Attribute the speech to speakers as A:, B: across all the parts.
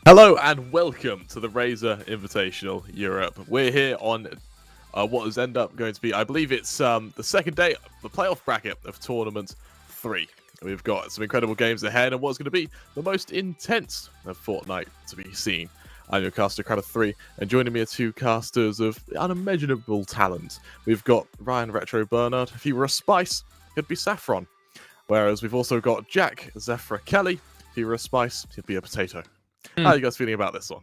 A: Hello and welcome to the Razer Invitational Europe. We're here on what is end up going to be, I believe it's the second day of the playoff bracket of Tournament 3. We've got some incredible games ahead and what's going to be the most intense of Fortnite to be seen. I'm your caster, Crowder3, and joining me are two casters of unimaginable talent. We've got Ryan Retro Bernard. If he were a spice, he'd be saffron. Whereas we've also got Jack Zephyr Kelly. If he were a spice, he'd be a potato. How are you guys feeling about this one?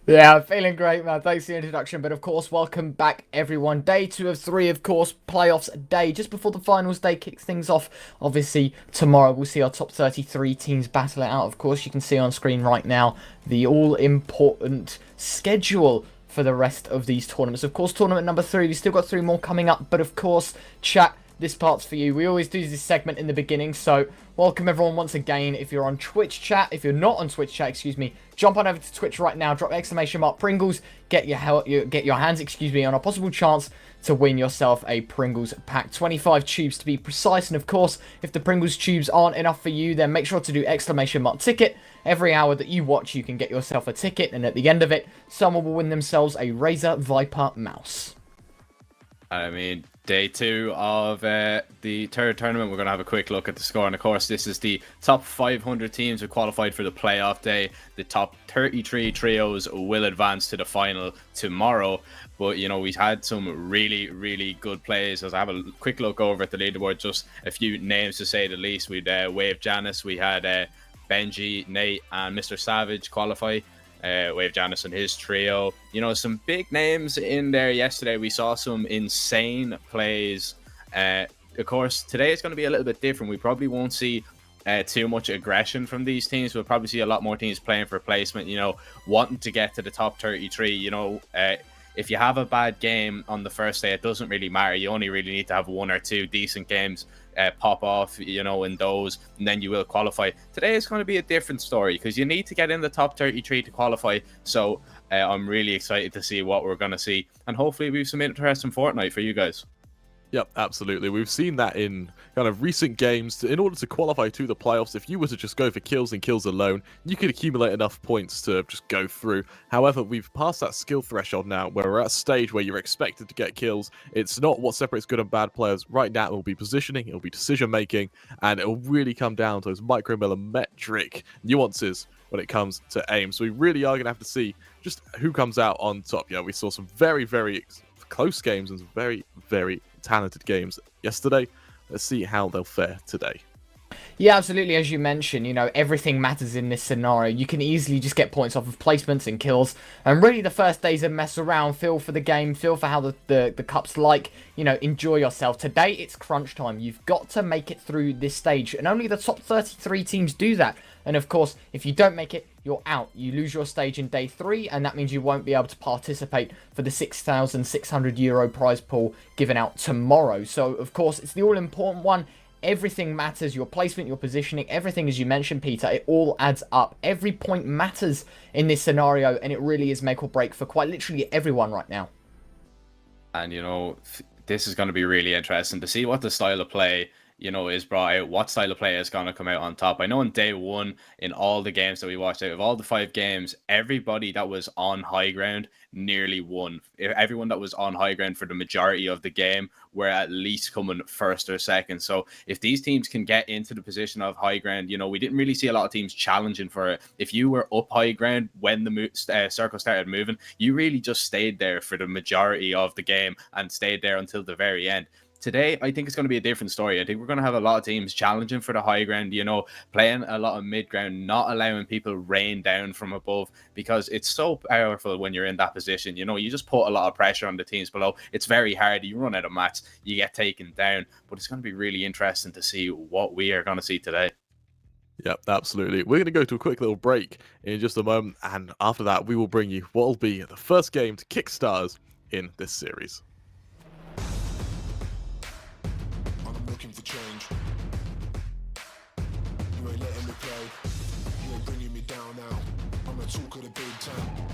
B: Yeah, I'm feeling great, man. Thanks for the introduction. But of course, welcome back, everyone. Day 2 of 3, of course, playoffs day. Just before the finals day kicks things off. Obviously, tomorrow we'll see our top 33 teams battle it out. Of course, you can see on screen right now the all-important schedule for the rest of these tournaments. Of course, tournament number 3, we've still got 3 more coming up. But of course, chat, this part's for you. We always do this segment in the beginning, so welcome everyone once again. If you're on Twitch chat, if you're not on Twitch chat, excuse me, jump on over to Twitch right now, drop exclamation mark Pringles, get your hands, on a possible chance to win yourself a Pringles pack. 25 tubes to be precise, and of course, if the Pringles tubes aren't enough for you, then make sure to do exclamation mark ticket. Every hour that you watch, you can get yourself a ticket, and at the end of it, someone will win themselves a Razer Viper mouse.
C: I mean, day 2 of the third tournament, we're going to have a quick look at the score. And of course, this is the top 500 teams who qualified for the playoff day. The top 33 trios will advance to the final tomorrow. But, you know, we've had some really, really good plays. As I have a quick look over at the leaderboard, just a few names to say the least. We'd Wave Janice, we had Benji, Nate, and Mr. Savage qualify. Wave Janice and his trio. You know, some big names in there yesterday. We saw some insane plays. Of course, today it's going to be a little bit different. We probably won't see too much aggression from these teams. We'll probably see a lot more teams playing for placement, you know, wanting to get to the top 33. You know, if you have a bad game on the first day, it doesn't really matter. You only really need to have 1 or 2 decent games pop off, you know, in those, and then you will qualify. Today is going to be a different story because you need to get in the top 33 to qualify. So I'm really excited to see what we're going to see, and hopefully we've some interesting Fortnite for you guys.
A: Yep, absolutely. We've seen that in kind of recent games. In order to qualify to the playoffs, if you were to just go for kills and kills alone, you could accumulate enough points to just go through. However, we've passed that skill threshold now, where we're at a stage where you're expected to get kills. It's not what separates good and bad players. Right now, it will be positioning, it will be decision-making, and it will really come down to those micromillimetric nuances when it comes to aim. So we really are going to have to see just who comes out on top. Yeah, we saw some very, very close games and some very, very talented games yesterday. Let's see how they'll fare today.
B: Yeah, absolutely. As you mentioned, you know, everything matters in this scenario. You can easily just get points off of placements and kills. And really, the first day's a mess around. Feel for the game. Feel for how the cup's like. You know, enjoy yourself. Today, it's crunch time. You've got to make it through this stage. And only the top 33 teams do that. And of course, if you don't make it, you're out. You lose your stage in day 3, and that means you won't be able to participate for the €6,600 prize pool given out tomorrow. So, of course, it's the all-important one. Everything matters. Your placement, your positioning, everything, as you mentioned, Peter, it all adds up. Every point matters in this scenario, and it really is make or break for quite literally everyone right now.
C: And, you know, this is going to be really interesting to see what the style of play, you know, is brought out, what style of play is going to come out on top. I know in day 1, in all the games that we watched out of all the 5 games, everybody that was on high ground nearly won. Everyone that was on high ground for the majority of the game were at least coming first or second. So if these teams can get into the position of high ground, you know, we didn't really see a lot of teams challenging for it. If you were up high ground when the circle started moving, you really just stayed there for the majority of the game and stayed there until the very end. Today, I think it's going to be a different story. I think we're going to have a lot of teams challenging for the high ground, you know, playing a lot of mid ground, not allowing people rain down from above, because it's so powerful when you're in that position. You know, you just put a lot of pressure on the teams below. It's very hard. You run out of mats, you get taken down. But it's going to be really interesting to see what we are going to see today.
A: Yep, absolutely. We're going to go to a quick little break in just a moment. And after that, we will bring you what will be the first game to kickstart in this series.
D: Looking for change. You ain't letting me play. You ain't bringing me down now. I'm a talk of the big town.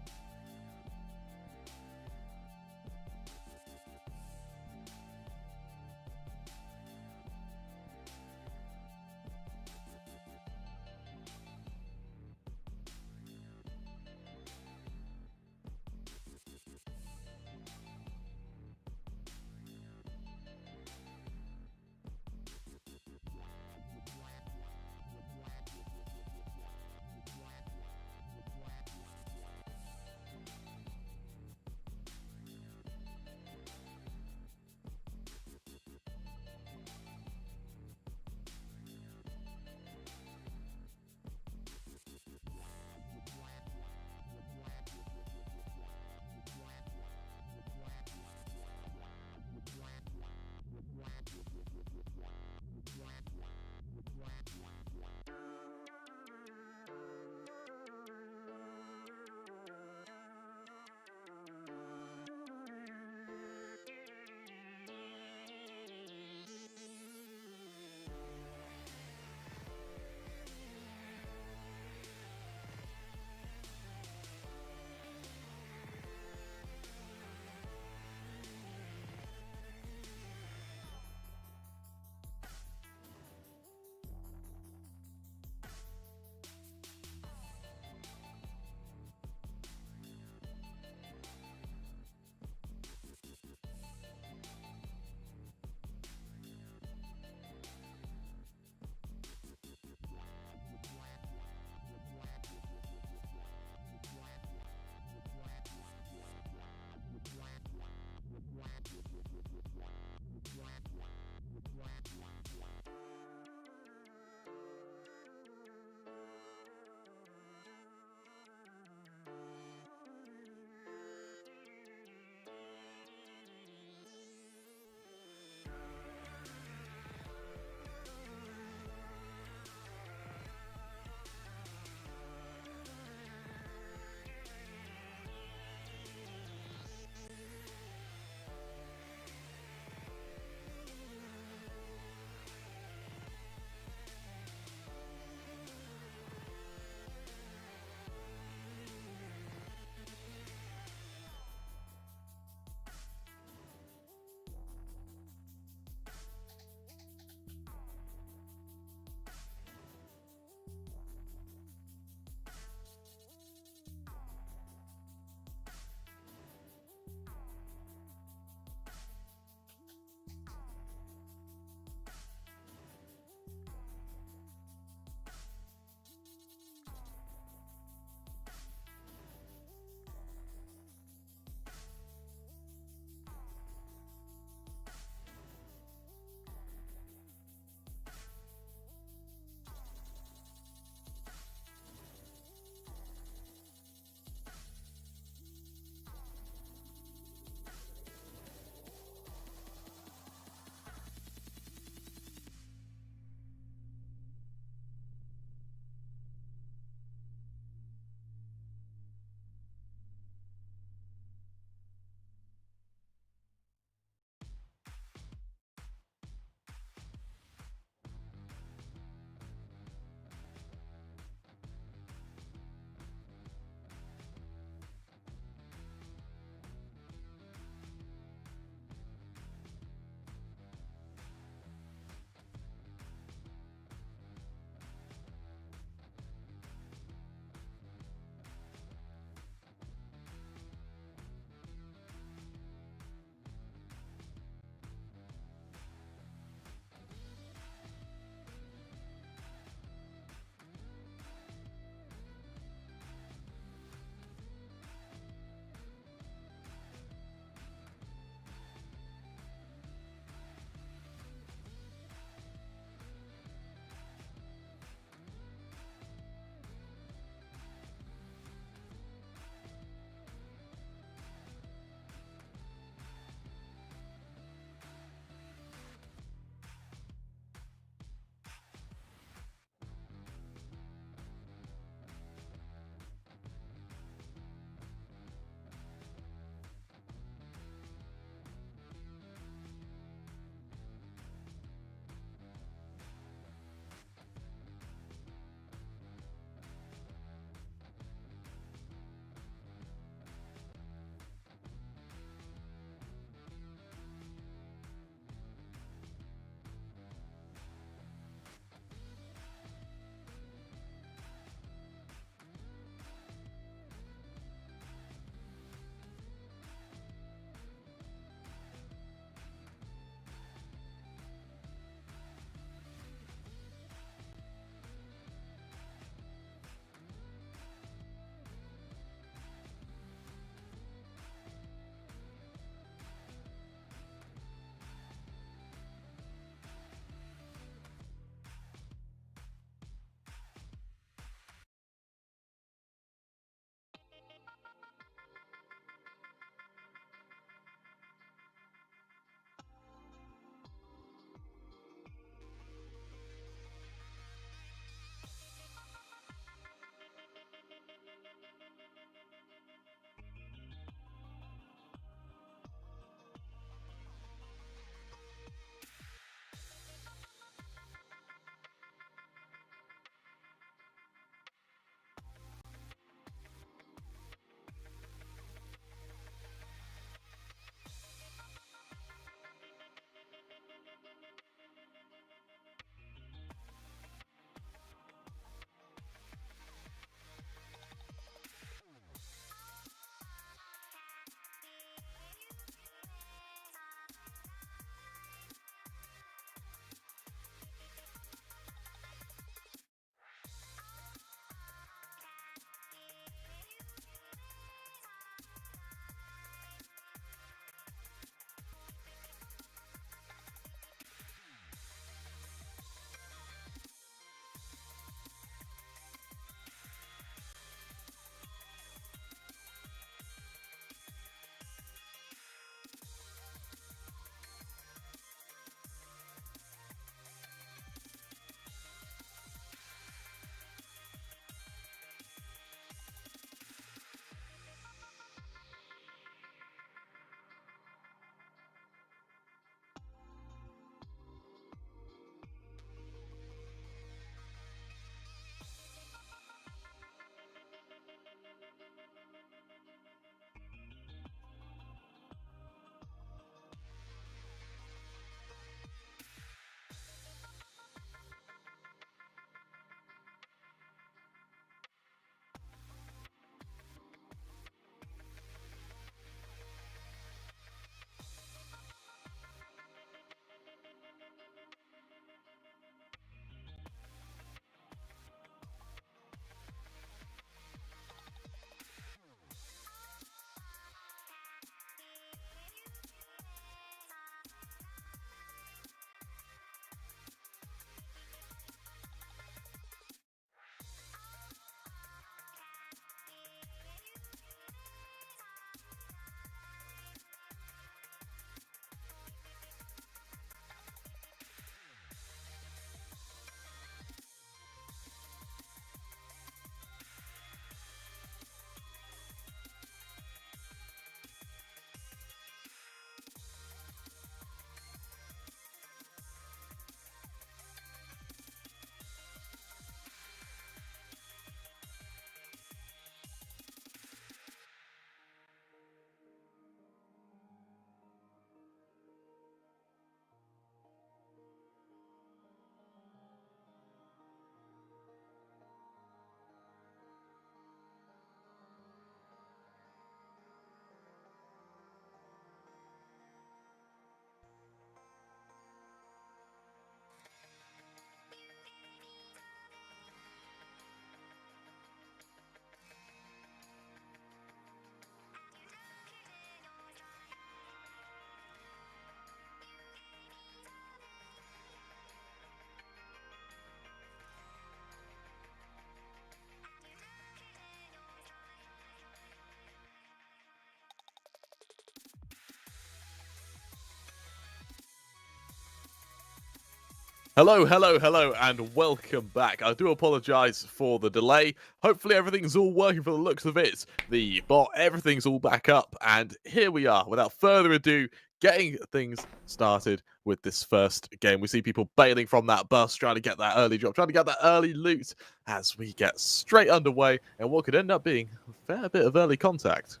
A: Hello, hello, hello, and welcome back. I do apologize for the delay. Hopefully everything's all working for the looks of it. The bot, everything's all back up, and here we are. Without further ado, getting things started with this first game. We see people bailing from that bus, trying to get that early drop, trying to get that early loot as we get straight underway and what could end up being a fair bit of early contact.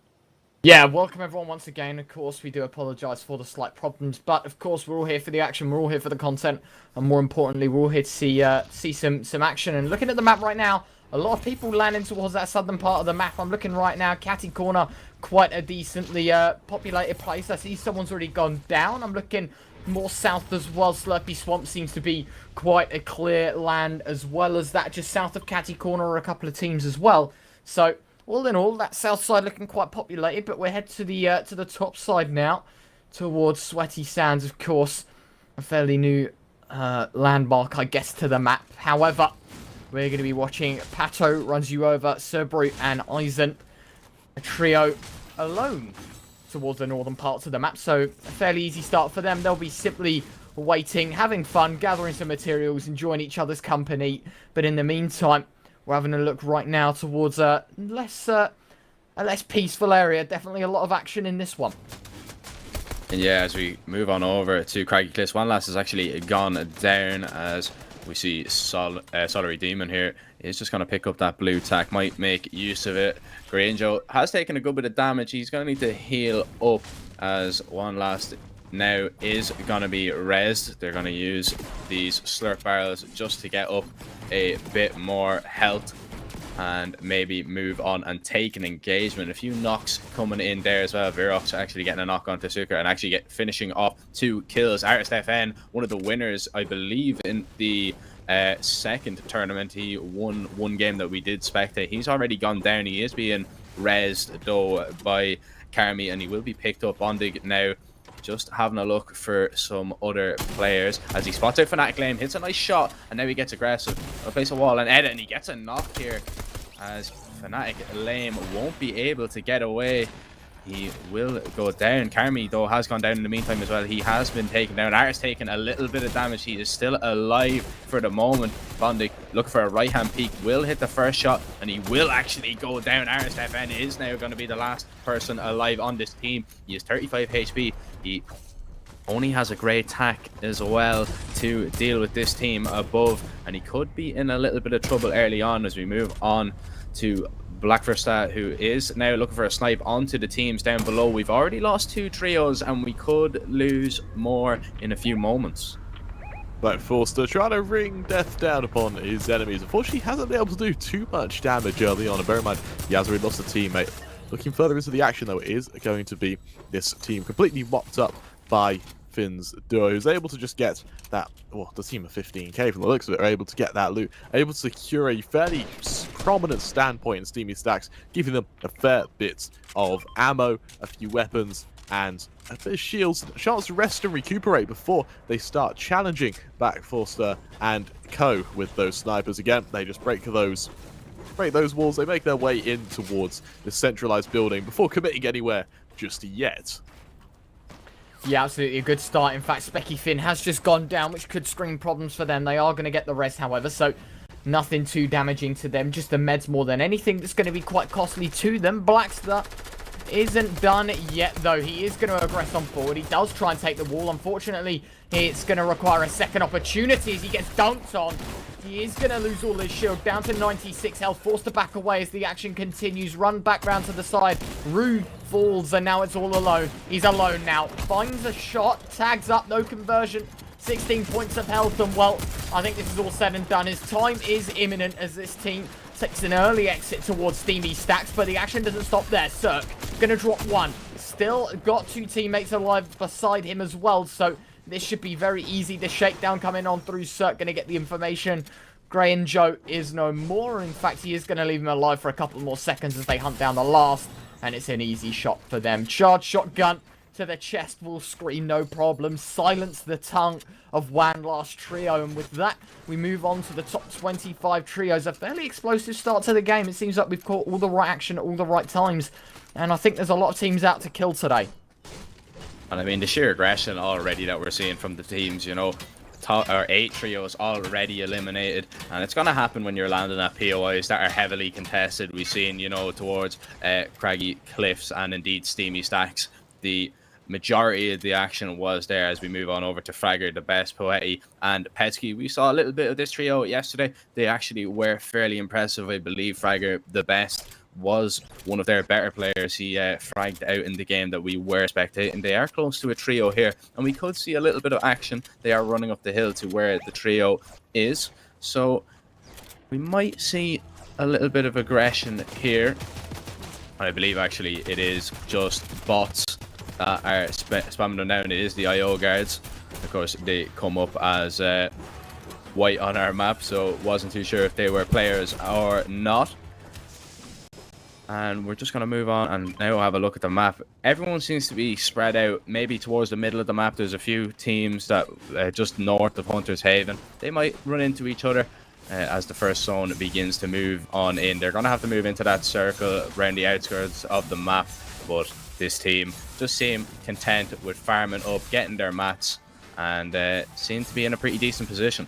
B: Yeah, welcome everyone once again. Of course, we do apologise for the slight problems, but of course, we're all here for the action, we're all here for the content, and more importantly, we're all here to see some action. And looking at the map right now, a lot of people landing towards that southern part of the map. I'm looking right now, Catty Corner, quite a decently populated place. I see someone's already gone down. I'm looking more south as well. Slurpy Swamp seems to be quite a clear land, as well as that just south of Catty Corner are a couple of teams as well. So all in all, that south side looking quite populated, but we're headed to the top side now, towards Sweaty Sands, of course. A fairly new landmark, I guess, to the map. However, we're going to be watching Pato runs you over, Cerbru and Eisen, a trio alone towards the northern parts of the map. So a fairly easy start for them. They'll be simply waiting, having fun, gathering some materials, enjoying each other's company. But in the meantime, we're having a look right now towards a less peaceful area. Definitely a lot of action in this one.
C: And yeah, as we move on over to Craggy Cliffs, one last has actually gone down as we see Solary Demon here. He's just going to pick up that blue tack, might make use of it. Granjo has taken a good bit of damage. He's going to need to heal up as one last now is going to be rezzed. They're going to use these slurp barrels just to get up a bit more health and maybe move on and take an engagement. A few knocks coming in there as well. Virox actually getting a knock onto Suka and actually finishing off 2 kills. Artist FN, one of the winners, I believe, in the second tournament. He won one game that we did spectate. He's already gone down. He is being rezzed though by Carmi, and he will be picked up. Bondig now just having a look for some other players as he spots out Fnatic Lame, hits a nice shot, and now he gets aggressive. He'll place a wall and edit, and he gets a knock here as Fnatic Lame won't be able to get away. He will go down. Carmi, though, has gone down in the meantime as well. He has been taken down. Art's taken a little bit of damage. He is still alive for the moment. Bondic looking for a right-hand peek. Will hit the first shot, and he will actually go down. Artist FN is now going to be the last person alive on this team. He is 35 HP. He only has a great tack as well to deal with this team above, and he could be in a little bit of trouble early on as we move on to Blackversta, who is now looking for a snipe onto the teams down below. We've already lost 2 trios, and we could lose more in a few moments.
A: Black Forster trying to ring death down upon his enemies. Unfortunately, he hasn't been able to do too much damage early on. And bear in mind, he has already lost a teammate. Looking further into the action, though, it is going to be this team completely mopped up by Finn's duo, who's able to just get that, well, the team of 15k from the looks of it are able to get that loot, able to secure a fairly prominent standpoint in Steamy Stacks, giving them a fair bit of ammo, a few weapons, and a bit of shields, a chance to rest and recuperate before they start challenging back Forster and Co with those snipers. Again, they just break those walls, they make their way in towards the centralized building before committing anywhere just yet.
B: Yeah, absolutely a good start. In fact, Specky Finn has just gone down, which could screen problems for them. They are going to get the rest, however, so nothing too damaging to them. Just the meds more than anything. That's going to be quite costly to them. Blackster isn't done yet, though. He is going to aggress on forward. He does try and take the wall. Unfortunately, it's going to require a second opportunity as he gets dunked on. He is going to lose all his shield, down to 96 health, forced to back away as the action continues. Run back round to the side. Rude falls, and now it's all alone. He's alone now. Finds a shot, tags up, no conversion. 16 points of health, and well, I think this is all said and done. His time is imminent as this team takes an early exit towards Steamy Stacks, but the action doesn't stop there. Cirque going to drop one. Still got 2 teammates alive beside him as well, so this should be very easy. The shakedown coming on through Cirque, going to get the information. Gray and Joe is no more. In fact, he is going to leave him alive for a couple more seconds as they hunt down the last, and it's an easy shot for them. Charge shotgun to the chest will scream, no problem. Silence the tongue of one last trio, and with that, we move on to the top 25 trios. A fairly explosive start to the game. It seems like we've caught all the right action at all the right times, and I think there's a lot of teams out to kill today.
C: And I mean, the sheer aggression already that we're seeing from the teams, you know, top or 8 trios already eliminated, and it's gonna happen when you're landing at POIs that are heavily contested. We've seen, you know, towards craggy cliffs and indeed steamy stacks. The majority of the action was there. As we move on over to Fragger, the best, Poeti, and Petsky. We saw a little bit of this trio yesterday. They actually were fairly impressive. I believe Fragger, the best, was one of their better players. He fragged out in the game that we were spectating. They are close to a trio here, and we could see a little bit of action. They are running up the hill to where the trio is, so we might see a little bit of aggression here. I believe actually it is just bots that are spamming them down. It is the IO guards. Of course, they come up as white on our map, so wasn't too sure if they were players or not. And we're just going to move on and now have a look at the map. Everyone seems to be spread out, maybe towards the middle of the map. There's a few teams that just north of Hunter's Haven. They might run into each other as the first zone begins to move on in. They're going to have to move into that circle around the outskirts of the map, but this team just seem content with farming up, getting their mats, and seem to be in a pretty decent position.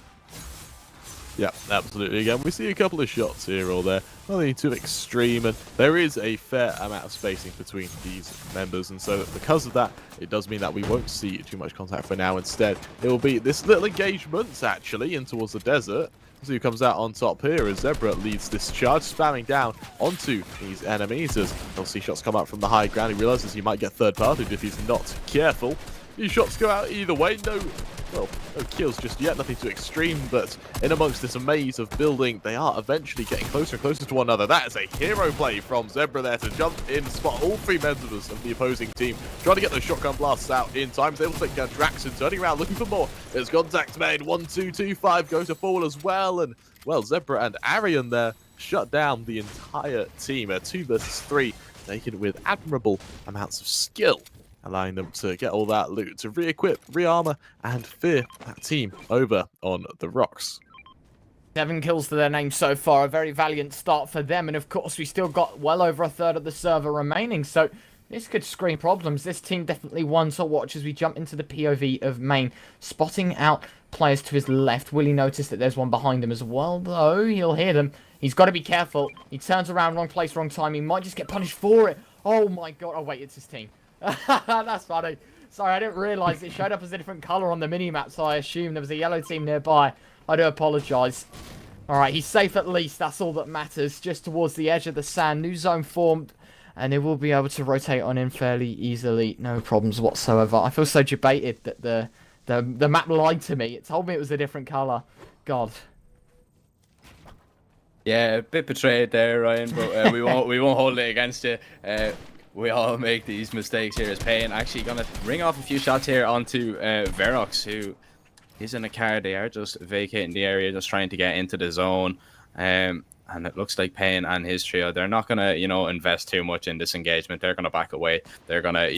A: Yeah, absolutely. Again, we see a couple of shots here or there. Nothing too extreme, and there is a fair amount of spacing between these members, and so because of that, it does mean that we won't see too much contact for now. Instead, it will be this little engagement, actually, in towards the desert. See who comes out on top here as Zebra leads this charge, spamming down onto these enemies as he'll see shots come up from the high ground. He realizes he might get third-partied if he's not careful. These shots go out either way. No kills just yet, nothing too extreme, but in amongst this maze of building, they are eventually getting closer and closer to one another. That is a hero play from Zebra there to jump in, spot all 3 members of the opposing team, trying to get those shotgun blasts out in time. They will take down Draxon, turning around, looking for more. There's contact made, 1-2-2-5 goes to fall as well, and well, Zebra and Arian there shut down the entire team. 2 versus 3, taken with admirable amounts of skill, allowing them to get all that loot, to re-equip, re-armor, and fear that team over on the rocks.
B: 7 kills to their name so far, a very valiant start for them, and of course we still got well over a third of the server remaining, so this could screen problems. This team definitely one to watch as we jump into the POV of main, spotting out players to his left. Will he notice that there's one behind him as well, though? He'll hear them. He's got to be careful. He turns around, wrong place, wrong time. He might just get punished for it. Oh my god. Oh wait, it's his team. That's funny. Sorry, I didn't realise it showed up as a different colour on the mini-map, so I assumed there was a yellow team nearby. I do apologise. Alright, he's safe at least. That's all that matters. Just towards the edge of the sand. New zone formed, and it will be able to rotate on in fairly easily. No problems whatsoever. I feel so debated that the map lied to me. It told me it was a different colour. God.
C: Yeah, a bit betrayed there, Ryan, but we won't hold it against you. We all make these mistakes here. As Payne actually gonna ring off a few shots here onto Verox, who is in a car. They are just vacating the area, just trying to get into the zone. And it looks like Payne and his trio, they're not gonna, invest too much in this engagement. They're gonna back away. They're gonna,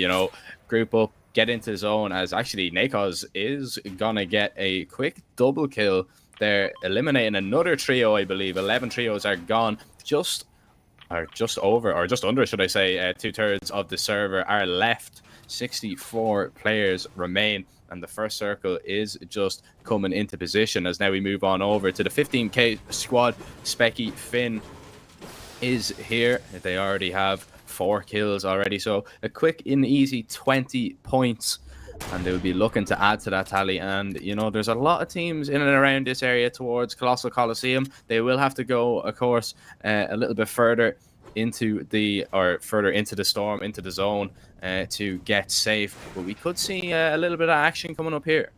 C: group up, get into the zone. As actually Nakos is gonna get a quick double kill. They're eliminating another trio, I believe. 11 trios are gone. Just under, should I say, 2/3 of the server are left. 64 players remain, and the first circle is just coming into position as now we move on over to the 15k squad. Specky Finn is here. They already have 4 kills already, so a quick and easy 20 points, and they will be looking to add to that tally. And there's a lot of teams in and around this area towards Colossal Coliseum. They will have to go, of course, a little bit further into the storm, into the zone, to get safe. But we could see a little bit of action coming up here.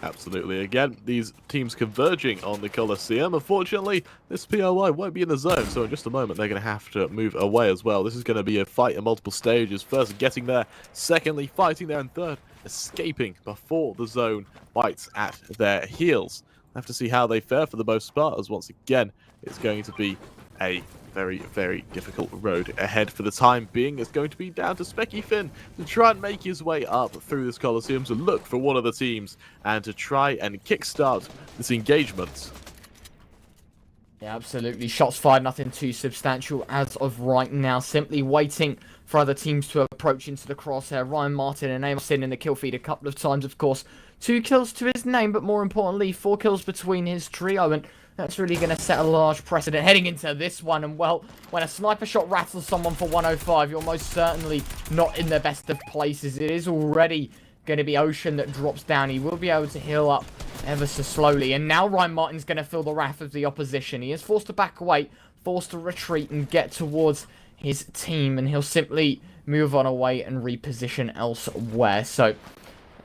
A: Absolutely. Again, these teams converging on the Coliseum. Unfortunately, this POI won't be in the zone, so in just a moment they're going to have to move away as well. This is going to be a fight in multiple stages. First, getting there. Secondly, fighting there. And third, escaping before the zone bites at their heels. We'll have to see how they fare for the most part, as once again, it's going to be a very, very difficult road ahead for the time being. It's going to be down to Specky Finn to try and make his way up through this Coliseum to look for one of the teams and to try and kickstart this engagement.
B: Yeah, absolutely. Shots fired, nothing too substantial as of right now. Simply waiting for other teams to approach into the crosshair. Ryan Martin and Amos in the kill feed a couple of times, of course. 2 kills to his name, but more importantly, 4 kills between his trio, and that's really going to set a large precedent heading into this one. And, well, when a sniper shot rattles someone for 105, you're most certainly not in the best of places. It is already going to be Ocean that drops down. He will be able to heal up ever so slowly. And now Ryan Martin's going to feel the wrath of the opposition. He is forced to back away, forced to retreat and get towards his team. And he'll simply move on away and reposition elsewhere. So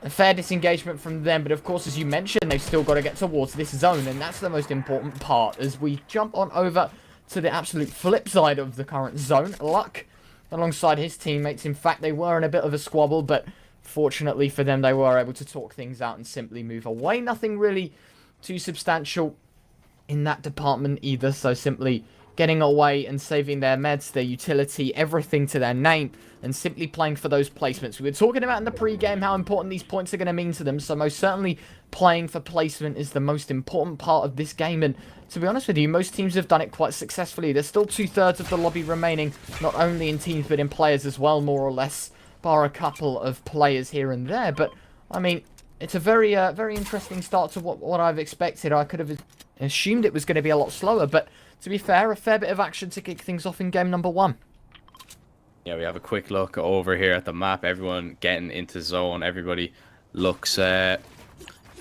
B: a fair disengagement from them, but of course, as you mentioned, they've still got to get towards this zone, and that's the most important part. As we jump on over to the absolute flip side of the current zone, Luck, alongside his teammates, in fact, they were in a bit of a squabble, but fortunately for them, they were able to talk things out and simply move away. Nothing really too substantial in that department either, so simply getting away and saving their meds, their utility, everything to their name, and simply playing for those placements. We were talking about in the pre-game how important these points are going to mean to them, so most certainly playing for placement is the most important part of this game, and to be honest with you, most teams have done it quite successfully. There's still 2/3 of the lobby remaining, not only in teams but in players as well, more or less, bar a couple of players here and there, but, I mean, it's a very interesting start to what I've expected. I could have assumed it was going to be a lot slower, but to be fair, a fair bit of action to kick things off in game number 1.
C: Yeah, we have a quick look over here at the map. Everyone getting into zone. Everybody looks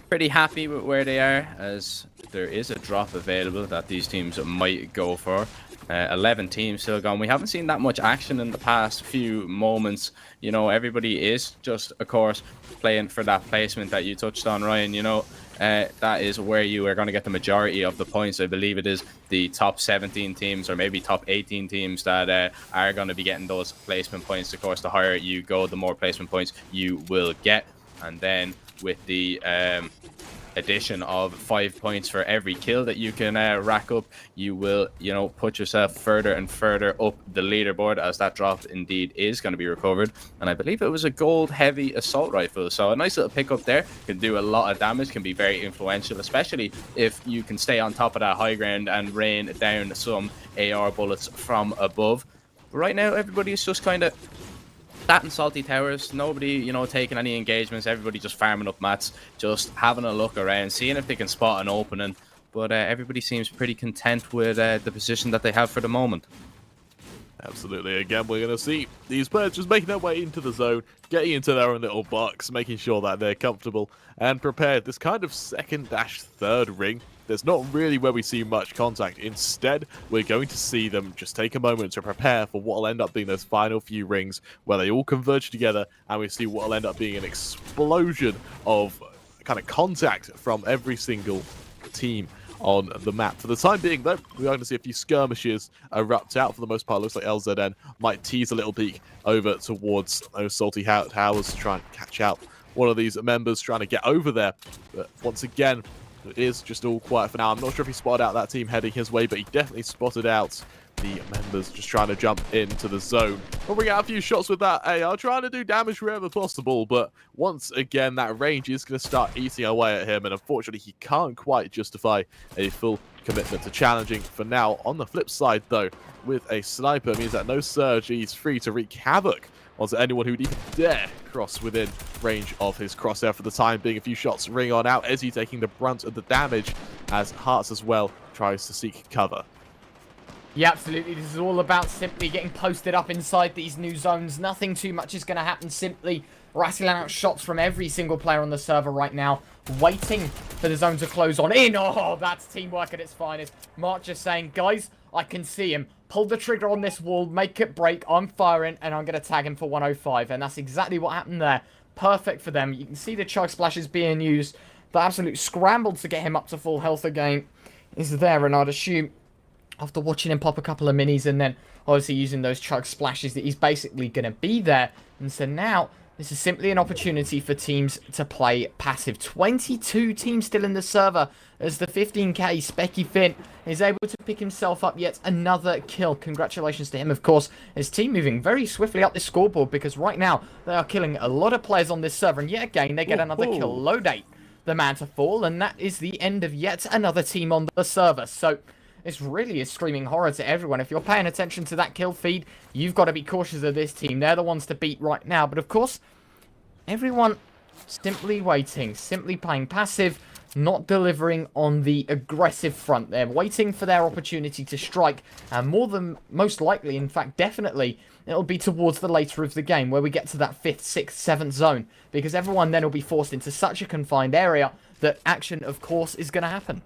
C: pretty happy with where they are, as there is a drop available that these teams might go for. 11 teams still gone. We haven't seen that much action in the past few moments. You know, everybody is just, of course, playing for that placement that you touched on, Ryan. You know, that is where you are going to get the majority of the points. I believe it is the top 17 teams or maybe top 18 teams that are going to be getting those placement points. Of course, the higher you go, the more placement points you will get. And then with the addition of 5 points for every kill that you can rack up, you will, you know, put yourself further and further up the leaderboard, as that drop indeed is going to be recovered. And I believe it was a gold heavy assault rifle, so a nice little pickup there. Can do a lot of damage, can be very influential, especially if you can stay on top of that high ground and rain down some AR bullets from above. But right now, everybody is just kind of that in Salty Towers. Nobody, you know, taking any engagements. Everybody just farming up mats, just having a look around, seeing if they can spot an opening. But everybody seems pretty content with the position that they have for the moment.
A: Absolutely. Again, we're going to see these players just making their way into the zone, getting into their own little box, making sure that they're comfortable and prepared. This kind of second-third ring, there's not really where we see much contact. Instead, we're going to see them just take a moment to prepare for what will end up being those final few rings where they all converge together, and we see what will end up being an explosion of kind of contact from every single team on the map. For the time being, though, we are going to see a few skirmishes erupt out. For the most part, looks like LZN might tease a little peek over towards those Salty Towers to try and catch out one of these members trying to get over there. But once again, it is just all quiet for now. I'm not sure if he spotted out that team heading his way, but he definitely spotted out the members just trying to jump into the zone. But we got a few shots with that AR, trying to do damage wherever possible, but once again, that range is going to start eating away at him, and unfortunately, he can't quite justify a full commitment to challenging for now. On the flip side, though, with a sniper, means that no Surge, he's free to wreak havoc onto anyone who'd even dare cross within range of his crosshair. For the time being, a few shots ring on out. Ezzy taking the brunt of the damage as Hearts as well tries to seek cover.
B: Yeah, absolutely. This is all about simply getting posted up inside these new zones. Nothing too much is going to happen. Simply rattling out shots from every single player on the server right now, waiting for the zone to close on in. Oh, that's teamwork at its finest. Mark just saying, guys, I can see him. Pull the trigger on this wall, make it break. I'm firing, and I'm going to tag him for 105. And that's exactly what happened there. Perfect for them. You can see the chug splashes being used. The absolute scramble to get him up to full health again is there, and I'd assume after watching him pop a couple of minis and then obviously using those chug splashes that he's basically going to be there. And so now this is simply an opportunity for teams to play passive. 22 teams still in the server as the 15k Specky Finn is able to pick himself up yet another kill. Congratulations to him, of course. His team moving very swiftly up this scoreboard because right now they are killing a lot of players on this server. And yet again, they get another kill. Low date, the man to fall. And that is the end of yet another team on the server. So This really is screaming horror to everyone. If you're paying attention to that kill feed, you've got to be cautious of this team. They're the ones to beat right now. But of course, everyone simply waiting, simply playing passive, not delivering on the aggressive front. They're waiting for their opportunity to strike, and more than most likely, in fact, definitely, it'll be towards the later of the game where we get to that 5th, 6th, 7th zone, because everyone then will be forced into such a confined area that action, of course, is going to happen.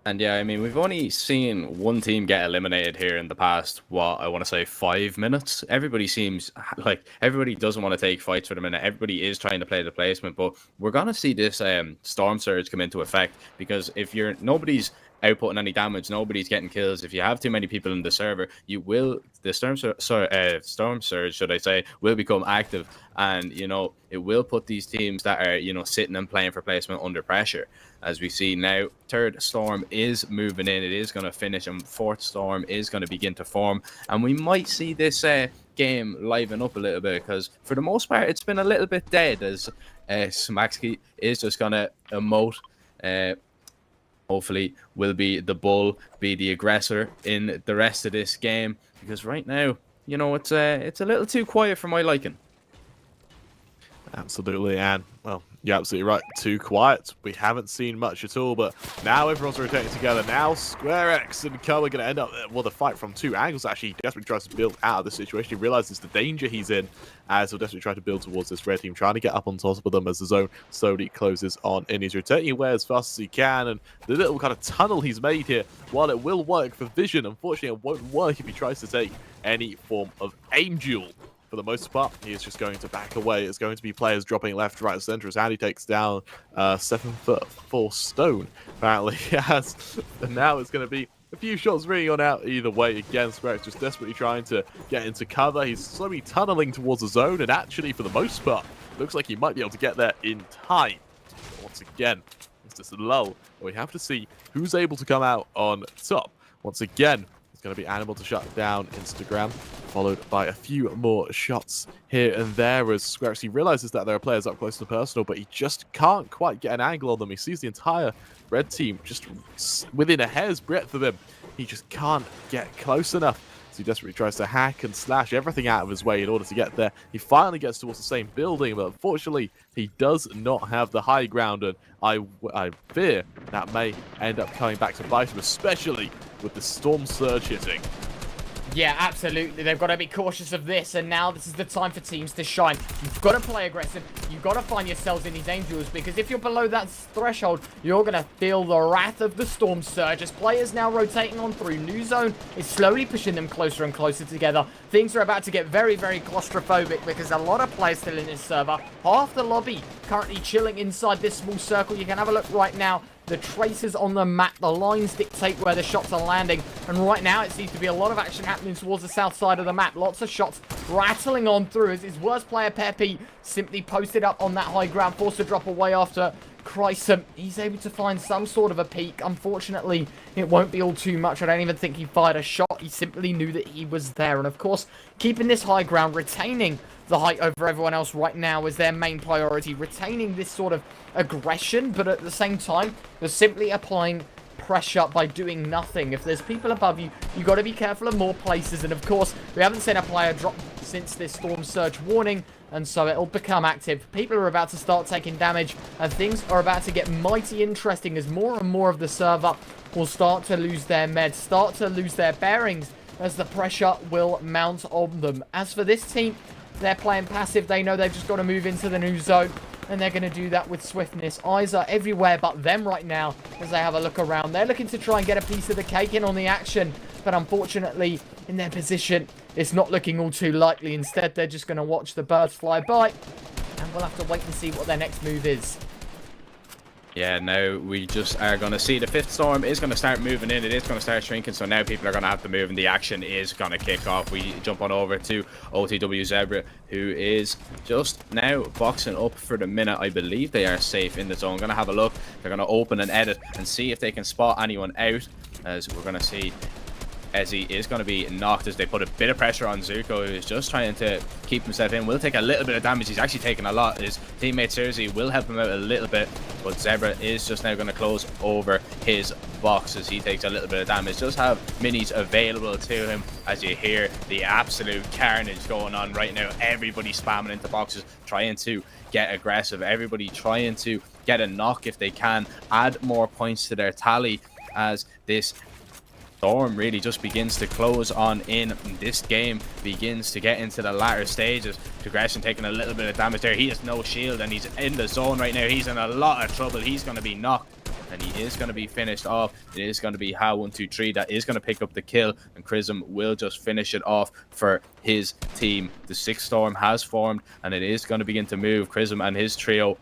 C: And yeah, I mean, we've only seen one team get eliminated here in the past, what, I want to say 5 minutes. Everybody seems like everybody doesn't want to take fights for the minute. Everybody is trying to play the placement, but we're going to see this storm surge come into effect, because if nobody's outputting any damage, nobody's getting kills. If you have too many people in the server, the storm surge, should I say, will become active, and you know, it will put these teams that are, you know, sitting and playing for placement under pressure. As we see now, third storm is moving in. It is going to finish, and fourth storm is going to begin to form, and we might see this game liven up a little bit, because for the most part it's been a little bit dead, as Smaxkey is just going to emote. Hopefully will be the bull, be the aggressor in the rest of this game, because right now, you know, it's a little too quiet for my liking.
A: Absolutely, and well, you're absolutely right. Too quiet. We haven't seen much at all, but now everyone's rotating together. Now SquareX and Co are going to end up, well, the fight from two angles. Actually, he desperately tries to build out of the situation. He realizes the danger he's in, as he'll desperately try to build towards this red team, trying to get up on top of them as the zone slowly closes on in. He's rotating away as fast as he can, and the little kind of tunnel he's made here, while it will work for vision, unfortunately it won't work if he tries to take any form of aim duel. For the most part, he is just going to back away. It's going to be players dropping left, right, center as Handy takes down 7'4" stone, apparently. Yes. And now it's going to be a few shots ringing on out either way. Again, SquareX just desperately trying to get into cover. He's slowly tunneling towards the zone, and actually, for the most part, looks like he might be able to get there in time. But once again, it's just a lull. We have to see who's able to come out on top. Once again, it's going to be Animal to shut down Instagram, followed by a few more shots here and there as SquareX, he realizes that there are players up close to personal, but he just can't quite get an angle on them. He sees the entire red team just within a hair's breadth of him. He just can't get close enough. So he desperately tries to hack and slash everything out of his way in order to get there. He finally gets towards the same building, but unfortunately, he does not have the high ground, and I fear that may end up coming back to bite him, especially with the storm surge hitting.
B: Yeah, absolutely. They've got to be cautious of this, and now this is the time for teams to shine. You've got to play aggressive. You've got to find yourselves in these angels, because if you're below that threshold, you're going to feel the wrath of the storm surge. As players now rotating on through. New zone is slowly pushing them closer and closer together. Things are about to get very, very claustrophobic, because a lot of players still in this server. Half the lobby currently chilling inside this small circle. You can have a look right now. The tracers on the map, the lines dictate where the shots are landing. And right now, it seems to be a lot of action happening towards the south side of the map. Lots of shots rattling on through as his worst player, Pepe, simply posted up on that high ground, forced to drop away after Chrysum. He's able to find some sort of a peak. Unfortunately, it won't be all too much. I don't even think he fired a shot. He simply knew that he was there. And of course, keeping this high ground, retaining the height over everyone else right now is their main priority. Retaining this sort of aggression, but at the same time, they're simply applying pressure by doing nothing. If there's people above you, you've got to be careful of more places. And of course, we haven't seen a player drop since this storm surge warning, and so it'll become active. People are about to start taking damage, and things are about to get mighty interesting as more and more of the server will start to lose their meds, start to lose their bearings, as the pressure will mount on them. As for this team, they're playing passive. They know they've just got to move into the new zone, and they're going to do that with swiftness. Eyes are everywhere but them right now as they have a look around. They're looking to try and get a piece of the cake in on the action, but unfortunately, in their position, it's not looking all too likely. Instead, they're just going to watch the birds fly by, and we'll have to wait and see what their next move is.
C: Yeah, now we just are going to see the fifth storm is going to start moving in. It is going to start shrinking, so now people are going to have to move, and the action is going to kick off. We jump on over to OTW Zebra, who is just now boxing up for the minute. I believe they are safe in the zone. Going to have a look. They're going to open and edit and see if they can spot anyone out, as we're going to see as he is going to be knocked as they put a bit of pressure on Zuko, who is just trying to keep himself in. Will take a little bit of damage. He's actually taking a lot. His teammate Cersei will help him out a little bit, but Zebra is just now going to close over his box as he takes a little bit of damage. Does have minis available to him, as you hear the absolute carnage going on right now. Everybody spamming into boxes, trying to get aggressive. Everybody trying to get a knock if they can, add more points to their tally as this storm really just begins to close on in. This game begins to get into the latter stages. Progression taking a little bit of damage there. He has no shield and he's in the zone right now. He's in a lot of trouble. He's going to be knocked and he is going to be finished off. It is going to be How123 that is going to pick up the kill, and Chrism will just finish it off for his team. The sixth storm has formed and it is going to begin to move. Chrism and his trio,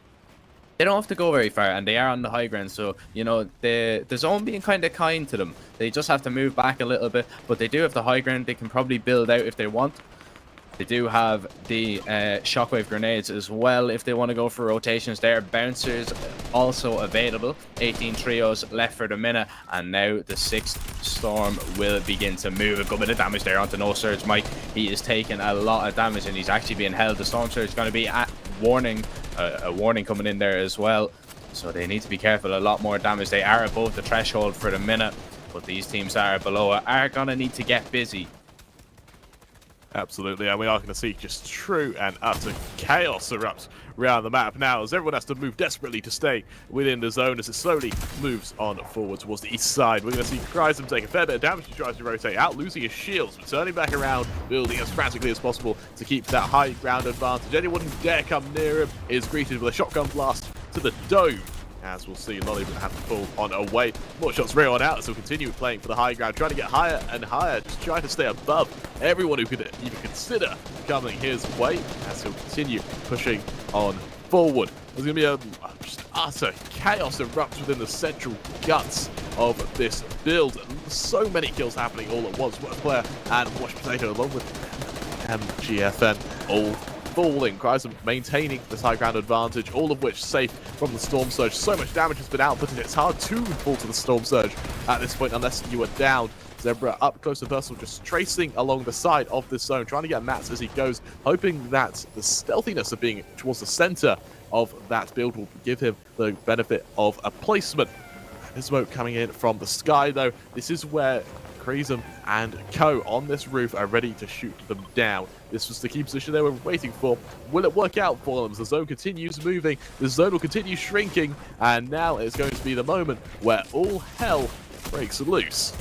C: they don't have to go very far, and they are on the high ground, so you know the zone being kind of kind to them. They just have to move back a little bit, but they do have the high ground. They can probably build out if they want. They do have the shockwave grenades as well if they want to go for rotations there. Bouncers also available. 18 trios left for the minute, and now the sixth storm will begin to move. A good bit of damage there onto No Surge Mike. He is taking a lot of damage and he's actually being held. The Storm Surge is going to be at warning. A warning coming in there as well, so they need to be careful. A lot more damage. They are above the threshold for the minute, but these teams that are below it are gonna need to get busy.
A: Absolutely, and we are going to see just true and utter chaos erupt around the map now, as everyone has to move desperately to stay within the zone as it slowly moves on forward towards the east side. We're going to see Chrysum take a fair bit of damage. He tries to rotate out, losing his shields, but turning back around, building as frantically as possible to keep that high ground advantage. Anyone who dare come near him is greeted with a shotgun blast to the dome. As we'll see, Lolly will have to pull on away. More shots real on out, so we'll continue playing for the high ground, trying to get higher and higher, just trying to stay above everyone who could even consider coming his way, as he'll continue pushing on forward. There's going to be a just utter chaos erupts within the central guts of this build. So many kills happening all at once. Worst player and Wash Potato along with MGFN all falling. Chrysum maintaining this high ground advantage, all of which safe from the Storm Surge. So much damage has been outputted, it's hard to fall to the Storm Surge at this point unless you are down. Zebra up close and personal, just tracing along the side of this zone, trying to get mats as he goes, hoping that the stealthiness of being towards the center of that build will give him the benefit of a placement. There's smoke coming in from the sky though. This is where Chrysum and Co on this roof are ready to shoot them down. This was the key position they were waiting for. Will it work out for them as the zone continues moving? The zone will continue shrinking, and now it's going to be the moment where all hell breaks loose.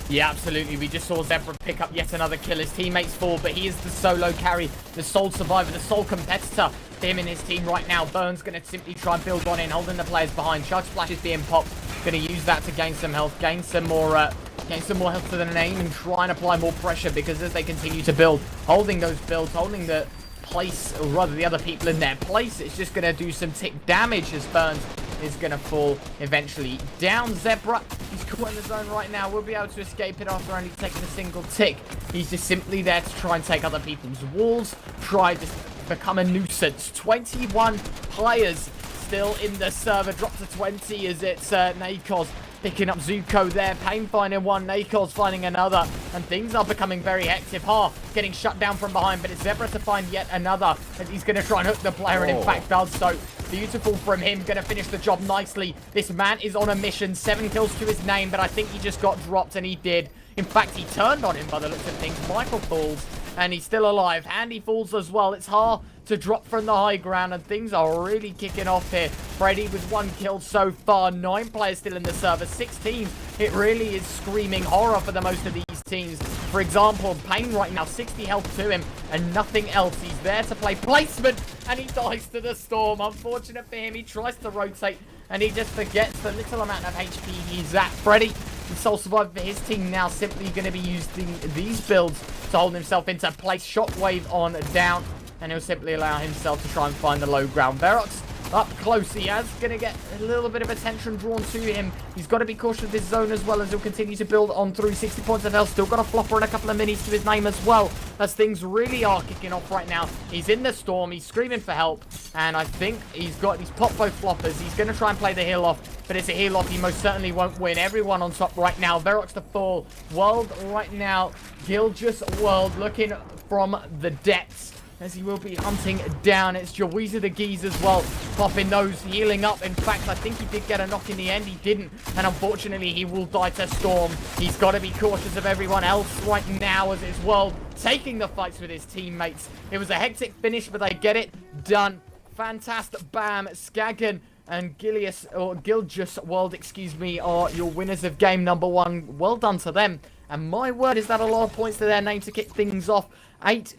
B: Yeah, absolutely. We just saw Zebra pick up yet another kill. His teammates fall, but he is the solo carry, the sole survivor, the sole competitor for him and his team right now. Burns going to simply try and build on in, holding the players behind. Chug Splash is being popped. Going to use that to gain some health, gain some more health to the name, and try and apply more pressure, because as they continue to build, holding those builds, holding the place, or rather the other people in their place, it's just going to do some tick damage as Burns is going to fall eventually down. Zebra, he's caught in the zone right now, will be able to escape it after only taking a single tick. He's just simply there to try and take other people's walls, try to become a nuisance. 21 players still in the server, drop to 20 as it's Nakos picking up Zuko there. Pain finding one, Nakos finding another, and things are becoming very hectic. Ha getting shut down from behind, but it's Zebra to find yet another, and he's going to try and hook the player, and in fact does so. Beautiful from him, going to finish the job nicely. This man is on a mission, 7 kills to his name, but I think he just got dropped, and he did. In fact, he turned on him by the looks of things. Michael falls, and he's still alive. Handy falls as well. It's hard to drop from the high ground, and things are really kicking off here. Freddy with 1 kill so far. 9 players still in the server. 6 teams. It really is screaming horror for the most of these teams. For example, Pain right now, 60 health to him, and nothing else. He's there to play placement, and he dies to the Storm. Unfortunate for him. He tries to rotate, and he just forgets the little amount of HP he's at. Freddy, the sole survivor for his team, now simply going to be using these builds to hold himself into place. Shockwave on down, and he'll simply allow himself to try and find the low ground. Verox up close. He is going to get a little bit of attention drawn to him. He's got to be cautious of his zone as well as he'll continue to build on through. 60 points of health. Still got a flopper and a couple of minis to his name as well, as things really are kicking off right now. He's in the storm. He's screaming for help. And I think he's popped both floppers. He's going to try and play the heal off, but it's a heal off. He most certainly won't win. Everyone on top right now. Verox to fall. World right now. Gilgis World looking from the depths, as he will be hunting down. It's Jaweezer the Geese as well, popping those, healing up. In fact, I think he did get a knock in the end. He didn't, and unfortunately, he will die to Storm. He's got to be cautious of everyone else right now, as it's World taking the fights with his teammates. It was a hectic finish, but they get it done. Fantastic. Bam, Skagan and Gilgis World, excuse me, are your winners of game number 1. Well done to them. And my word, is that a lot of points to their name to kick things off.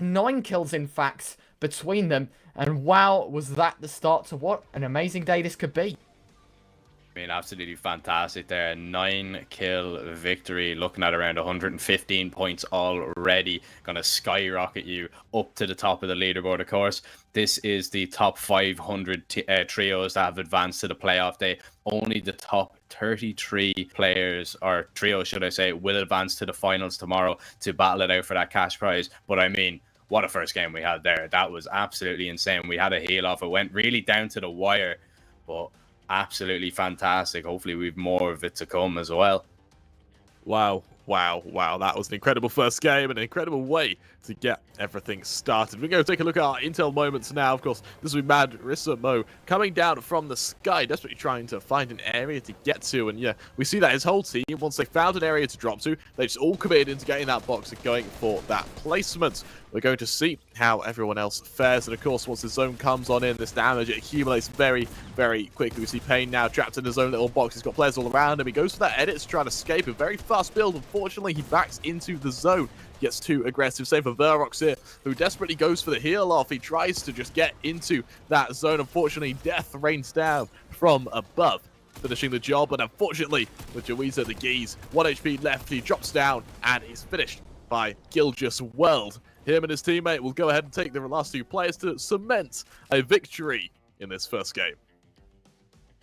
B: 9 kills, in fact, between them. And wow, was that the start to what an amazing day this could be.
C: I mean, absolutely fantastic there. 9-kill victory, looking at around 115 points already. Gonna skyrocket you up to the top of the leaderboard, of course. This is the top 500 trios that have advanced to the playoff day. Only the top 33 players, or trios should I say, will advance to the finals tomorrow to battle it out for that cash prize. But I mean, what a first game we had there. That was absolutely insane. We had a heal off. It went really down to the wire, but absolutely fantastic. Hopefully we've more of it to come as well.
A: Wow. That was an incredible first game and an incredible way to get everything started. We're going to take a look at our intel moments now. Of course, this will be Mad Rissa Mo coming down from the sky, desperately trying to find an area to get to. And yeah, we see that his whole team, once they found an area to drop to, they just all committed into getting that box and going for that placement. We're going to see how everyone else fares. And of course, once the zone comes on in, this damage, it accumulates very, very quickly. We see Payne now trapped in his own little box. He's got players all around him. He goes for that edit to try and escape. A very fast build. Unfortunately, he backs into the zone. Gets too aggressive. Same for Verox here, who desperately goes for the heal off. He tries to just get into that zone. Unfortunately, death rains down from above, finishing the job. But unfortunately, with Jaweezer the Geese, 1 HP left. He drops down and he's finished by Gilgis World. Him and his teammate will go ahead and take the last 2 players to cement a victory in this first game.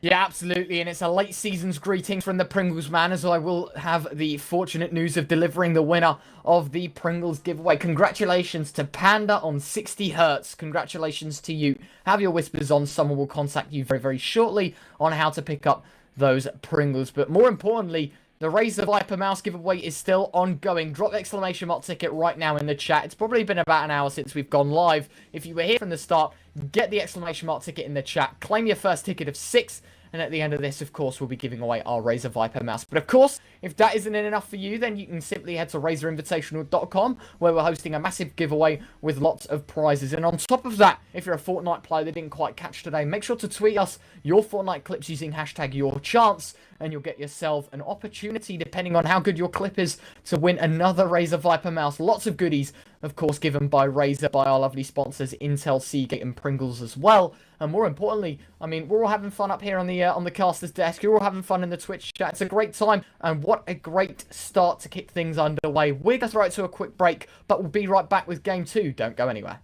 B: Yeah, absolutely, and it's a late season's greeting from the Pringles man, as I will have the fortunate news of delivering the winner of the Pringles giveaway. Congratulations to Panda on 60 Hertz. Congratulations to you. Have your whispers on. Someone will contact you very, very shortly on how to pick up those Pringles. But more importantly, the Razer Viper mouse giveaway is still ongoing. Drop the exclamation mark ticket right now in the chat. It's probably been about an hour since we've gone live. If you were here from the start, get the exclamation mark ticket in the chat. Claim your first ticket of 6. And at the end of this, of course, we'll be giving away our Razer Viper mouse. But of course, if that isn't enough for you, then you can simply head to razerinvitational.com, where we're hosting a massive giveaway with lots of prizes. And on top of that, if you're a Fortnite player that didn't quite catch today, make sure to tweet us your Fortnite clips using hashtag YourChance, and you'll get yourself an opportunity, depending on how good your clip is, to win another Razer Viper mouse. Lots of goodies, of course, given by Razer, by our lovely sponsors, Intel, Seagate, and Pringles as well. And more importantly, I mean, we're all having fun up here on the caster's desk. You're all having fun in the Twitch chat. It's a great time, and what a great start to kick things underway. We're going to throw it to a quick break, but we'll be right back with Game 2. Don't go anywhere.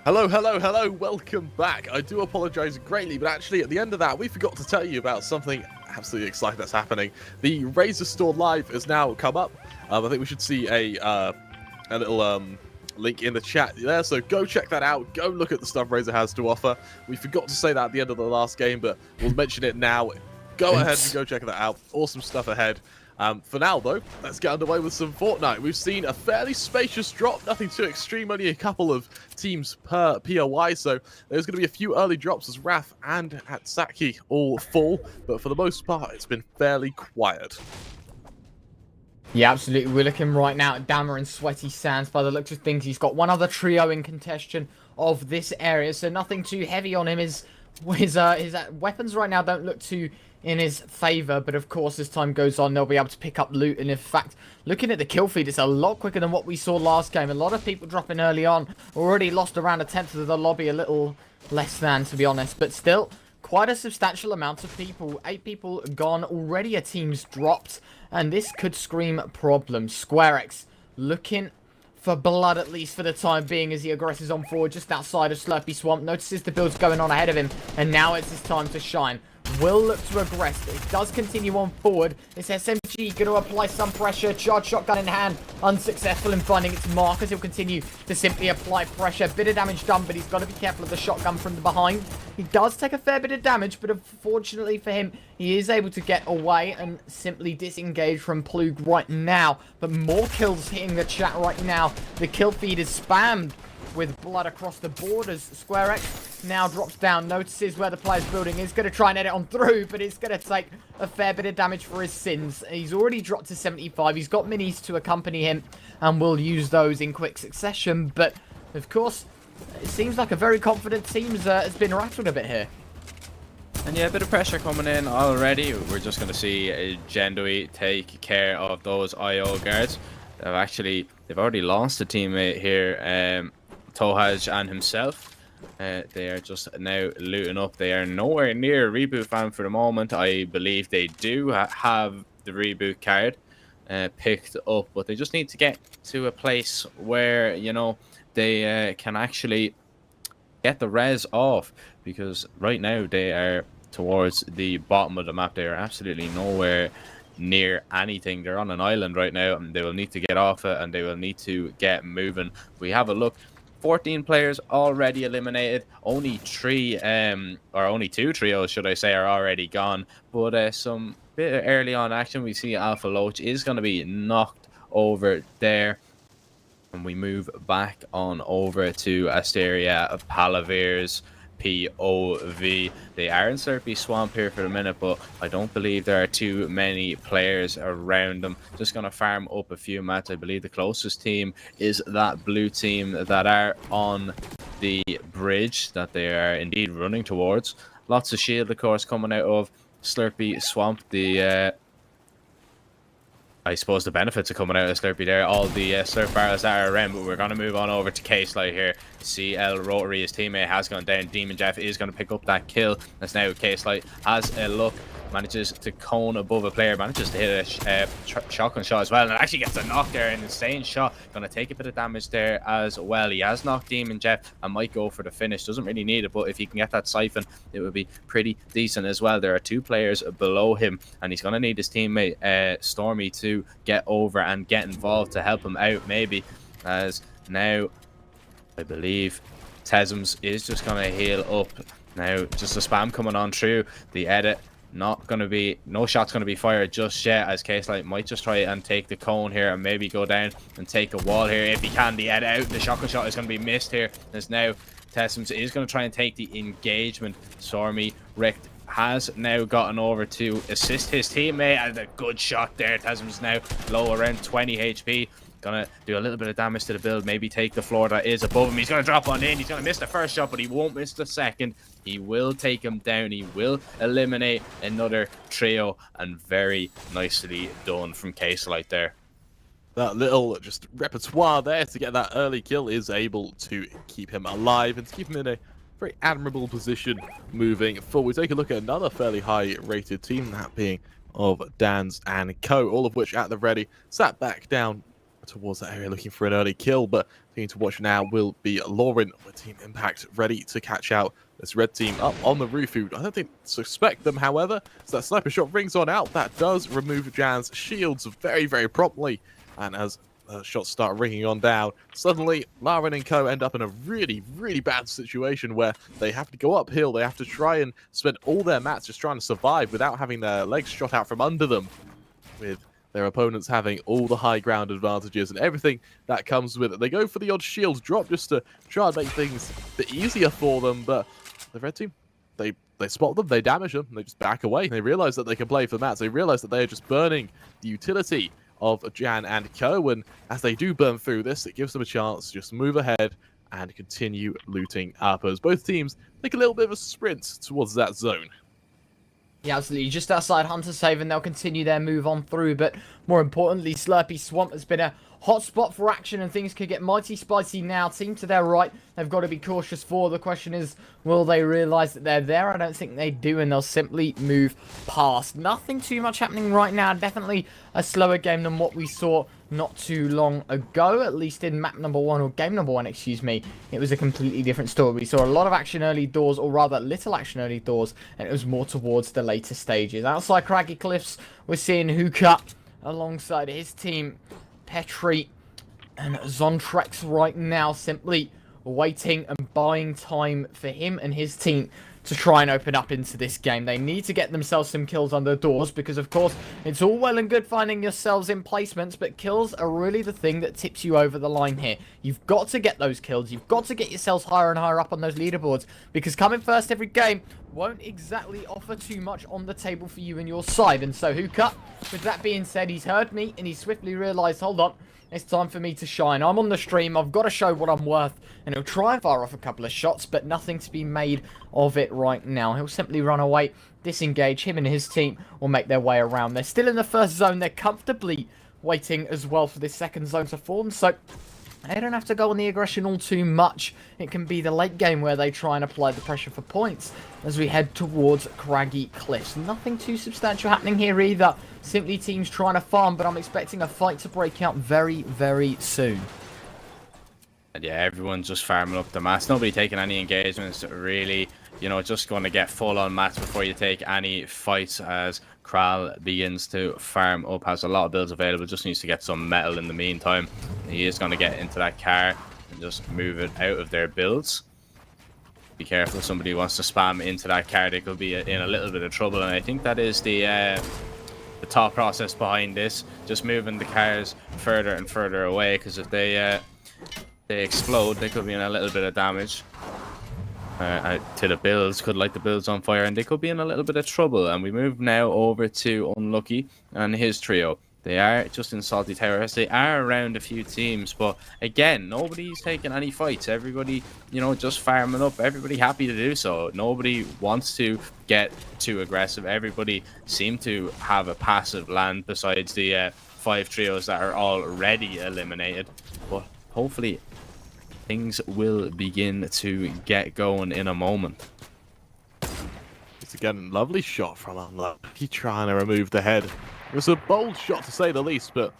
A: Hello, hello, hello, welcome back. I do apologize greatly, but actually at the end of that, we forgot to tell you about something absolutely exciting that's happening. The Razer Store Live has now come up. I think we should see a little link in the chat there, so go check that out. Go look at the stuff Razer has to offer. We forgot to say that at the end of the last game, but we'll mention it now. Go ahead and go check that out. Awesome stuff ahead. For now, though, let's get underway with some Fortnite. We've seen a fairly spacious drop, nothing too extreme, only a couple of teams per POI, so there's going to be a few early drops as Raf and Hatsaki all fall, but for the most part, it's been fairly quiet.
B: Yeah, absolutely. We're looking right now at Dammer and Sweaty Sands. By the looks of things, he's got one other trio in contention of this area, so nothing too heavy on him. His weapons right now don't look too in his favor, but of course as time goes on they'll be able to pick up loot, and in fact looking at the kill feed, it's a lot quicker than what we saw last game. A lot of people dropping early on, already lost around a tenth of the lobby, a little less than, to be honest, but still quite a substantial amount of people. 8 people gone already, a team's dropped, and this could scream problems. SquareX looking for blood, at least for the time being, as he aggresses on forward just outside of Slurpy Swamp, notices the build's going on ahead of him, and now it's his time to shine. Will look to aggress, but it does continue on forward. This SMG going to apply some pressure. Charge shotgun in hand. Unsuccessful in finding its mark, as he'll continue to simply apply pressure. Bit of damage done, but he's got to be careful of the shotgun from the behind. He does take a fair bit of damage, but unfortunately for him, he is able to get away and simply disengage from Plug right now. But more kills hitting the chat right now. The kill feed is spammed with blood across the board as SquareX now drops down, notices where the player's building is, going to try and edit on through, but it's going to take a fair bit of damage for his sins. He's already dropped to 75. He's got minis to accompany him, and will use those in quick succession, but of course, it seems like a very confident team has been rattled a bit here.
C: And yeah, a bit of pressure coming in already. We're just going to see Gendui take care of those IO guards. They've already lost a teammate here, Tohaj and himself. They are just now looting up. They are nowhere near a reboot fan for the moment. I believe they do have the reboot card picked up, but they just need to get to a place where, you know, they can actually get the res off, because right now they are towards the bottom of the map. They are absolutely nowhere near anything. They're on an island right now, and they will need to get off it, and they will need to get moving. We have a look. 14 players already eliminated. Only 2 trios, should I say, are already gone. But some bit of early on action. We see Alpha Loach is going to be knocked over there. And we move back on over to Asteria of Palavir's POV. They are in Slurpy Swamp here for a minute, but I don't believe there are too many players around them. Just going to farm up a few mats. I believe the closest team is that blue team that are on the bridge that they are indeed running towards. Lots of shield, of course, coming out of Slurpy Swamp. I suppose the benefits are coming out of Slurpy there. All the Slurp barrels that are around, but we're going to move on over to K-Slide here. CL Rotary, his teammate, has gone down. Demon Jeff is going to pick up that kill. That's now K-Slide has a look. Manages to cone above a player. Manages to hit a shotgun shot as well. And actually gets a knock there. An insane shot. Going to take a bit of damage there as well. He has knocked Demon Jeff and might go for the finish. Doesn't really need it, but if he can get that siphon, it would be pretty decent as well. There are 2 players below him, and he's going to need his teammate Stormy to get over and get involved to help him out, maybe. As now, I believe Tesms is just going to heal up. Now, just a spam coming on through the edit. Not going to be, no shot's going to be fired just yet, as K-Slide might just try and take the cone here and maybe go down and take a wall here if he can. The edit out, the shotgun shot is going to be missed here. As now Tesms is going to try and take the engagement. Stormy Richt has now gotten over to assist his teammate, and a good shot there. Tesms now low, around 20 HP. Gonna do a little bit of damage to the build, maybe take the floor that is above him. He's gonna drop on in. He's gonna miss the first shot, but he won't miss the second. He will take him down. He will eliminate another trio, and very nicely done from K-Slide there.
A: That little just repertoire there to get that early kill is able to keep him alive and to keep him in a very admirable position moving forward. Take a look at another fairly high rated team, that being of Dan's and Co, all of which at the ready sat back down towards that area looking for an early kill, but team to watch now will be Lauren with Team Impact ready to catch out this red team up on the roof, who I don't think suspect them, however. So that sniper shot rings on out. That does remove Jan's shields very, very promptly. And as shots start ringing on down, suddenly Lauren and co end up in a really, really bad situation where they have to go uphill. They have to try and spend all their mats just trying to survive without having their legs shot out from under them, with their opponents having all the high ground advantages and everything that comes with it. They go for the odd shield drop just to try and make things a bit easier for them, but the red team, they spot them, they damage them, and they just back away. They realize that they can play for mats. They realize that they are just burning the utility of Jan and co, and as they do burn through this, it gives them a chance to just move ahead and continue looting up as both teams take a little bit of a sprint towards that zone.
B: Yeah, absolutely. Just outside Hunter's Haven, they'll continue their move on through, but more importantly, Slurpy Swamp has been a hot spot for action, and things could get mighty spicy now. Team to their right, they've got to be cautious for. The question is, will they realise that they're there? I don't think they do, and they'll simply move past. Nothing too much happening right now. Definitely a slower game than what we saw not too long ago, at least in map number 1, or game number 1, excuse me. It was a completely different story. We saw a lot of action early doors, or rather little action early doors, and it was more towards the later stages. Outside Craggy Cliffs, we're seeing Hookah alongside his team, Petri and Zontrex right now, simply waiting and buying time for him and his team to try and open up into this game. They need to get themselves some kills on their doors because, of course, it's all well and good finding yourselves in placements, but kills are really the thing that tips you over the line here. You've got to get those kills. You've got to get yourselves higher and higher up on those leaderboards, because coming first every game won't exactly offer too much on the table for you and your side. And so Hookah, with that being said, he's heard me and he swiftly realised, hold on, it's time for me to shine. I'm on the stream, I've got to show what I'm worth, and he'll try and fire off a couple of shots, but nothing to be made of it right now. He'll simply run away, disengage. Him and his team will make their way around. They're still in the first zone. They're comfortably waiting as well for this second zone to form, so they don't have to go on the aggression all too much. It can be the late game where they try and apply the pressure for points as we head towards Craggy Cliffs. Nothing too substantial happening here either. Simply teams trying to farm, but I'm expecting a fight to break out very, very soon.
C: And yeah, everyone's just farming up the mats. Nobody taking any engagements, really. You know, just going to get full on mats before you take any fights, as Kral begins to farm up. Has a lot of builds available, just needs to get some metal in the meantime. He is going to get into that car and just move it out of their builds. Be careful, if somebody wants to spam into that car, they could be in a little bit of trouble, and I think that is the thought process behind this. Just moving the cars further and further away, because if they explode, they could be in a little bit of damage to the builds, could light the builds on fire, and they could be in a little bit of trouble. And we move now over to Unlucky and his trio. They are just in Salty Towers. They are around a few teams, but again, nobody's taking any fights. Everybody, you know, just farming up. Everybody happy to do so. Nobody wants to get too aggressive. Everybody seem to have a passive land, besides the 5 trios that are already eliminated. But hopefully things will begin to get going in a moment.
A: It's again lovely shot from Unlucky, trying to remove the head. It was a bold shot to say the least, but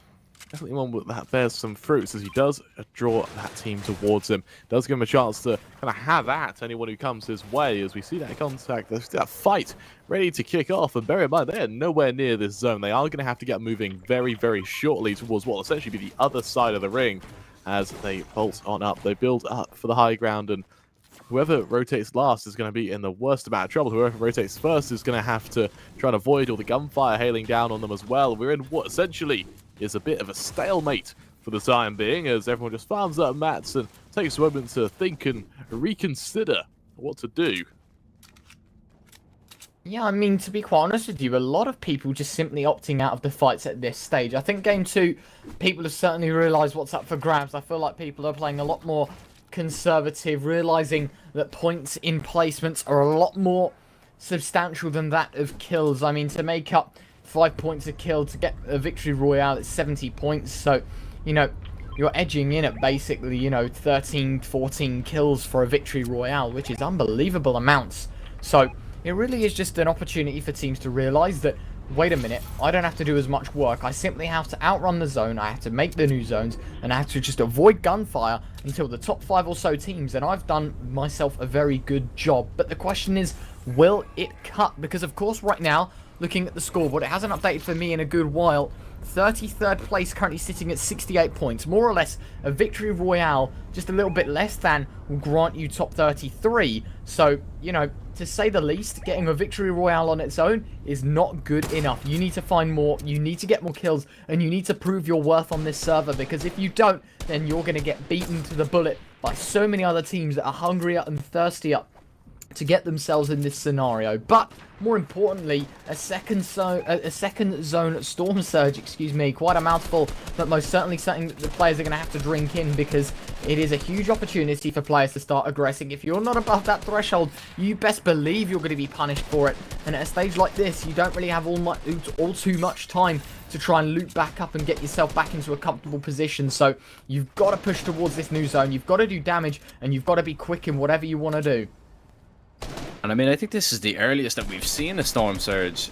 A: definitely one that bears some fruits, as he does draw that team towards him. Does give him a chance to kind of have at anyone who comes his way, as we see that contact, there's that fight ready to kick off. And bear in mind, they're nowhere near this zone. They are going to have to get moving very, very shortly towards what will essentially be the other side of the ring as they bolt on up. They build up for the high ground, and whoever rotates last is going to be in the worst amount of trouble. Whoever rotates first is going to have to try and avoid all the gunfire hailing down on them as well. We're in what essentially is a bit of a stalemate for the time being, as everyone just farms up mats and takes a moment to think and reconsider what to do.
B: Yeah, I mean, to be quite honest with you, a lot of people just simply opting out of the fights at this stage. I think Game 2, people have certainly realised what's up for grabs. I feel like people are playing a lot more conservative, realizing that points in placements are a lot more substantial than that of kills. I mean, to make up 5 points a kill to get a victory royale, it's 70 points. So, you know, you're edging in at basically, you know, 13, 14 kills for a victory royale, which is unbelievable amounts. So it really is just an opportunity for teams to realize that wait a minute, I don't have to do as much work. I simply have to outrun the zone, I have to make the new zones, and I have to just avoid gunfire until the top 5 or so teams, and I've done myself a very good job. But the question is, will it cut? Because of course right now, looking at the scoreboard, it hasn't updated for me in a good while. 33rd place, currently sitting at 68 points. More or less, a victory royale, just a little bit less than, will grant you top 33. So, you know, to say the least, getting a victory royale on its own is not good enough. You need to find more, you need to get more kills, and you need to prove your worth on this server, because if you don't, then you're going to get beaten to the bullet by so many other teams that are hungrier and thirstier to get themselves in this scenario. But more importantly, a second zone storm surge, excuse me, quite a mouthful, but most certainly something that the players are going to have to drink in, because it is a huge opportunity for players to start aggressing. If you're not above that threshold, you best believe you're going to be punished for it. And at a stage like this, you don't really have all too much time to try and loot back up and get yourself back into a comfortable position. So you've got to push towards this new zone, you've got to do damage, and you've got to be quick in whatever you want to do.
C: And I mean, I think this is the earliest that we've seen a storm surge.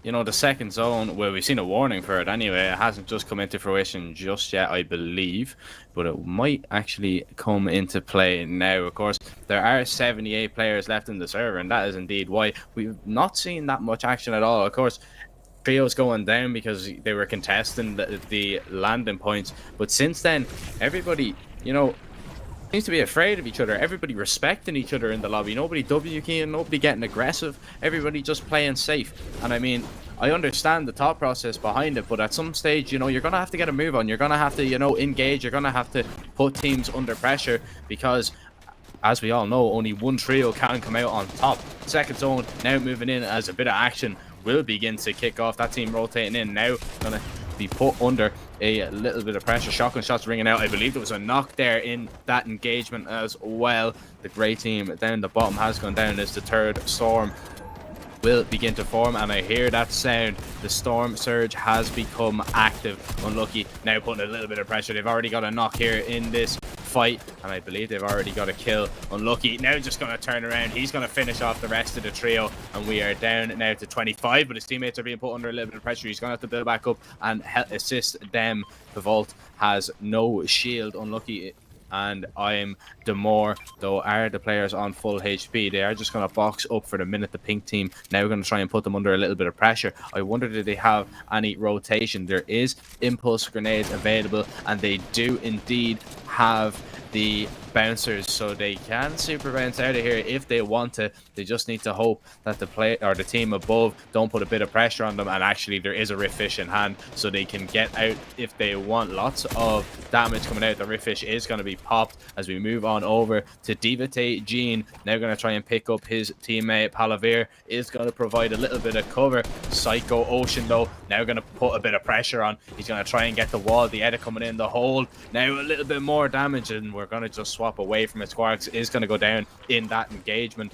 C: You know, the second zone, well, we've seen a warning for it anyway. It hasn't just come into fruition just yet, I believe, but it might actually come into play now. Of course, there are 78 players left in the server, and that is indeed why we've not seen that much action at all. Of course, trios going down because they were contesting the landing points, but since then, everybody, you know, seems to be afraid of each other. Everybody respecting each other in the lobby. Nobody W keying, nobody getting aggressive. Everybody just playing safe. And I mean, I understand the thought process behind it, but at some stage, you know, you're gonna have to get a move on. You're gonna have to, you know, engage. You're gonna have to put teams under pressure, because as we all know, only one trio can come out on top. Second zone now moving in as a bit of action will begin to kick off. That team rotating in now, gonna be put under a little bit of pressure. Shotgun shots ringing out. I believe there was a knock there in that engagement as well. The grey team down the bottom has gone down as the third storm will begin to form, and I hear that sound. The storm surge has become active. Unlucky now putting a little bit of pressure. They've already got a knock here in this fight, and I believe they've already got a kill. Unlucky now just going to turn around. He's going to finish off the rest of the trio, and we are down now to 25, but his teammates are being put under a little bit of pressure. He's going to have to build back up and assist them. The vault has no shield. Unlucky. And I'm Demore, though, are the players on full HP. They are just going to box up for the minute. The pink team now going to try and put them under a little bit of pressure. I wonder, do they have any rotation? There is impulse grenades available, and they do indeed have the bouncers, so they can super bounce out of here if they want to. They just need to hope that the play or the team above don't put a bit of pressure on them, and actually there is a rift fish in hand, so they can get out if they want. Lots of damage coming out. The rift fish is going to be popped as we move on over to Divate Jean. Now going to try and pick up his teammate. Palavir is going to provide a little bit of cover. Psycho Ocean, though, now going to put a bit of pressure on. He's going to try and get the wall. The edit coming in the hole. Now a little bit more damage, and we're going to just swap away from it. Squarks is going to go down in that engagement,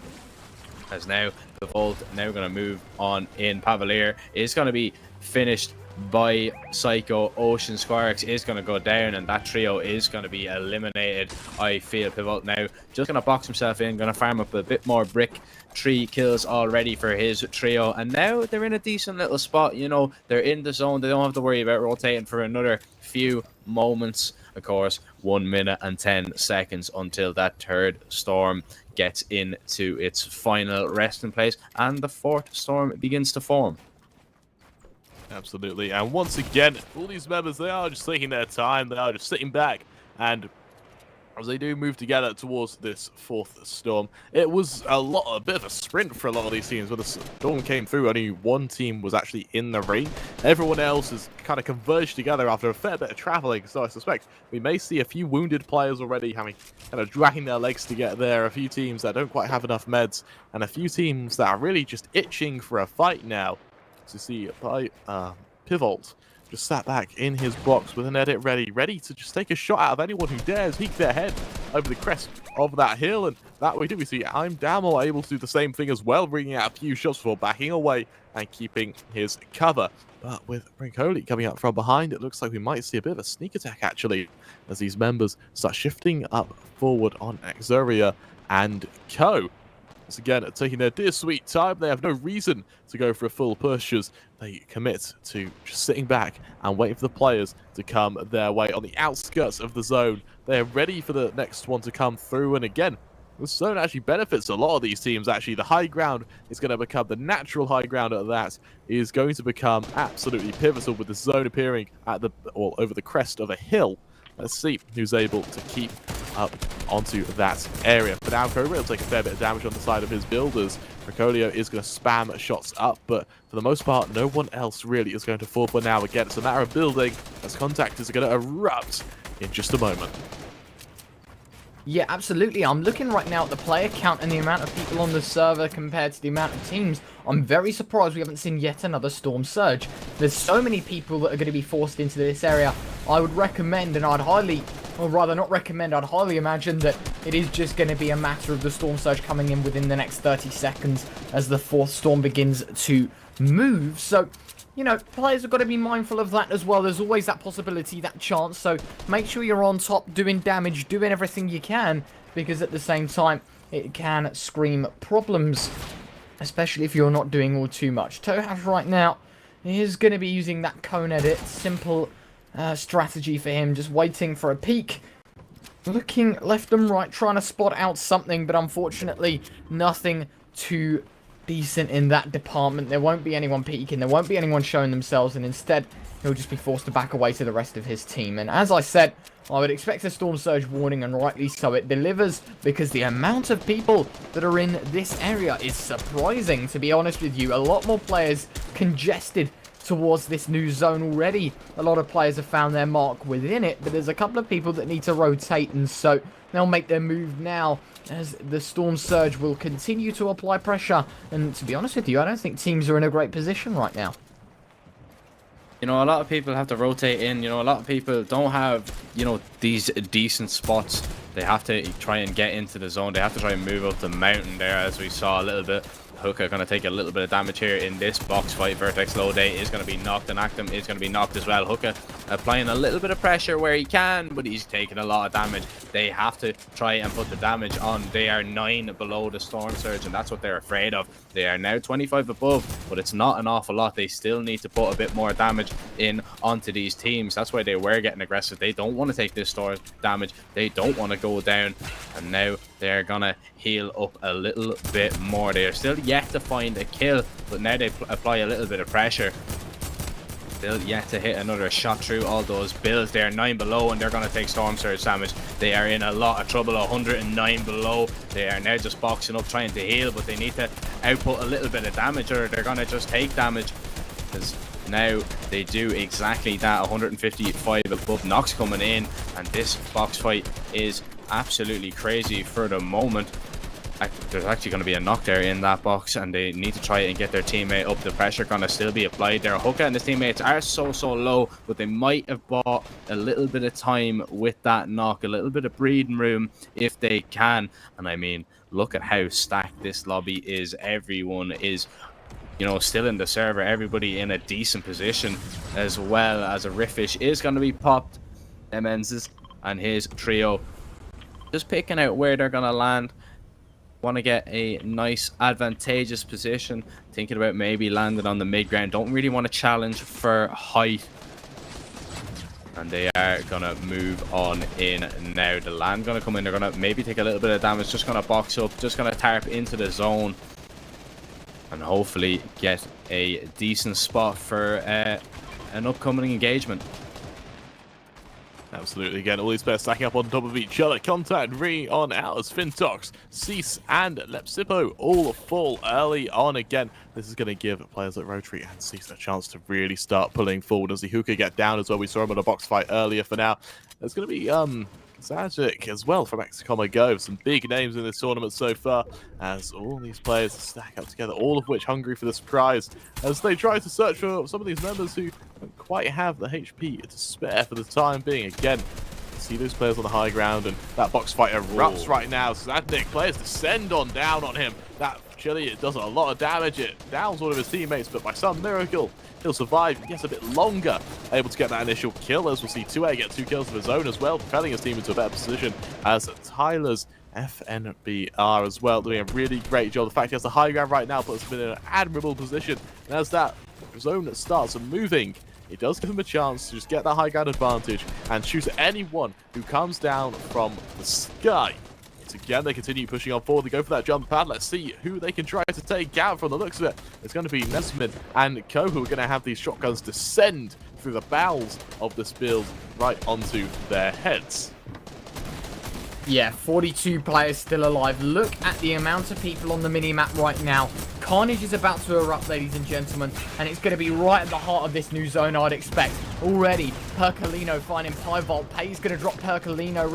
C: as now the vault now going to move on in. Pavalier is going to be finished by Psycho Ocean. Squarks is going to go down, and that trio is going to be eliminated. I feel Pivot now just going to box himself in, going to farm up a bit more brick. 3 kills already for his trio, and now they're in a decent little spot. You know, they're in the zone. They don't have to worry about rotating for another few moments. Of course, 1 minute and 10 seconds until that third storm gets into its final resting place, and the fourth storm begins to form.
A: Absolutely, and once again, all these members, they are just taking their time. They are just sitting back, and as they do move together towards this fourth storm, it was a bit of a sprint for a lot of these teams. When the storm came through, only one team was actually in the ring. Everyone else has kind of converged together after a fair bit of traveling, so I suspect we may see a few wounded players already having kind of dragging their legs to get there, a few teams that don't quite have enough meds, and a few teams that are really just itching for a fight now. To see Pivot just sat back in his box with an edit ready to just take a shot out of anyone who dares peek their head over the crest of that hill. And that way, we see I'm Damo able to do the same thing as well, bringing out a few shots before backing away and keeping his cover. But with Brinkoli coming up from behind, it looks like we might see a bit of a sneak attack, actually, as these members start shifting up forward on Axuria and Co. once again taking their dear sweet time. They have no reason to go for a full push as they commit to just sitting back and waiting for the players to come their way. On the outskirts of the zone, they are ready for the next one to come through, and again, the zone actually benefits a lot of these teams. Actually, the high ground is going to become the natural high ground at that is going to become absolutely pivotal with the zone appearing at the over the crest of a hill. Let's see who's able to keep up onto that area. For now, Cobra will take a fair bit of damage on the side of his builders. Ricolio is going to spam shots up, but for the most part, no one else really is going to fall for now. Again, it's a matter of building as contact is going to erupt in just a moment.
B: Yeah, absolutely. I'm looking right now at the player count and the amount of people on the server compared to the amount of teams. I'm very surprised we haven't seen yet another Storm Surge. There's so many people that are going to be forced into this area. I would recommend, and I'd highly, or rather not recommend, I'd highly imagine that it is just going to be a matter of the Storm Surge coming in within the next 30 seconds as the fourth storm begins to move. So, you know, players have got to be mindful of that as well. There's always that possibility, that chance. So make sure you're on top, doing damage, doing everything you can, because at the same time, it can scream problems, especially if you're not doing all too much. Tohash right now is going to be using that cone edit. Simple strategy for him, just waiting for a peek. Looking left and right, trying to spot out something, but unfortunately, nothing too decent in that department. There won't be anyone peeking, there won't be anyone showing themselves, and instead he'll just be forced to back away to the rest of his team. And as I said, I would expect a Storm Surge warning, and rightly so. It delivers because the amount of people that are in this area is surprising, to be honest with you. A lot more players congested towards this new zone already. A lot of players have found their mark within it, but there's a couple of people that need to rotate, and so they'll make their move now as the Storm Surge will continue to apply pressure. And to be honest with you, I don't think teams are in a great position right now.
C: You know, a lot of people have to rotate in. You know, a lot of people don't have, you know, these decent spots. They have to try and get into the zone. They have to try and move up the mountain there, as we saw a little bit. Hookah going to take a little bit of damage here in this box fight. Vertex Low Day is going to be knocked, and Actum is going to be knocked as well. Hookah applying a little bit of pressure where he can, but he's taking a lot of damage. They have to try and put the damage on. They are 9 below the Storm Surge, and that's what they're afraid of. They are now 25 above, but it's not an awful lot. They still need to put a bit more damage in onto these teams. That's why they were getting aggressive. They don't want to take this storm damage. They don't want to go down, and now they're going to heal up a little bit more. They are still yet to find a kill, but now they apply a little bit of pressure. Still yet to hit another shot through all those builds. They are 9 below, and they're going to take Storm Surge damage. They are in a lot of trouble. 109 below. They are now just boxing up, trying to heal, but they need to output a little bit of damage, or they're going to just take damage. Because now they do exactly that. 155 above. Nox coming in, and this box fight is absolutely crazy for the moment. There's actually going to be a knock there in that box, and they need to try and get their teammate up. The pressure going to still be applied there. Hookah and his teammates are so low, but they might have bought a little bit of time with that knock, a little bit of breathing room if they can. And I mean, look at how stacked this lobby is. Everyone is, you know, still in the server. Everybody in a decent position, as well as a Riffish is going to be popped. Emens and his trio just picking out where they're going to land. Want to get a nice advantageous position, thinking about maybe landing on the mid ground. Don't really want to challenge for height, and they are gonna move on in now. The land gonna come in. They're gonna maybe take a little bit of damage, just gonna box up, just gonna tarp into the zone, and hopefully get a decent spot for an upcoming engagement.
A: Absolutely. Again, all these players stacking up on top of each other. Contact re on out as Fintox, Cease, and Lepsipo all fall early on. Again, this is going to give players like Rotary and Cease a chance to really start pulling forward as the Hookah get down as well. We saw him on a box fight earlier. For now, there's going to be Zagic as well from XCOM Go. Some big names in this tournament so far, as all these players stack up together, all of which hungry for this prize, as they try to search for some of these members who don't quite have the HP to spare for the time being. Again, see those players on the high ground, and that box fight erupts right now. Zagic players descend on down on him. That Chili, it does a lot of damage. It downs one of his teammates, but by some miracle, he'll survive. He gets a bit longer, able to get that initial kill, as we'll see 2A get 2 kills of his own as well, propelling his team into a better position as Tyler's FNBR as well, doing a really great job. The fact he has the high ground right now puts him in an admirable position. And as that zone starts moving, it does give him a chance to just get that high ground advantage and shoot at anyone who comes down from the sky. Once again, they continue pushing on forward. They go for that jump pad. Let's see who they can try to take out. From the looks of it, it's going to be Nesman and Co who are going to have these shotguns descend through the bowels of this build right onto their heads.
B: Yeah, 42 players still alive. Look at the amount of people on the mini-map right now. Carnage is about to erupt, ladies and gentlemen, and it's going to be right at the heart of this new zone, I'd expect. Already, Percolino finding Pivolt. Pay's going to drop Percolino.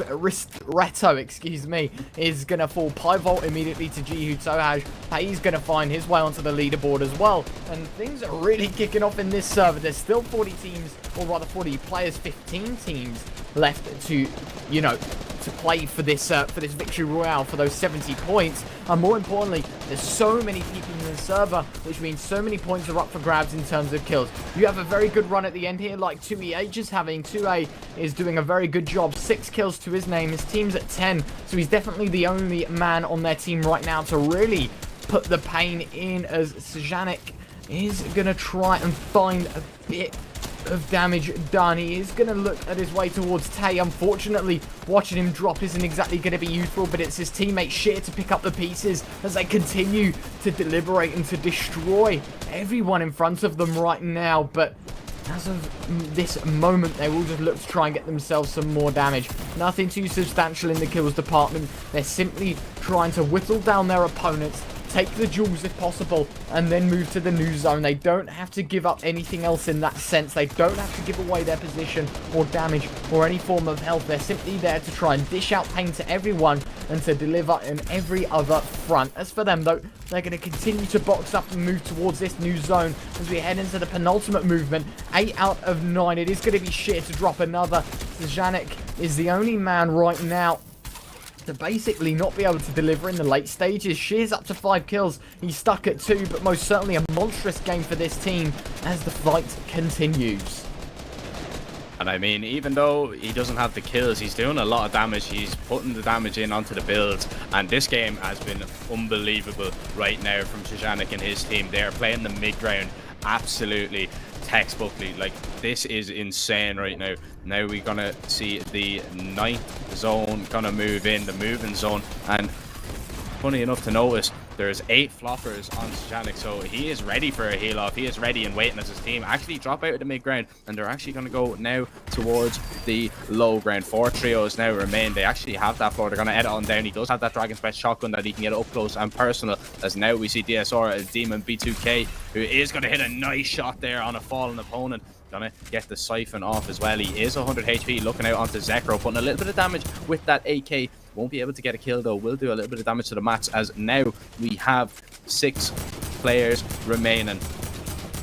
B: Ristretto, excuse me, is going to fall. Pivolt immediately to Jihu Tohaj. Pay's going to find his way onto the leaderboard as well. And things are really kicking off in this server. There's still 40 teams, or rather 40 players, 15 teams left to, you know, to play for this victory royale, for those 70 points. And more importantly, there's so many people in the server, which means so many points are up for grabs in terms of kills. You have a very good run at the end here, like 2EH is having. 2A is doing a very good job. 6 kills to his name. His team's at 10, so he's definitely the only man on their team right now to really put the pain in, as Seagate is going to try and find a bit of damage done. He is going to look at his way towards Tay. Unfortunately, watching him drop isn't exactly going to be useful, but it's his teammate Sheer to pick up the pieces as they continue to deliberate and to destroy everyone in front of them right now. But as of this moment, they will just look to try and get themselves some more damage. Nothing too substantial in the kills department. They're simply trying to whittle down their opponents, take the jewels if possible, and then move to the new zone. They don't have to give up anything else in that sense. They don't have to give away their position or damage or any form of health. They're simply there to try and dish out pain to everyone and to deliver in every other front. As for them, though, they're going to continue to box up and move towards this new zone as we head into the penultimate movement. 8 out of 9. It is going to be Sheer to drop another. Zajanik is the only man right now to basically not be able to deliver in the late stages. Sheer's up to 5 kills. He's stuck at 2, but most certainly a monstrous game for this team as the fight continues.
C: And I mean, even though he doesn't have the kills, he's doing a lot of damage. He's putting the damage in onto the builds. And this game has been unbelievable right now from Seagate and his team. They are playing the mid-ground absolutely textbookly. Like, this is insane right now. Now we're gonna see the 9th zone gonna move in, the moving zone. And funny enough to notice, there's 8 floppers on Seagate, so he is ready for a heal off. He is ready and waiting as his team actually drop out of the mid ground, and they're actually going to go now towards the low ground. 4 trios now remain. They actually have that floor. They're going to edit on down. He does have that Dragon's Breath shotgun that he can get up close and personal, as now we see DSR as Demon B2K, who is going to hit a nice shot there on a fallen opponent. Gonna get the siphon off as well. He is 100 HP, looking out onto Zekro, putting a little bit of damage with that AK. Won't be able to get a kill though. Will do a little bit of damage to the mats, as now we have 6 players remaining.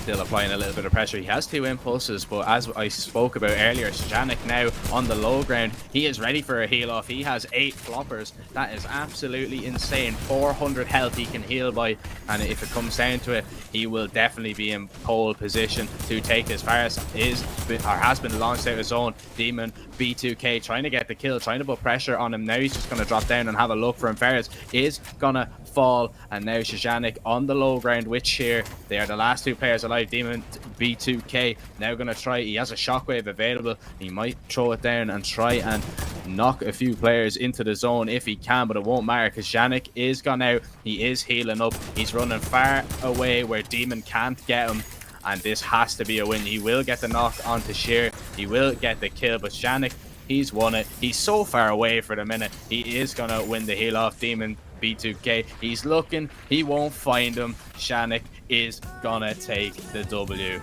C: Still applying a little bit of pressure. He has 2 impulses, but as I spoke about earlier, Seagate now on the low ground. He is ready for a heal off. He has 8 floppers. That is absolutely insane. 400 health he can heal by, and if it comes down to it, he will definitely be in pole position to take this. Faris has been launched out of zone. Demon B2K trying to get the kill, trying to put pressure on him. Now he's just going to drop down and have a look for him. Faris is gonna fall, and now Seagate on the low ground with Sheer. They are the last 2 players alive. Demon B2K now gonna try. He has a shockwave available. He might throw it down and try and knock a few players into the zone if he can, but it won't matter because Janik is gone out. He is healing up. He's running far away where Demon can't get him, and this has to be a win. He will get the knock onto Sheer. He will get the kill, but Janik, he's won it. He's so far away for the minute. He is gonna win the heal off Demon B2K. He's looking. He won't find him. Janik is gonna take the W.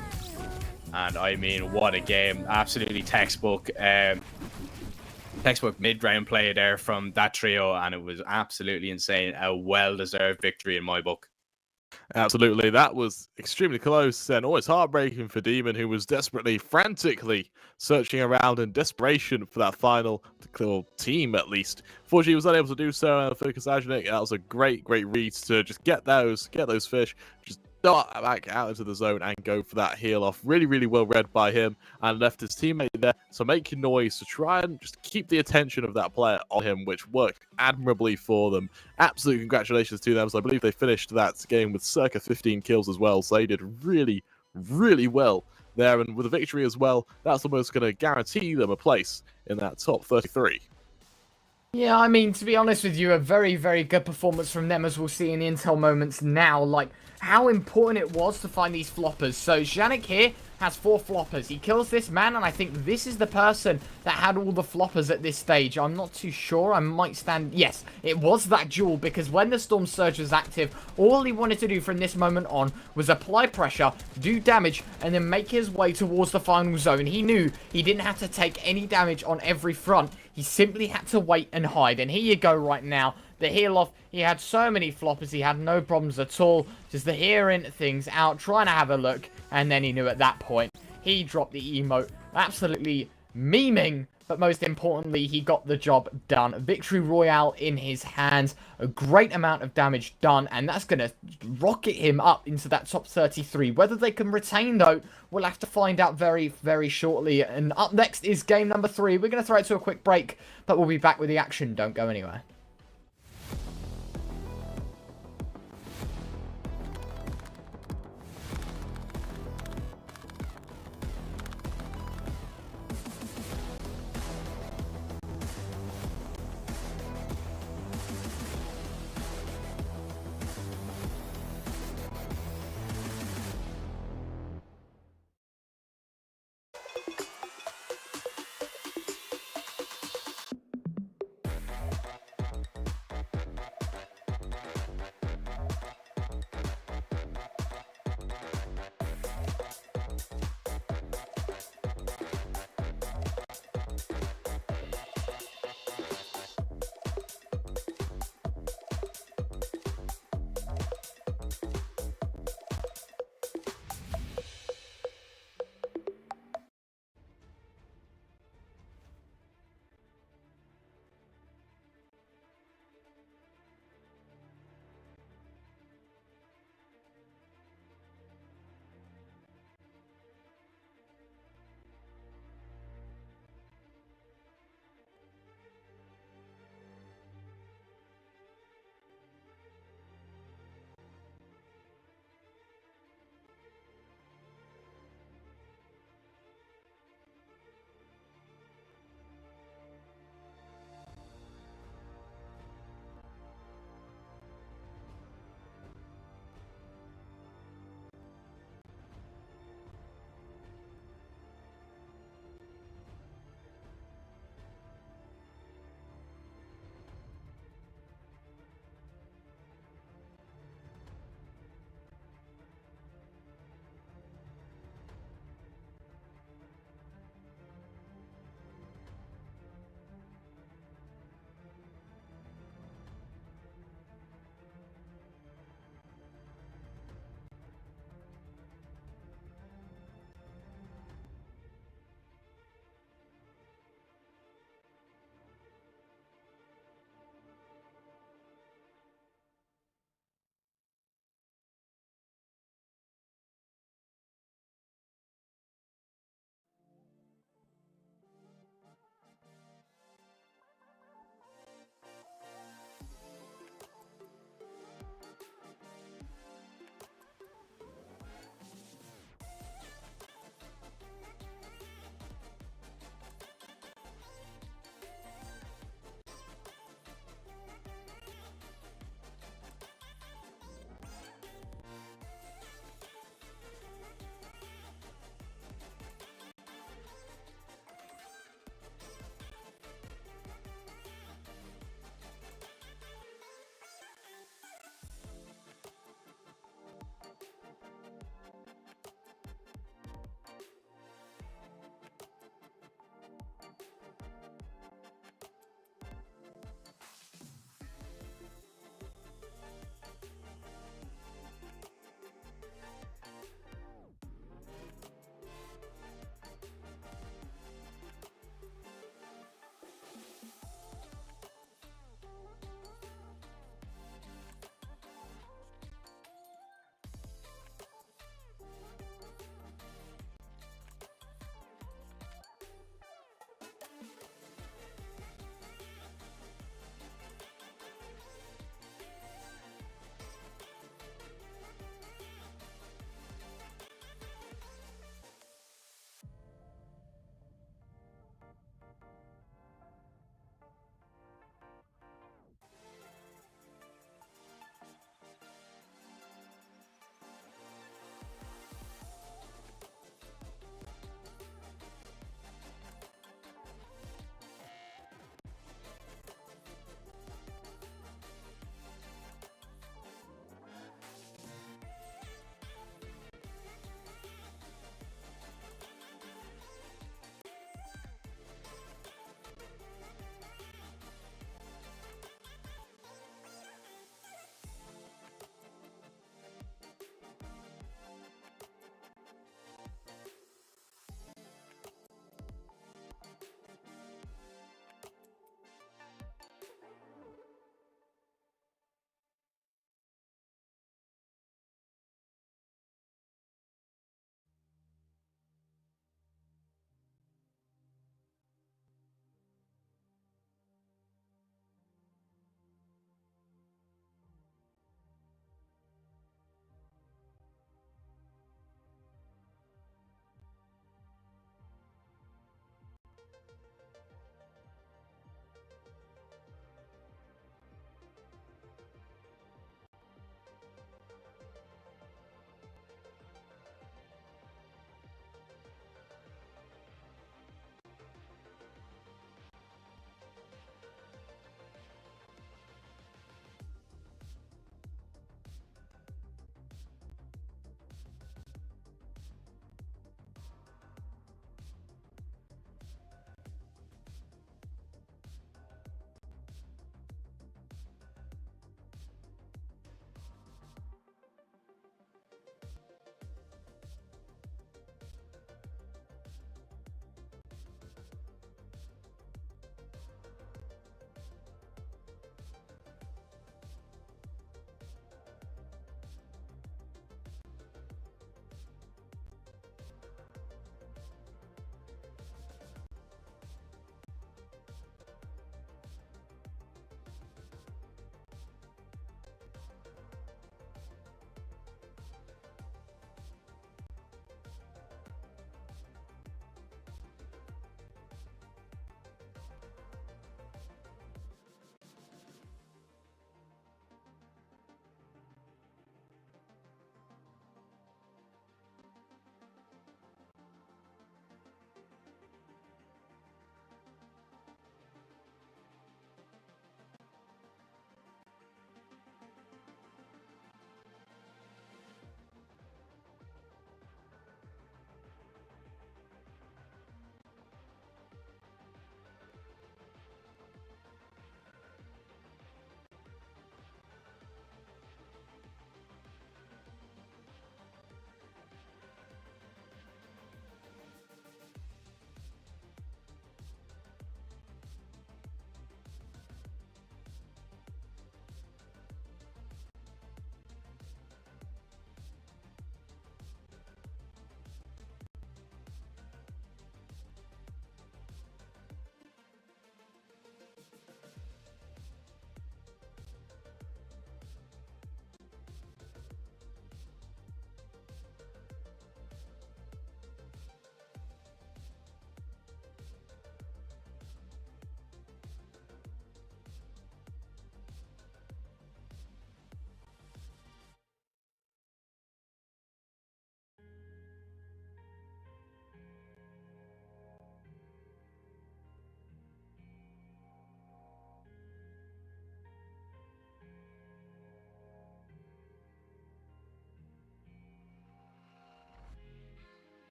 C: And I mean, what a game. Absolutely textbook mid-round play there from that trio, and it was absolutely insane. A well-deserved victory in my book.
A: Absolutely, that was extremely close and always heartbreaking for Demon, who was desperately, frantically searching around in desperation for that final team, at least. Fortunately, he was unable to do so. For Kasajanik, that was a great read to just get those fish. Just dart back out into the zone and go for that heal off. Really, really well read by him, and left his teammate there to make noise to try and just keep the attention of that player on him, which worked admirably for them. Absolute congratulations to them. So I believe they finished that game with circa 15 kills as well. So they did really, really well there, and with a victory as well, that's almost going to guarantee them a place in that top 33.
B: Yeah, I mean, to be honest with you, a very, very good performance from them, as we'll see in the intel moments now. Like, how important it was to find these floppers. So, Janik here has 4 floppers. He kills this man, and I think this is the person that had all the floppers at this stage. I'm not too sure. I might stand... Yes, it was that duel, because when the Storm Surge was active, all he wanted to do from this moment on was apply pressure, do damage, and then make his way towards the final zone. He knew he didn't have to take any damage on every front. He simply had to wait and hide. And here you go right now. The heal off, he had so many floppers, he had no problems at all. Just the hearing things out, trying to have a look. And then he knew at that point, he dropped the emote. Absolutely memeing. But most importantly, he got the job done. Victory Royale in his hands. A great amount of damage done. And that's going to rocket him up into that top 33. Whether they can retain, though, we'll have to find out very, very shortly. And up next is game number 3. We're going to throw it to a quick break. But we'll be back with the action. Don't go anywhere.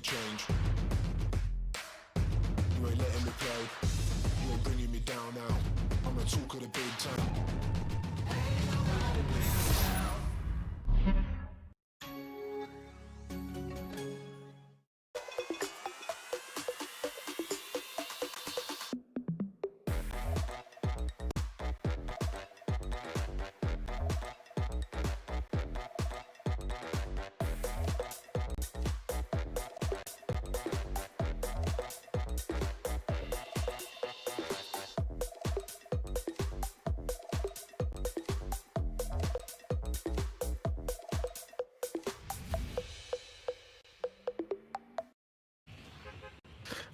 D: change. You ain't letting me play. You ain't bringing me down now. I'm a talk of the big time.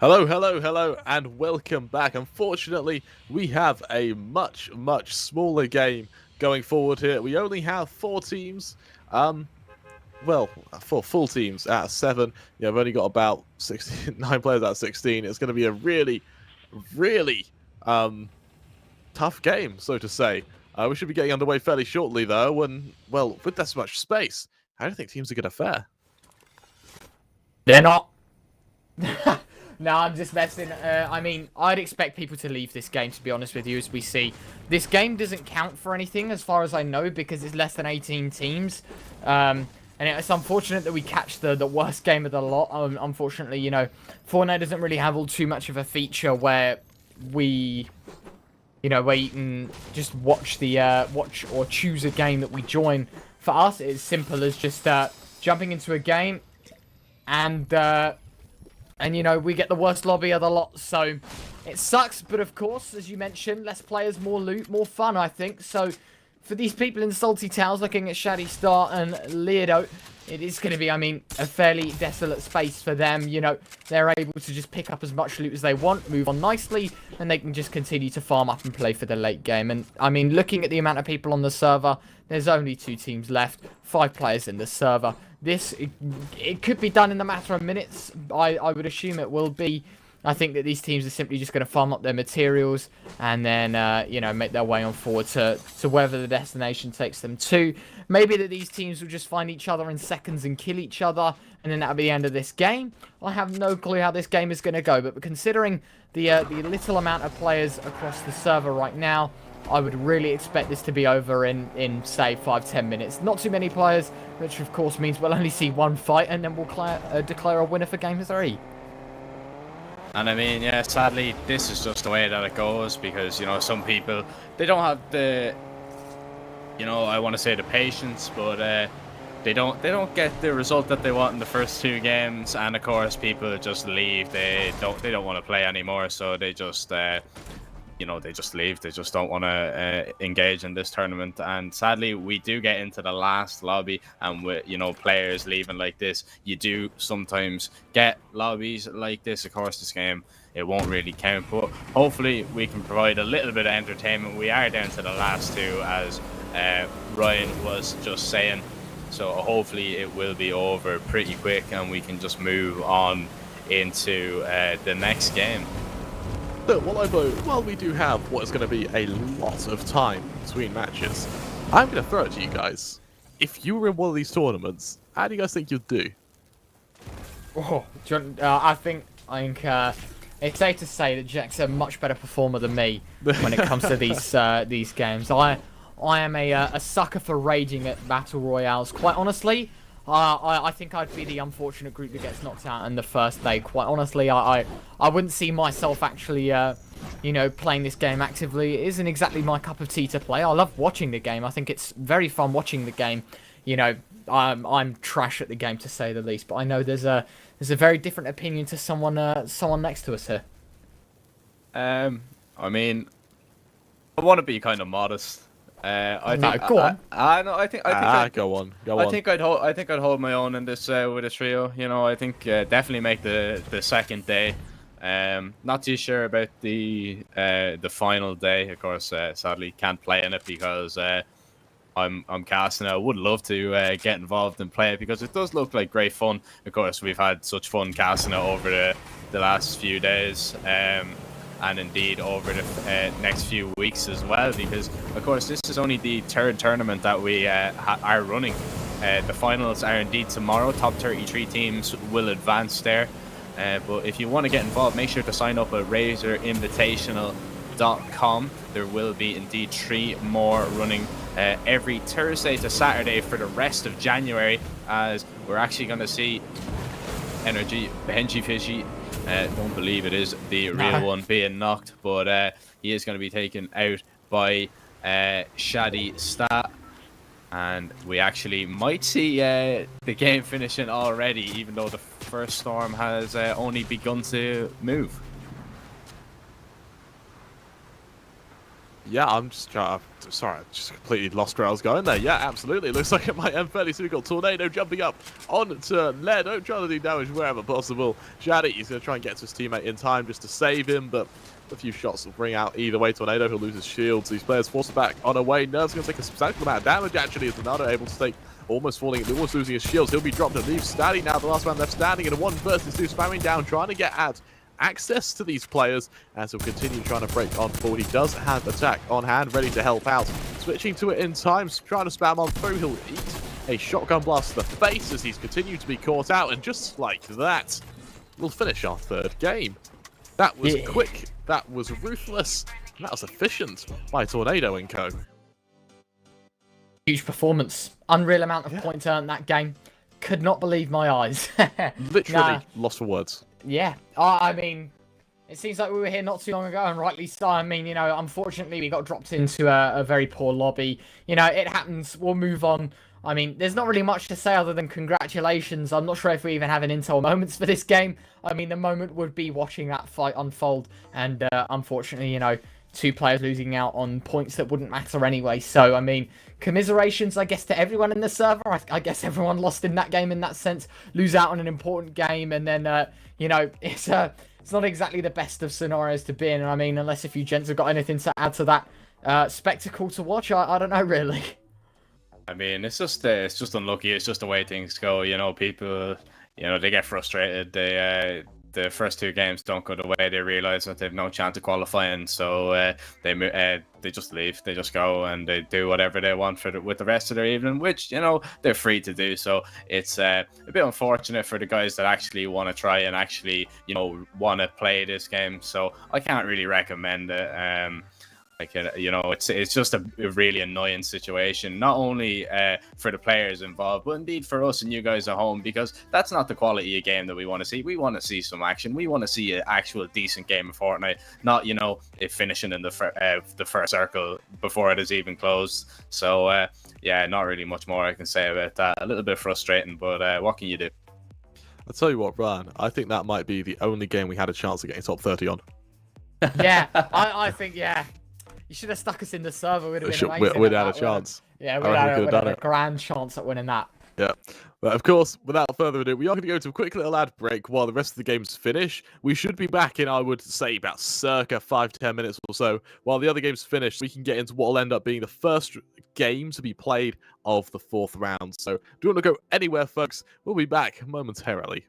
A: Hello, and welcome back. Unfortunately, we have a much smaller game going forward here. We only have 4 teams. Well, 4 full teams out of 7. Yeah, I've only got about 9 players out of 16. It's going to be a really tough game, so to say. We should be getting underway fairly shortly, though, and, well, with this much space, how do you think teams are going to fare?
B: They're not. No, I'm just messing. I mean, I'd expect people to leave this game, to be honest with you, as we see. This game doesn't count for anything, as far as I know, because it's less than 18 teams. And it's unfortunate that we catch the worst game of the lot. Unfortunately, you know, Fortnite doesn't really have all too much of a feature where we... You know, where you can just watch or choose a game that we join. For us, it's simple as just jumping into a game and, you know, we get the worst lobby of the lot, so it sucks. But, of course, as you mentioned, less players, more loot, more fun, I think. So, for these people in Salty Towers looking at Shady Star and Leaderboard, it is going to be, I mean, a fairly desolate space for them. You know, they're able to just pick up as much loot as they want, move on nicely, and they can just continue to farm up and play for the late game. And, I mean, looking at the amount of people on the server, there's only 2 teams left, 5 players in the server. It could be done in a matter of minutes. I would assume it will be. I think that these teams are simply just going to farm up their materials and then, you know, make their way on forward to wherever the destination takes them to. Maybe that these teams will just find each other in seconds and kill each other, and then that'll be the end of this game. I have no clue how this game is going to go, but considering the little amount of players across the server right now, I would really expect this to be over in say, 5-10 minutes. Not too many players, which of course means we'll only see 1 fight, and then we'll declare a winner for Game 3.
C: And I mean, yeah, sadly, this is just the way that it goes because, you know, some people, they don't have the, you know, I want to say the patience, but they don't get the result that they want in the first 2 games, and of course, people just leave. They don't want to play anymore, so they just, you know, they just leave. They just don't want to engage in this tournament. And sadly, we do get into the last lobby, and with, you know, players leaving like this, you do sometimes get lobbies like this. Of course, this game, it won't really count, but hopefully we can provide a little bit of entertainment. We are down to the last 2, as Ryan was just saying, so hopefully it will be over pretty quick and we can just move on into the next game.
A: So, while we do have what is going to be a lot of time between matches, I'm going to throw it to you guys. If you were in one of these tournaments, how do you guys think you'd do?
B: Oh, I think it's safe to say that Jack's a much better performer than me when it comes to these games. I am a sucker for raging at battle royales. Quite honestly, I think I'd be the unfortunate group that gets knocked out in the first day. Quite honestly, I wouldn't see myself actually, you know, playing this game actively. It isn't exactly my cup of tea to play. I love watching the game. I think it's very fun watching the game. You know, I'm trash at the game, to say the least. But I know there's a very different opinion to someone next to us here.
C: I mean, I want to be kind of modest. I think,
B: go on.
A: Go on.
C: I think I'd hold my own in this with a trio. You know, I think definitely make the second day. Not too sure about the final day. Of course, sadly can't play in it because I'm casting it. I would love to get involved and play it because it does look like great fun. Of course, we've had such fun casting it over the last few days. And indeed over the next few weeks as well, because of course this is only the 3rd tournament that we are running. the finals are indeed tomorrow. Top 33 teams will advance there. But if you want to get involved, make sure to sign up at razerinvitational.com. There will be indeed 3 more running every Thursday to Saturday for the rest of January, as we're actually going to see Energy Benji Fishy. Don't believe it is the real one being knocked, but he is going to be taken out by Shadi Stat. And we actually might see the game finishing already, even though the first storm has only begun to move.
A: Yeah, I'm just sorry, I just completely lost where I was going there. Yeah, absolutely. It looks like it might end fairly soon. We've got Tornado jumping up onto Ledo, trying to do damage wherever possible. Shadi, he's going to try and get to his teammate in time just to save him, but a few shots will bring out either way. Tornado, he'll lose his shields. These players forced back on away. Nerve's going to take a substantial amount of damage, actually, as Tornado able to take almost losing his shields. He'll be dropped and leave Staddy now, the last man left standing in a 1 versus 2, spamming down, trying to get at access to these players as he'll continue trying to break on forward. He does have attack on hand, ready to help out. Switching to it in time, trying to spam on through. He'll eat a shotgun blast to the face as he's continued to be caught out, and just like that, we'll finish our 3rd game. That was quick, that was ruthless, and that was efficient by Tornado & Co.
B: Huge performance. Unreal amount of points earned that game. Could not believe my eyes.
A: Literally lost for words.
B: Yeah, I mean, it seems like we were here not too long ago, and rightly so. I mean, you know, unfortunately, we got dropped into a very poor lobby. You know, it happens. We'll move on. I mean, there's not really much to say other than congratulations. I'm not sure if we even have an Intel moments for this game. I mean, the moment would be watching that fight unfold, and unfortunately, you know, 2 players losing out on points that wouldn't matter anyway. So, I mean, commiserations, I guess, to everyone in the server. I guess everyone lost in that game in that sense. Lose out on an important game, and then, you know, it's not exactly the best of scenarios to be in. And I mean, unless if you gents have got anything to add to that spectacle to watch, I don't know, really.
C: I mean, it's just unlucky. It's just the way things go. You know, people, you know, they get frustrated. They the first 2 games don't go the way they realize that they've no chance of qualifying, so they just leave. They just go and they do whatever they want with the rest of their evening, which, you know, they're free to do. So it's a bit unfortunate for the guys that actually want to try and actually, you know, want to play this game. So I can't really recommend it. You know, it's just a really annoying situation, not only for the players involved, but indeed for us and you guys at home, because that's not the quality of game that we want to see. We want to see some action. We want to see an actual decent game of Fortnite, not, you know, it finishing in the first circle before it is even closed. So, yeah, not really much more I can say about that. A little bit frustrating, but what can you do?
A: I'll tell you what, Brian, I think that might be the only game we had a chance of getting top 30 on.
B: Yeah, I think, yeah. You should have stuck us in the server. We'd have been amazing.
A: We'd had a chance.
B: Yeah, we'd have a grand chance at winning that.
A: Yeah. But of course, without further ado, we are going to go to a quick little ad break while the rest of the games finish. We should be back in, I would say, about circa 5-10 minutes or so. While the other games finish, we can get into what will end up being the first game to be played of the 4th round. So do not go anywhere, folks. We'll be back momentarily.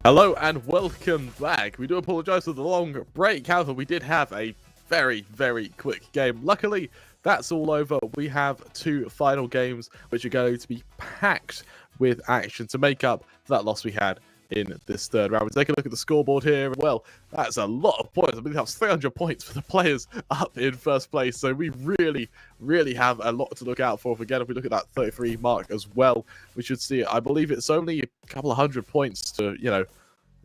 A: Hello and welcome back. We do apologise for the long break. However, we did have a very, very quick game. Luckily, that's all over. We have 2 final games, which are going to be packed with action to make up for that loss we had in this third round. We take a look at the scoreboard here. Well, that's a lot of points. I believe that's 300 points for the players up in first place. So we really, really have a lot to look out for. Again, if we look at that 33 mark as well, we should see, I believe it's only a couple of hundred points to,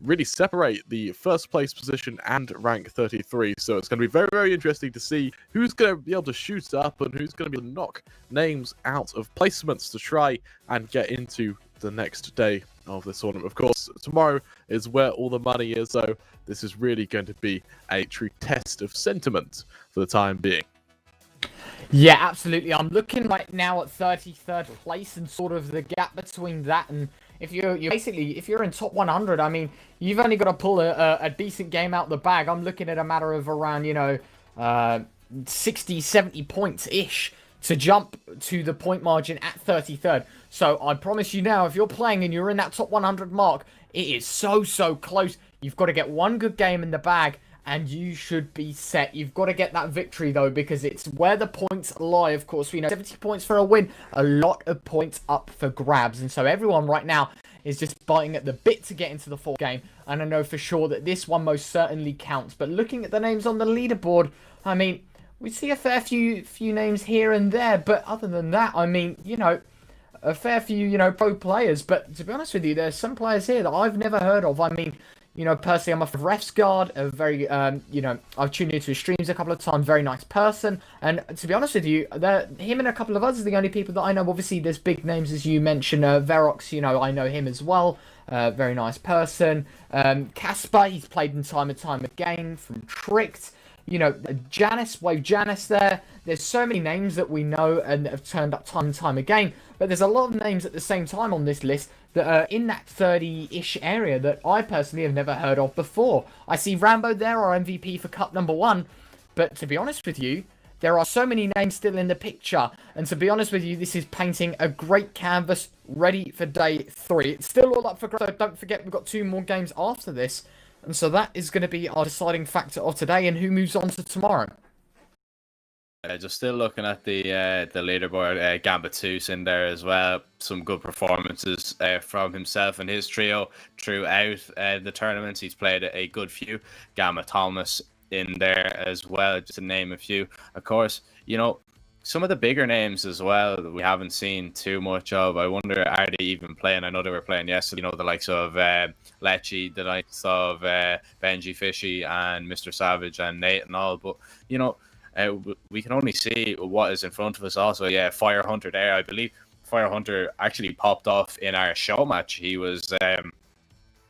A: really separate the first place position and rank 33. So it's going to be very, very interesting to see who's going to be able to shoot up and who's going to be able to knock names out of placements to try and get into the next day of this tournament. Of course, tomorrow is where all the money is, so this is really going to be a true test of sentiment for the time being.
B: Yeah, absolutely. I'm looking right now at 33rd place and sort of the gap between that and if you're basically, if you're in top 100, I mean, you've only got to pull a decent game out the bag. I'm looking at a matter of around, 60, 70 points-ish to jump to the point margin at 33rd. So I promise you now, if you're playing and you're in that top 100 mark, it is so, so close. You've got to get one good game in the bag and you should be set. You've got to get that victory, though, because it's where the points lie. Of course, we know 70 points for a win, a lot of points up for grabs. And so everyone right now is just biting at the bit to get into the fourth game. And I know for sure that this one most certainly counts. But looking at the names on the leaderboard, I mean, we see a fair few names here and there. But other than that, I mean, a fair few, pro players. But to be honest with you, there's some players here that I've never heard of. I mean, personally, I'm a refs guard, a very, I've tuned into his streams a couple of times, very nice person. And to be honest with you, him and a couple of others are the only people that I know. Obviously, there's big names, as you mentioned, Verox, I know him as well. Very nice person. Casper, he's played in time and time again from Tricked. Janice, Wave Janice there. There's so many names that we know and have turned up time and time again. But there's a lot of names at the same time on this list that are in that 30-ish area that I personally have never heard of before. I see Rambo there, our MVP for Cup number 1. But to be honest with you, there are so many names still in the picture. And to be honest with you, this is painting a great canvas ready for day 3. It's still all up for grabs, so don't forget we've got 2 more games after this. And so that is going to be our deciding factor of today and who moves on to tomorrow.
C: Just still looking at the leaderboard, Gambit's in there as well. Some good performances from himself and his trio throughout the tournaments. He's played a good few. Gamma Thomas in there as well, just to name a few. Of course, some of the bigger names as well that we haven't seen too much of. I wonder, are they even playing? I know they were playing yesterday, the likes of Lecce, the likes of Benji Fishy and Mr. Savage and Nate and all. But, we can only see what is in front of us also. Yeah, Fire Hunter there. I believe Fire Hunter actually popped off in our show match. He was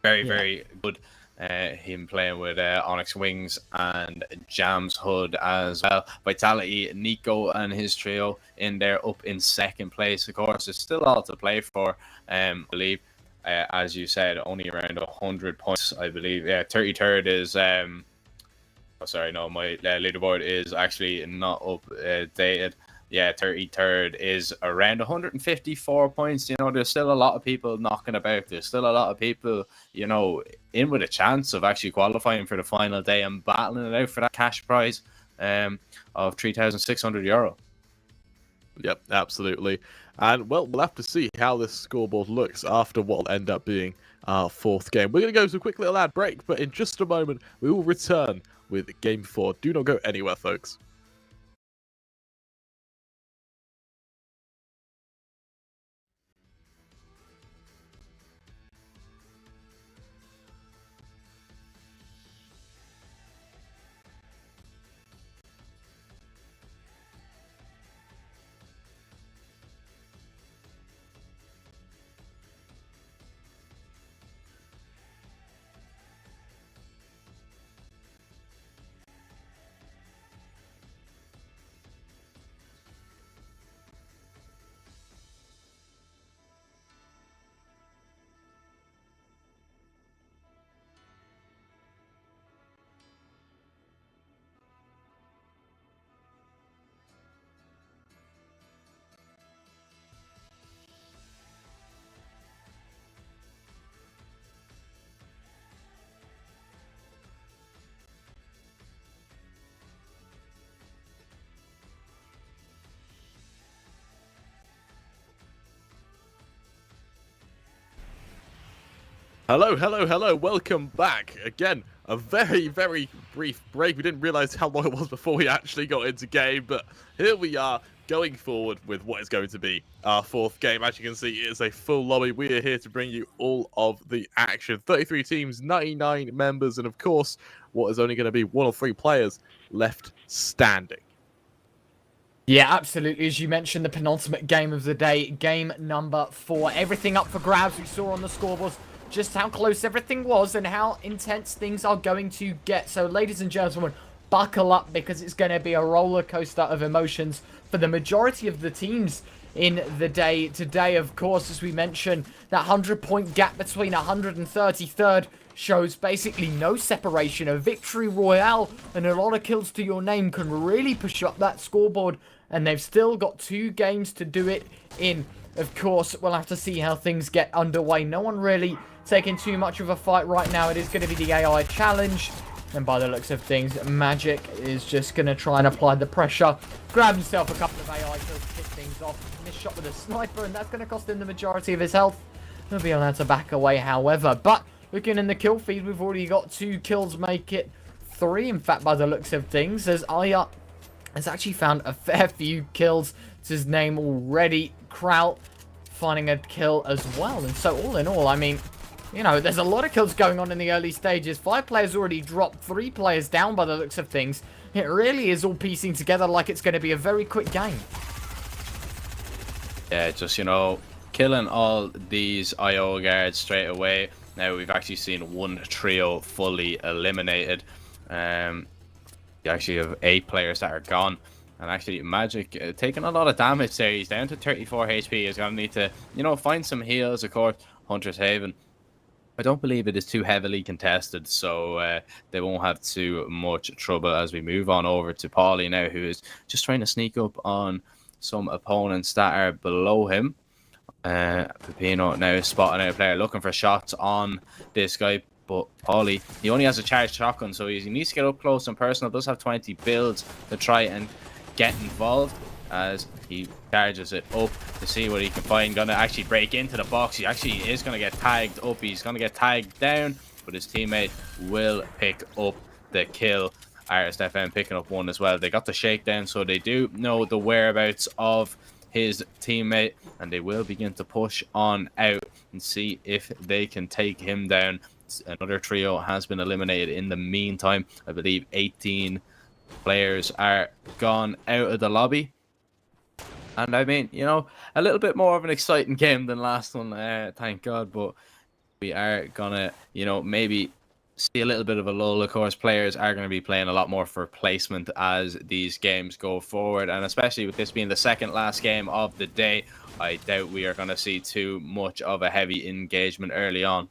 C: very good. Him playing with Onyx Wings and Jams Hood as well. Vitality, Nico and his trio in there up in second place. Of course, there's still all to play for. I believe, as you said, only around 100 points, I believe. Yeah, 33rd is... my leaderboard is actually not updated. Yeah, 33rd is around 154 points. There's still a lot of people knocking about. There's still a lot of people, in with a chance of actually qualifying for the final day and battling it out for that cash prize of €3,600.
A: Yep, absolutely. And, well, we'll have to see how this scoreboard looks after what will end up being our 4th game. We're going to go to a quick little ad break, but in just a moment, we will return with Game 4. Do not go anywhere, folks. Hello, hello, hello. Welcome back. Again, a very, very brief break. We didn't realize how long it was before we actually got into game, but here we are going forward with what is going to be our fourth game. As you can see, it is a full lobby. We are here to bring you all of the action. 33 teams, 99 members, and of course, what is only going to be 1 or 3 players left standing.
B: Yeah, absolutely. As you mentioned, the penultimate game of the day, game number 4. Everything up for grabs. We saw on the scoreboards just how close everything was and how intense things are going to get. So, ladies and gentlemen, buckle up because it's going to be a roller coaster of emotions for the majority of the teams in the day today. Of course, as we mentioned, that 100-point gap between 133rd shows basically no separation. A victory royale and a lot of kills to your name can really push up that scoreboard, and they've still got 2 games to do it in. Of course, we'll have to see how things get underway. No one really taking too much of a fight right now. It is going to be the AI challenge. And by the looks of things, Magic is just going to try and apply the pressure. Grab himself a couple of AI kills to kick things off. Missed shot with a sniper, and that's going to cost him the majority of his health. He'll be allowed to back away, however. But looking in the kill feed, we've already got 2 kills, make it 3. In fact, by the looks of things, as Aya has actually found a fair few kills to his name already. Kraut finding a kill as well. And so all in all, I mean, you know, there's a lot of kills going on in the early stages. 5 players already dropped, 3 players down by the looks of things. It really is all piecing together like it's going to be a very quick game.
C: Yeah, just, you know, killing all these IO guards straight away. Now we've actually seen 1 trio fully eliminated. You actually have 8 players that are gone. And actually, Magic taking a lot of damage there. He's down to 34 HP. He's going to need to, you know, find some heals, of course. Hunter's Haven, I don't believe it is too heavily contested, so they won't have too much trouble as we move on over to Paulie now, who is just trying to sneak up on some opponents that are below him. Pepino now is spotting out a player looking for shots on this guy, but Paulie, he only has a charged shotgun, so he needs to get up close and personal. Does have 20 builds to try and get involved as he charges it up to see what he can find. Gonna actually break into the box. He actually is gonna get tagged up. He's gonna get tagged down, but his teammate will pick up the kill. Artist FM picking up 1 as well. They got the shakedown, so they do know the whereabouts of his teammate, and they will begin to push on out and see if they can take him down. Another trio has been eliminated in the meantime. I believe 18 players are gone out of the lobby. And I mean, you know, a little bit more of an exciting game than last one, thank God. But we are gonna, you know, maybe see a little bit of a lull. Of course, players are going to be playing a lot more for placement as these games go forward. And especially with this being the second last game of the day, I doubt we are going to see too much of a heavy engagement early on.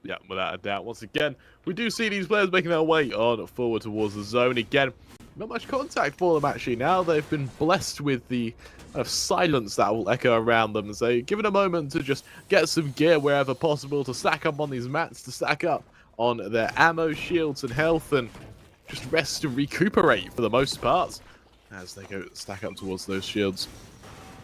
A: Yeah, without a doubt. Once again, we do see these players making their way on forward towards the zone. Again, not much contact for them actually. Now they've been blessed with the kind of silence that will echo around them. So given a moment to just get some gear wherever possible, to stack up on these mats, to stack up on their ammo, shields and health, and just rest and recuperate for the most part as they go stack up towards those shields.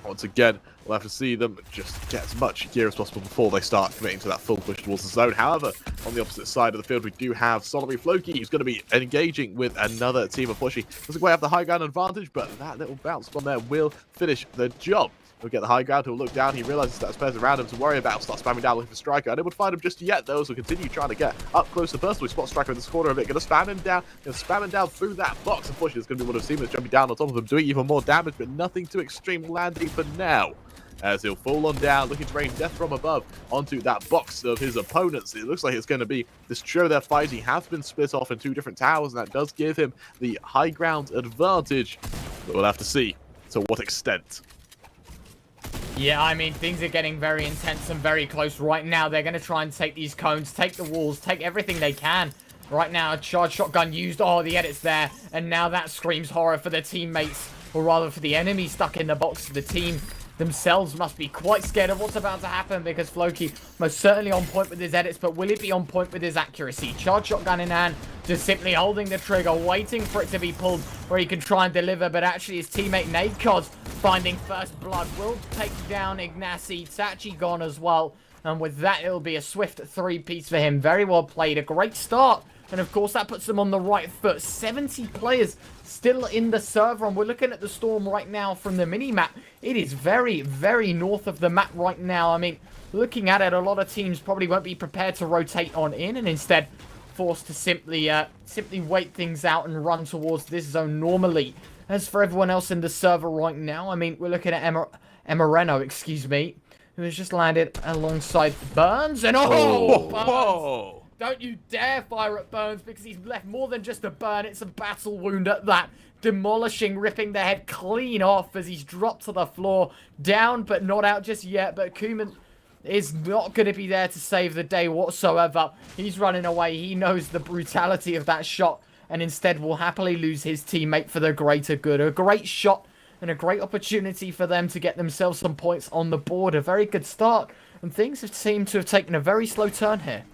A: Once again, we'll have to see them just get as much gear as possible before they start committing to that full push towards the zone. However, on the opposite side of the field, we do have Solitary Floki, who's going to be engaging with another team of Pushy. Doesn't quite have the high ground advantage, but that little bounce from there will finish the job. He'll get the high ground, he'll look down, he realizes that there's players around him to worry about, start spamming down looking for Striker. Unable to find him just yet, though, so continue trying to get up close and personal. Spot Striker in this corner of it, going to spam him down, through that box. Unfortunately, it's going to be one of Seamus jumping down on top of him, doing even more damage, but nothing too extreme landing for now. As he'll fall on down, looking to rain death from above onto that box of his opponents. It looks like it's going to be this trio they're fighting has been split off in 2 different towers, and that does give him the high ground advantage. But we'll have to see to what extent.
B: Yeah, I mean, things are getting very intense and very close right now. They're going to try and take these cones, take the walls, take everything they can. Right now, a charged shotgun used. Oh, the edit's there. And now that screams horror for the teammates, or rather for the enemy stuck in the box. The team themselves must be quite scared of what's about to happen, because Floki most certainly on point with his edits, but will it be on point with his accuracy? Charged shotgun in hand, just simply holding the trigger, waiting for it to be pulled where he can try and deliver, but actually his teammate Nadekod finding first blood will take down Ignacy. Tachi gone as well. And with that, it'll be a swift 3-piece for him. Very well played. A great start. And of course, that puts them on the right foot. 70 players still in the server. And we're looking at the Storm right now from the mini-map. It is very, very north of the map right now. I mean, looking at it, a lot of teams probably won't be prepared to rotate on in. And instead, forced to simply wait things out and run towards this zone normally. As for everyone else in the server right now, I mean, we're looking at Emereno, excuse me, who has just landed alongside Burns. And Burns!
A: Whoa.
B: Don't you dare fire at Burns, because he's left more than just a burn. It's a battle wound at that. Demolishing, ripping the head clean off as he's dropped to the floor. Down, but not out just yet. But Kuman is not going to be there to save the day whatsoever. He's running away. He knows the brutality of that shot, and instead will happily lose his teammate for the greater good. A great shot and a great opportunity for them to get themselves some points on the board. A very good start, and things have seemed to have taken a very slow turn here.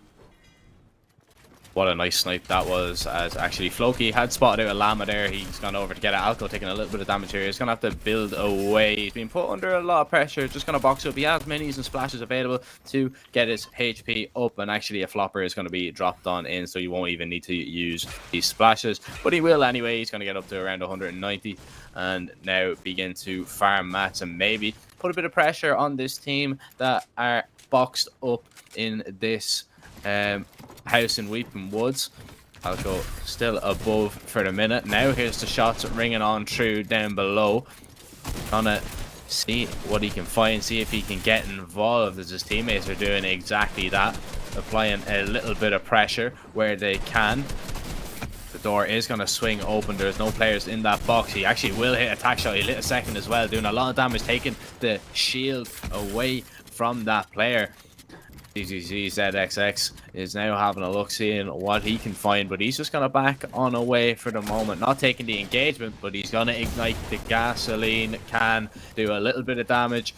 C: What a nice snipe that was, as actually Floki had spotted out a Llama there. He's gone over to get it. Alco taking a little bit of damage here. He's going to have to build away. He's been put under a lot of pressure. Just going to box up. He has minis and splashes available to get his HP up, and actually a flopper is going to be dropped on in, so you won't even need to use these splashes. But he will anyway. He's going to get up to around 190 and now begin to farm mats and maybe put a bit of pressure on this team that are boxed up in this house in Weeping Woods. I'll go still above for the minute. Now here's the shots ringing on through down below. Gonna see what he can find, see if he can get involved, as his teammates are doing exactly that, applying a little bit of pressure where they can. The door is going to swing open. There's no players in that box. He actually will hit a attack shot. He lit a second as well, doing a lot of damage, taking the shield away from that player. ZXX is now having a look, seeing what he can find, but he's just going to back on away for the moment, not taking the engagement, but he's going to ignite the gasoline can, do a little bit of damage,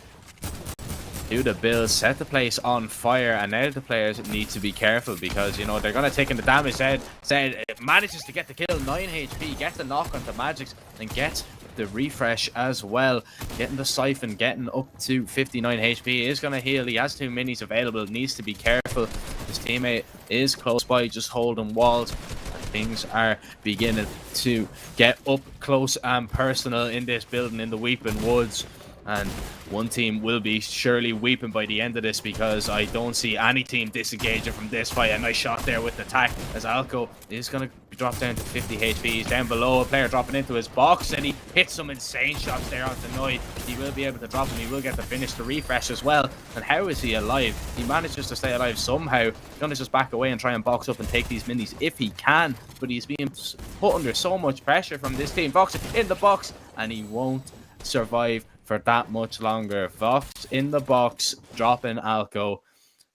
C: do the build, set the place on fire, and now the players need to be careful, because, you know, they're going to take in the damage. Said manages to get the kill, 9 HP, get the knock onto Magics, and get the refresh as well, getting the siphon, getting up to 59 HP, is going to heal. He has 2 minis available, needs to be careful. His teammate is close by, just holding walls. Things are beginning to get up close and personal in this building in the Weeping Woods, and one team will be surely weeping by the end of this, because I don't see any team disengaging from this fight. A nice shot there with the attack, as Alco is going to drop down to 50 HP. He's down below, a player dropping into his box, and he hits some insane shots there onto Noid. He will be able to drop him. He will get the finish, the refresh as well. And how is he alive? He manages to stay alive somehow. He's going to just back away and try and box up and take these minis if he can, but he's being put under so much pressure from this team. Vox in the box, and he won't survive for that much longer. Vox in the box, dropping Alco,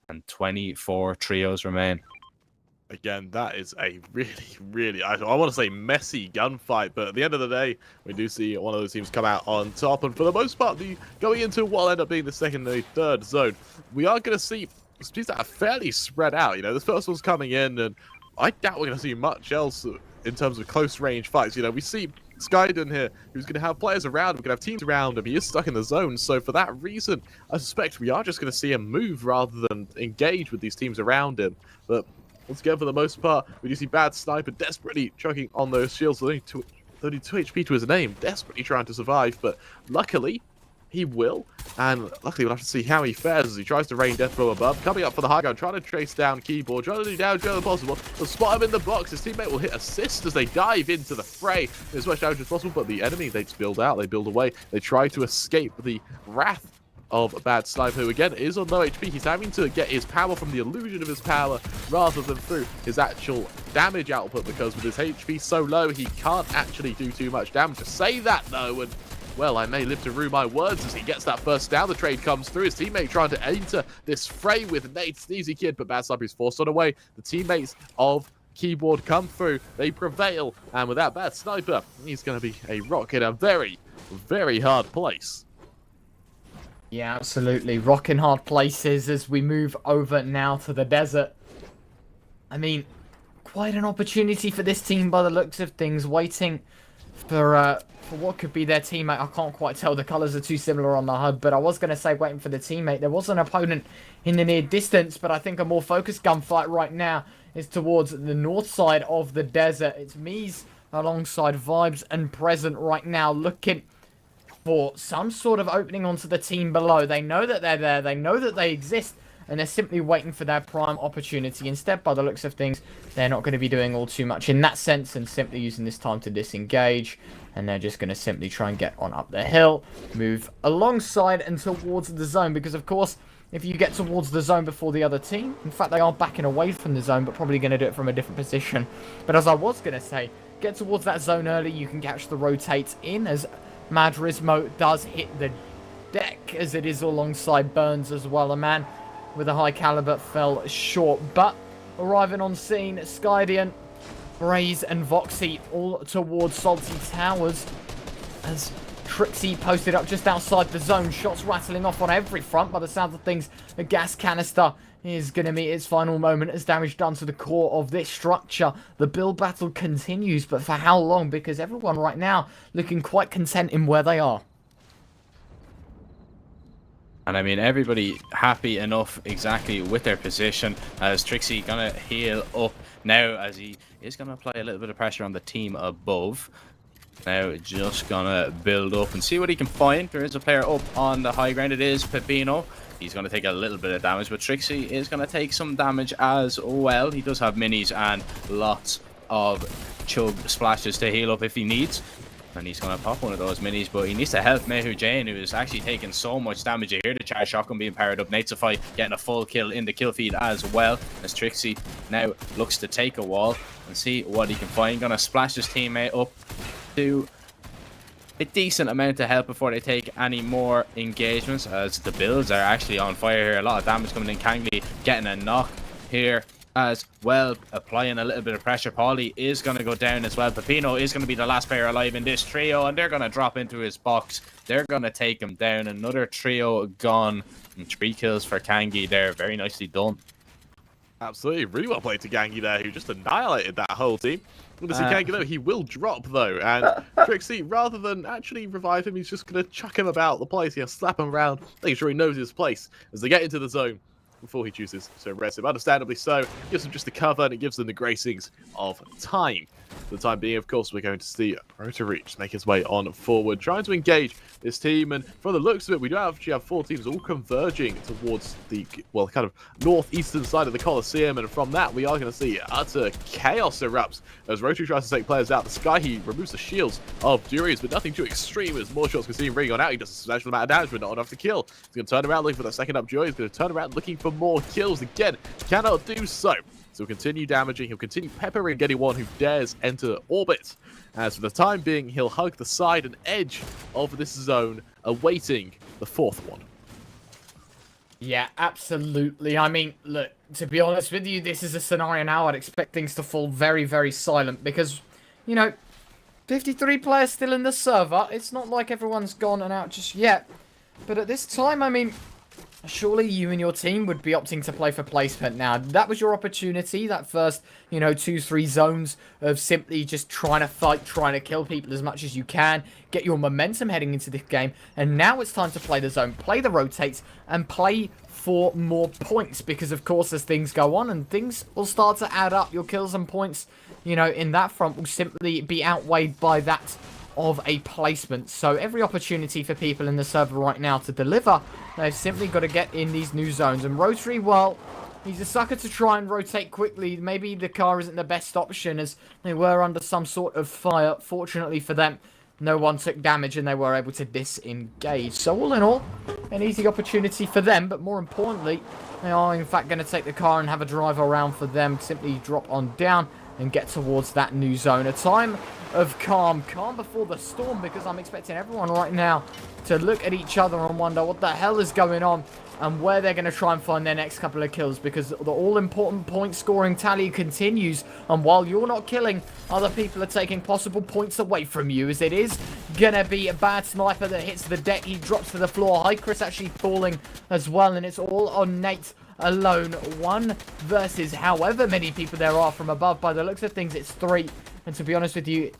C: and 24 trios remain.
A: Again, that is a really, I want to say messy gunfight, but at the end of the day, we do see one of those teams come out on top, and for the most part, going into what will end up being the second and the third zone, we are going to see teams that are fairly spread out. You know, this first one's coming in, and I doubt we're going to see much else in terms of close range fights. You know, we see Skyden here, who's going to have players around him, going to have teams around him. He is stuck in the zone, so for that reason, I suspect we are just going to see him move rather than engage with these teams around him. But once again, for the most part, we do see Bad Sniper desperately chugging on those shields. 32 HP to his name, desperately trying to survive, but luckily, he will, and luckily we'll have to see how he fares as he tries to rain death from above. Coming up for the high ground, trying to trace down Keyboard, trying to do damage as possible. They'll spot him in the box. His teammate will hit assist as they dive into the fray as much damage as possible, but the enemy, they just build out, they build away. They try to escape the wrath of Bad Sniper, who again is on low HP. He's having to get his power from the illusion of his power rather than through his actual damage output, because with his HP so low, he can't actually do too much damage. To say that though, and well, I may live to rue my words as he gets that first down. The trade comes through. His teammate trying to enter this fray with Nate Sneezy Kid, but Bad Sniper is forced on away. The teammates of Keyboard come through. They prevail, and with that Bad Sniper, he's going to be a rock in a very, very hard place.
B: Yeah, absolutely. Rocking hard places as we move over now to the desert. I mean, quite an opportunity for this team by the looks of things, waiting for what could be their teammate. I can't quite tell. The colours are too similar on the HUD, but I was going to say waiting for the teammate. There was an opponent in the near distance, but I think a more focused gunfight right now is towards the north side of the desert. It's Mies alongside Vibes and Present right now looking for some sort of opening onto the team below. They know that they're there. They know that they exist. And they're simply waiting for their prime opportunity. Instead, by the looks of things, they're not going to be doing all too much in that sense and simply using this time to disengage. And they're just going to simply try and get on up the hill, move alongside and towards the zone. Because, of course, if you get towards the zone before the other team, in fact, they are backing away from the zone, but probably going to do it from a different position. But as I was going to say, get towards that zone early. You can catch the rotates in as Madrismo does hit the deck as it is alongside Burns as well. A man with a high caliber fell short, but arriving on scene, Skydian, Braze and Voxy all towards Salty Towers as Trixie posted up just outside the zone. Shots rattling off on every front. By the sound of things, a gas canister is going to meet its final moment as damage done to the core of this structure. The build battle continues, but for how long? Because everyone right now looking quite content in where they are.
C: And I mean, everybody happy enough exactly with their position as Trixie gonna heal up now as he is gonna apply a little bit of pressure on the team above. Now just gonna build up and see what he can find. There is a player up on the high ground. It is Pepino. He's going to take a little bit of damage, but Trixie is going to take some damage as well. He does have minis and lots of chug splashes to heal up if he needs. And he's going to pop one of those minis, but he needs to help Mehu Jane, who is actually taking so much damage. You hear the charge shotgun being powered up. Nateify getting a full kill in the kill feed as well, as Trixie now looks to take a wall and see what he can find. Going to splash his teammate up to a decent amount of help before they take any more engagements, as the builds are actually on fire here. A lot of damage coming in. Kangli getting a knock here as well, applying a little bit of pressure. Paulie is going to go down as well. Pepino is going to be the last player alive in this trio, and they're going to drop into his box. They're going to take him down. Another trio gone, and 3 kills for Kangi there. Very nicely done.
A: Absolutely, really well played to Gangi there, who just annihilated that whole team. Well, as he can't get out, he will drop though, and Trixie, rather than actually revive him, he's just going to chuck him about the place. He'll slap him around, making sure he knows his place as they get into the zone before he chooses to arrest him. Understandably so, gives him just the cover and it gives them the gracings of time. For the time being, of course, we're going to see Proto-Reach make his way on forward, trying to engage this team. And from the looks of it, we do actually have 4 teams all converging towards the, well, kind of northeastern side of the Coliseum. And from that, we are going to see utter chaos erupts as Rotary tries to take players out. The Sky, he removes the shields of Durians, but nothing too extreme as more shots can see him ringing on out. He does a substantial amount of damage, but not enough to kill. He's going to turn around looking for that second up Joy. He's going to turn around looking for more kills. Again, cannot do so. So he'll continue damaging, he'll continue peppering anyone who dares enter orbit. As for the time being, he'll hug the side and edge of this zone, awaiting the 4th one.
B: Yeah, absolutely. I mean, look, to be honest with you, this is a scenario now I'd expect things to fall very, very silent because, you know, 53 players still in the server. It's not like everyone's gone and out just yet. But at this time, I mean, surely you and your team would be opting to play for placement now. That was your opportunity, that first, you know, 2-3 zones of simply just trying to fight, trying to kill people as much as you can, get your momentum heading into this game, and now it's time to play the zone, play the rotates, and play for more points, because of course as things go on and things will start to add up, your kills and points, you know, in that front will simply be outweighed by that of a placement. So every opportunity for people in the server right now to deliver, they've simply got to get in these new zones. And Rotary, well, he's a sucker to try and rotate quickly. Maybe the car isn't the best option as they were under some sort of fire. Fortunately for them, no one took damage and they were able to disengage. So all in all, an easy opportunity for them. But more importantly, they are in fact going to take the car and have a drive around for them. Simply drop on down and get towards that new zone. A time of calm before the storm, because I'm expecting everyone right now to look at each other and wonder what the hell is going on and where they're going to try and find their next couple of kills, because the all-important point scoring tally continues, and while you're not killing, other people are taking possible points away from you, as it is going to be a bad sniper that hits the deck. He drops to the floor. High Chris actually falling as well, and it's all on Nate alone. 1 versus however many people there are from above. By the looks of things, it's 3. And to be honest with you,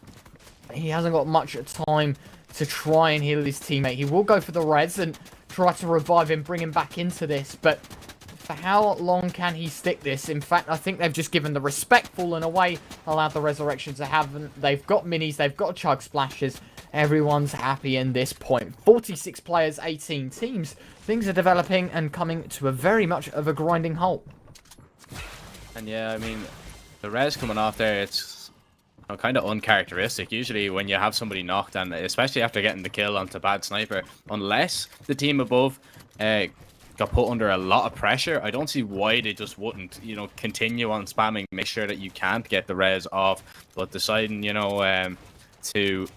B: he hasn't got much time to try and heal his teammate. He will go for the res and try to revive him, bring him back into this, but for how long can he stick this? In fact, I think they've just given the respect fallen away, allowed the resurrection to happen. They've got minis, they've got chug splashes. Everyone's happy in this point. 46 players, 18 teams. Things are developing and coming to a very much of a grinding halt.
C: And yeah, I mean, the res coming off there, it's kind of uncharacteristic. Usually when you have somebody knocked, and especially after getting the kill onto bad sniper, unless the team above got put under a lot of pressure, I don't see why they just wouldn't, you know, continue on spamming, make sure that you can't get the res off, but deciding, you know, to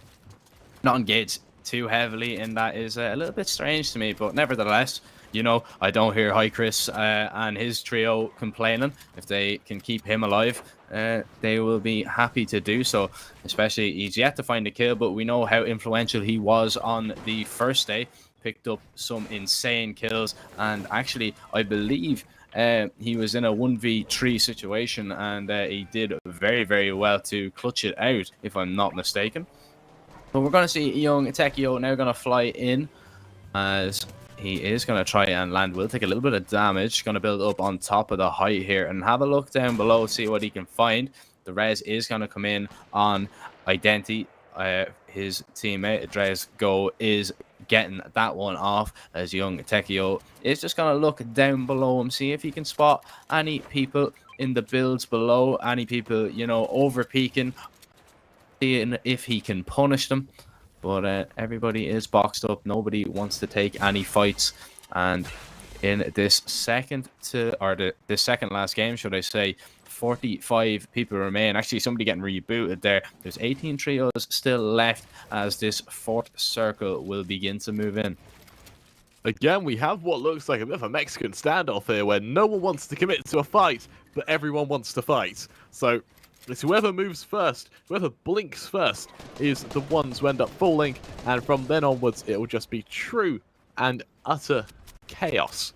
C: not engage too heavily in that is a little bit strange to me. But nevertheless, you know, I don't hear High Chris and his trio complaining. If they can keep him alive, they will be happy to do so. Especially, he's yet to find a kill, but we know how influential he was on the first day. Picked up some insane kills, and actually, I believe he was in a 1v3 situation, and he did very, very well to clutch it out, if I'm not mistaken. But we're going to see young Tekio now going to fly in, as he is going to try and land. Will take a little bit of damage. Going to build up on top of the height here and have a look down below, see what he can find. The res is going to come in on Identity. His teammate Andreas Go is getting that one off, as young Tekio is just going to look down below him, see if he can spot any people in the builds below, any people, you know, over peaking, seeing if he can punish them. But everybody is boxed up, nobody wants to take any fights, and in this second last game, should I say, 45 people remain. Actually, somebody getting rebooted there. There's 18 trios still left, as this fourth circle will begin to move in.
A: Again, we have what looks like a bit of a Mexican standoff here, where no one wants to commit to a fight, but everyone wants to fight. So it's whoever moves first, whoever blinks first, is the ones who end up falling, and from then onwards, it will just be true and utter chaos.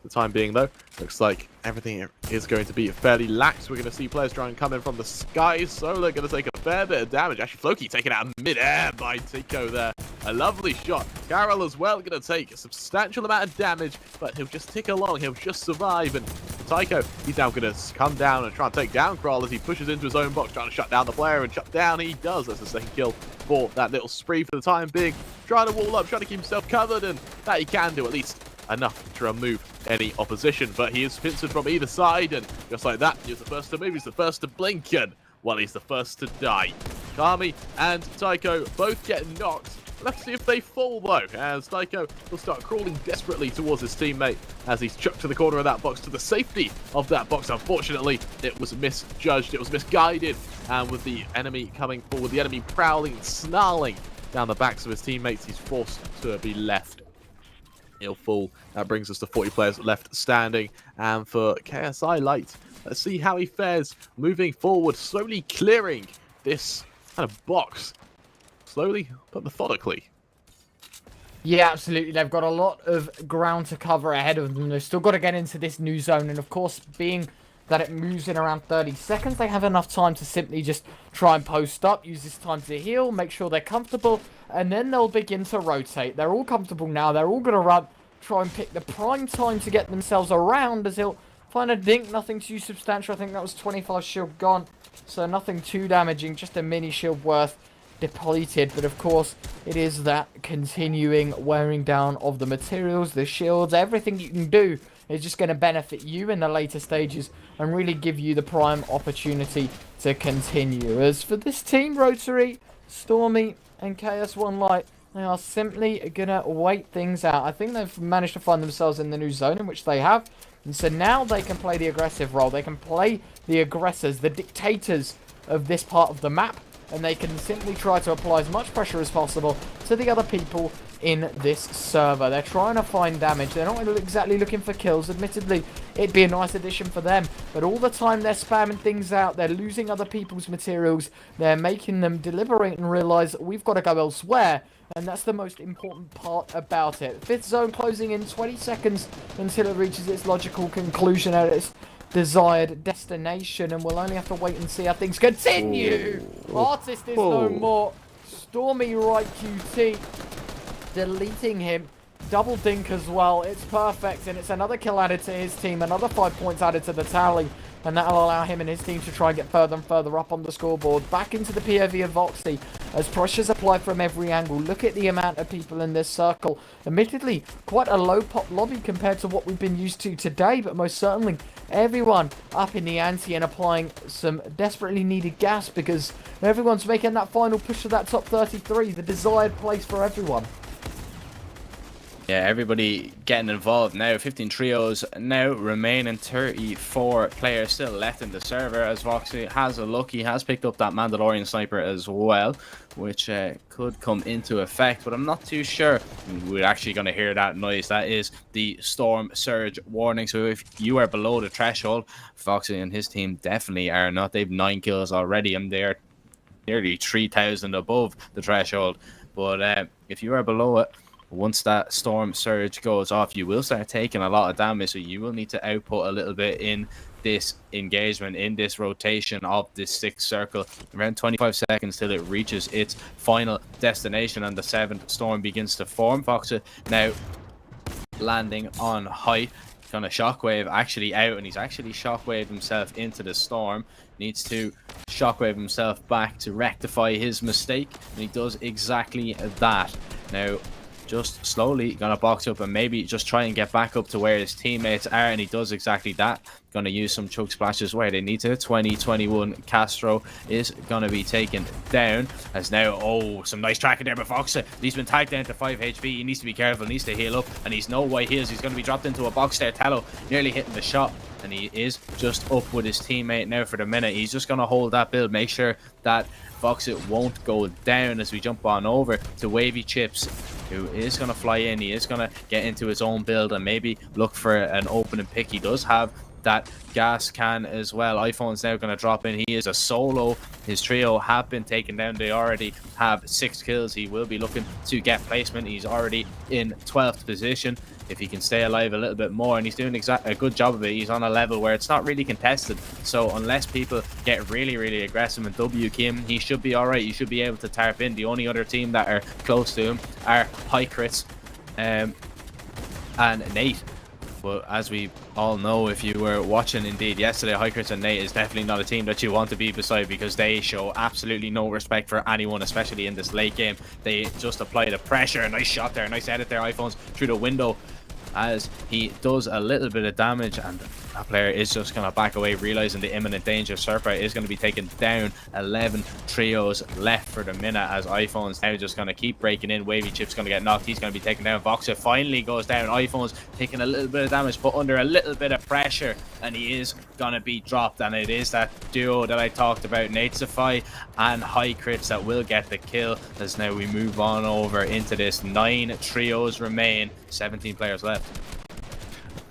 A: For the time being, though, looks like everything is going to be fairly lax. We're going to see players try and come in from the sky. Solar going to take a fair bit of damage. Actually, Floki taken out mid-air by Tico there. A lovely shot. Carol as well going to take a substantial amount of damage, but he'll just tick along. He'll just survive. And Tycho, he's now going to come down and try and take down Kral as he pushes into his own box, trying to shut down the player, and shut down he does. That's the second kill for that little spree for the time being. Trying to wall up, trying to keep himself covered, and that he can do at least enough to remove any opposition. But he is pincered from either side, and just like that, he's the first to move, he's the first to blink, and well, he's the first to die. Kami and Tycho both get knocked. Let's see if they fall, though, as Tycho will start crawling desperately towards his teammate as he's chucked to the corner of that box, to the safety of that box. Unfortunately, it was misjudged, it was misguided, and with the enemy coming forward, the enemy prowling, snarling down the backs of his teammates, he's forced to be left. He'll fall. That brings us to 40 players left standing, and for KSI Light, let's see how he fares moving forward, slowly clearing this kind of box. Slowly but methodically.
B: Yeah, absolutely. They've got a lot of ground to cover ahead of them. They've still got to get into this new zone. And of course, being that it moves in around 30 seconds, they have enough time to simply just try and post up, use this time to heal, make sure they're comfortable, and then they'll begin to rotate. They're all comfortable now. They're all going to run, try and pick the prime time to get themselves around, as he'll find a dink. Nothing too substantial. I think that was 25 shield gone. So nothing too damaging, just a mini shield worth depleted. But of course, it is that continuing wearing down of the materials, the shields, everything you can do is just going to benefit you in the later stages and really give you the prime opportunity to continue. As for this team, Rotary, Stormy and KS1 Light, they are simply going to wait things out. I think they've managed to find themselves in the new zone, in which they have. And so now they can play the aggressive role. They can play the aggressors, the dictators of this part of the map. And they can simply try to apply as much pressure as possible to the other people in this server. They're trying to find damage. They're not exactly looking for kills. Admittedly, it'd be a nice addition for them. But all the time they're spamming things out. They're losing other people's materials. They're making them deliberate and realise we've got to go elsewhere. And that's the most important part about it. Fifth zone closing in 20 seconds until it reaches its logical conclusion at its desired destination, and we'll only have to wait and see how things continue. Artist is no more. Stormy right QT, deleting him. Double dink as well. It's perfect, and it's another kill added to his team. Another 5 points added to the tally, and that'll allow him and his team to try and get further and further up on the scoreboard. Back into the POV of Voxy as pressures apply from every angle. Look at the amount of people in this circle. Admittedly, quite a low pop lobby compared to what we've been used to today, but most certainly everyone up in the ante and applying some desperately needed gas because everyone's making that final push to that top 33, the desired place for everyone.
C: Yeah, everybody getting involved now. 15 trios now remaining. 34 players still left in the server as Voxy has a look. He has picked up that Mandalorian sniper as well, which could come into effect, but I'm not too sure. We're actually going to hear that noise. That is the storm surge warning. So if you are below the threshold, Voxy and his team definitely are not. They've 9 kills already, and they're nearly 3,000 above the threshold. But if you are below it, once that storm surge goes off, you will start taking a lot of damage, so you will need to output a little bit in this engagement, in this rotation of this 6th circle. Around 25 seconds till it reaches its final destination and the 7th storm begins to form. Foxa now landing on height, gonna shockwave actually out, and he's actually shockwaved himself into the storm. Needs to shockwave himself back to rectify his mistake, and he does exactly that. Now just slowly gonna box up and maybe just try and get back up to where his teammates are, and he does exactly that. Gonna use some choke splashes where they need to. 2021 Castro is gonna be taken down as now, oh, some nice tracking there by Foxa. He's been tagged down to 5 HP. He needs to be careful, needs to heal up, and he's no white heals. He's gonna be dropped into a box there. Tallow nearly hitting the shot, and he is just up with his teammate now for the minute. He's just gonna hold that build, make sure that Foxit won't go down as we jump on over to Wavy Chips, who is going to fly in. He is going to get into his own build and maybe look for an opening pick. He does have that gas can as well. iPhone's now going to drop in. He is a solo. His trio have been taken down. They already have 6 kills. He will be looking to get placement. He's already in 12th position. If he can stay alive a little bit more, and he's doing a good job of it. He's on a level where it's not really contested, so unless people get really aggressive and W him, he should be alright. You should be able to tarp in. The only other team that are close to him are High Crits and Nate. But as we all know, if you were watching indeed yesterday, High Crits and Nate is definitely not a team that you want to be beside, because they show absolutely no respect for anyone, especially in this late game. They just apply the pressure. Nice shot there, nice edit there. iPhone's through the window as he does a little bit of damage, and that player is just going to back away, realizing the imminent danger. Serpa is going to be taken down. 11 trios left for the minute as iPhone's now just going to keep breaking in. Wavy Chip's going to get knocked. He's going to be taken down. Voxa finally goes down. iPhone's taking a little bit of damage, but under a little bit of pressure, and he is going to be dropped. And it is that duo that I talked about, Nate Safai and High Crits, that will get the kill, as now we move on over into this. 9 trios remain, 17 players left.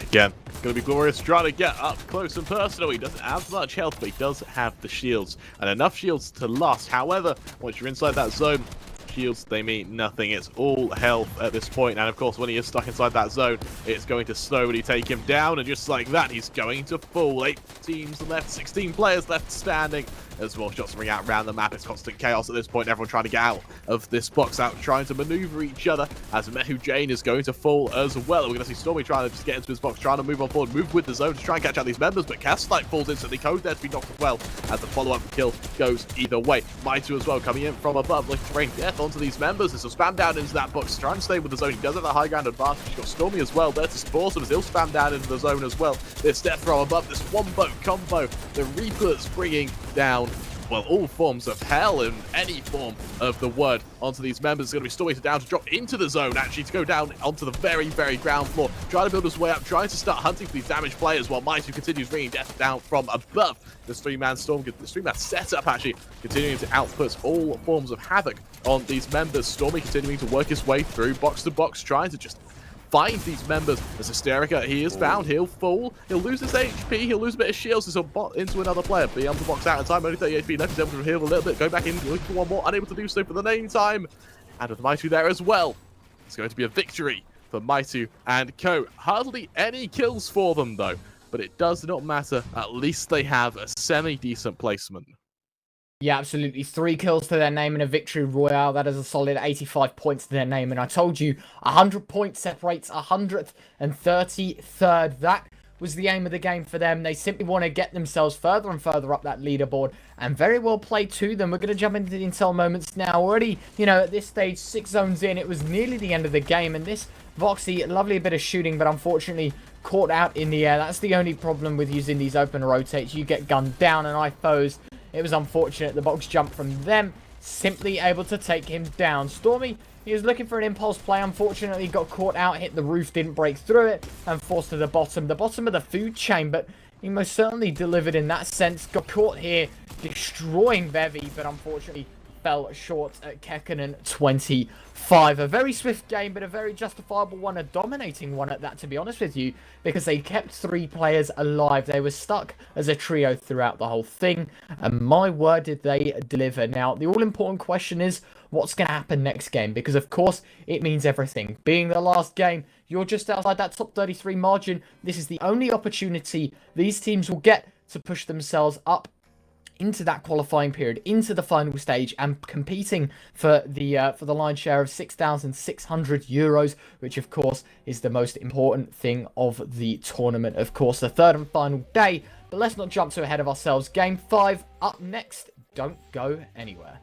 A: Again, going to be glorious trying to get up close and personal. He doesn't have much health, but he does have the shields, and enough shields to last. However, once you're inside that zone, shields, they mean nothing. It's all health at this point, and of course, when he is stuck inside that zone, it's going to slowly take him down, and just like that, he's going to fall. 8 teams left, 16 players left standing. As more shots ring out around the map. It's constant chaos at this point. Everyone trying to get out of this box, out trying to maneuver each other, as Mehu Jane is going to fall as well. We're going to see Stormy trying to just get into his box, trying to move on forward, move with the zone to try and catch out these members, but Castlight falls instantly. Code there to be knocked as well, as the follow-up kill goes either way. Maitu as well coming in from above, looking to rain death onto these members. There's a spam down into that box, trying to stay with the zone. He does have that high ground advantage. He's got Stormy as well there to support him, as he'll spam down into the zone as well. This death from above, this wombo combo, the Reapers bringing down, well, all forms of hell in any form of the word onto these members. It's going to be Stormy down to drop into the zone, actually, to go down onto the very ground floor, trying to build his way up, trying to start hunting for these damaged players, while Maitu continues bringing death down from above. This 3-man storm, this 3-man setup, actually, continuing to output all forms of havoc on these members. Stormy continuing to work his way through box to box, trying to just find these members. As Hysterica, he is found. He'll fall. He'll lose his HP. He'll lose a bit of shields. He'll bot into another player. Be able to box out in time. Only 30 HP left. He's able to heal a little bit. Go back in, looking for one more. Unable to do so for the name time. And with Maitu there as well, it's going to be a victory for Maitu and co. Hardly any kills for them, though. But it does not matter. At least they have a semi-decent placement.
B: Yeah, absolutely. 3 kills to their name in a victory royale. That is a solid 85 points to their name. And I told you, 100 points separates 100th and 33rd. That was the aim of the game for them. They simply want to get themselves further and further up that leaderboard. And very well played to them. We're going to jump into the intel moments now. Already, you know, at this stage, 6 zones in. It was nearly the end of the game. And this Voxy, lovely bit of shooting, but unfortunately caught out in the air. That's the only problem with using these open rotates. You get gunned down, and I suppose it was unfortunate. The box jump from them, simply able to take him down. Stormy, he was looking for an impulse play. Unfortunately, got caught out, hit the roof, didn't break through it, and forced to the bottom of the food chain. But he most certainly delivered in that sense. Got caught here, destroying Bevy, but unfortunately fell short at Kekkonen 25. A very swift game, but a very justifiable one, a dominating one at that, to be honest with you, because they kept 3 players alive. They were stuck as a trio throughout the whole thing, and my word, did they deliver. Now, the all-important question is, what's going to happen next game? Because, of course, it means everything. Being the last game, you're just outside that top 33 margin. This is the only opportunity these teams will get to push themselves up into that qualifying period, into the final stage, and competing for the lion's share of 6,600 euros, which of course is the most important thing of the tournament. Of course, the third and final day, but let's not jump too ahead of ourselves. Game 5 up next. Don't go anywhere.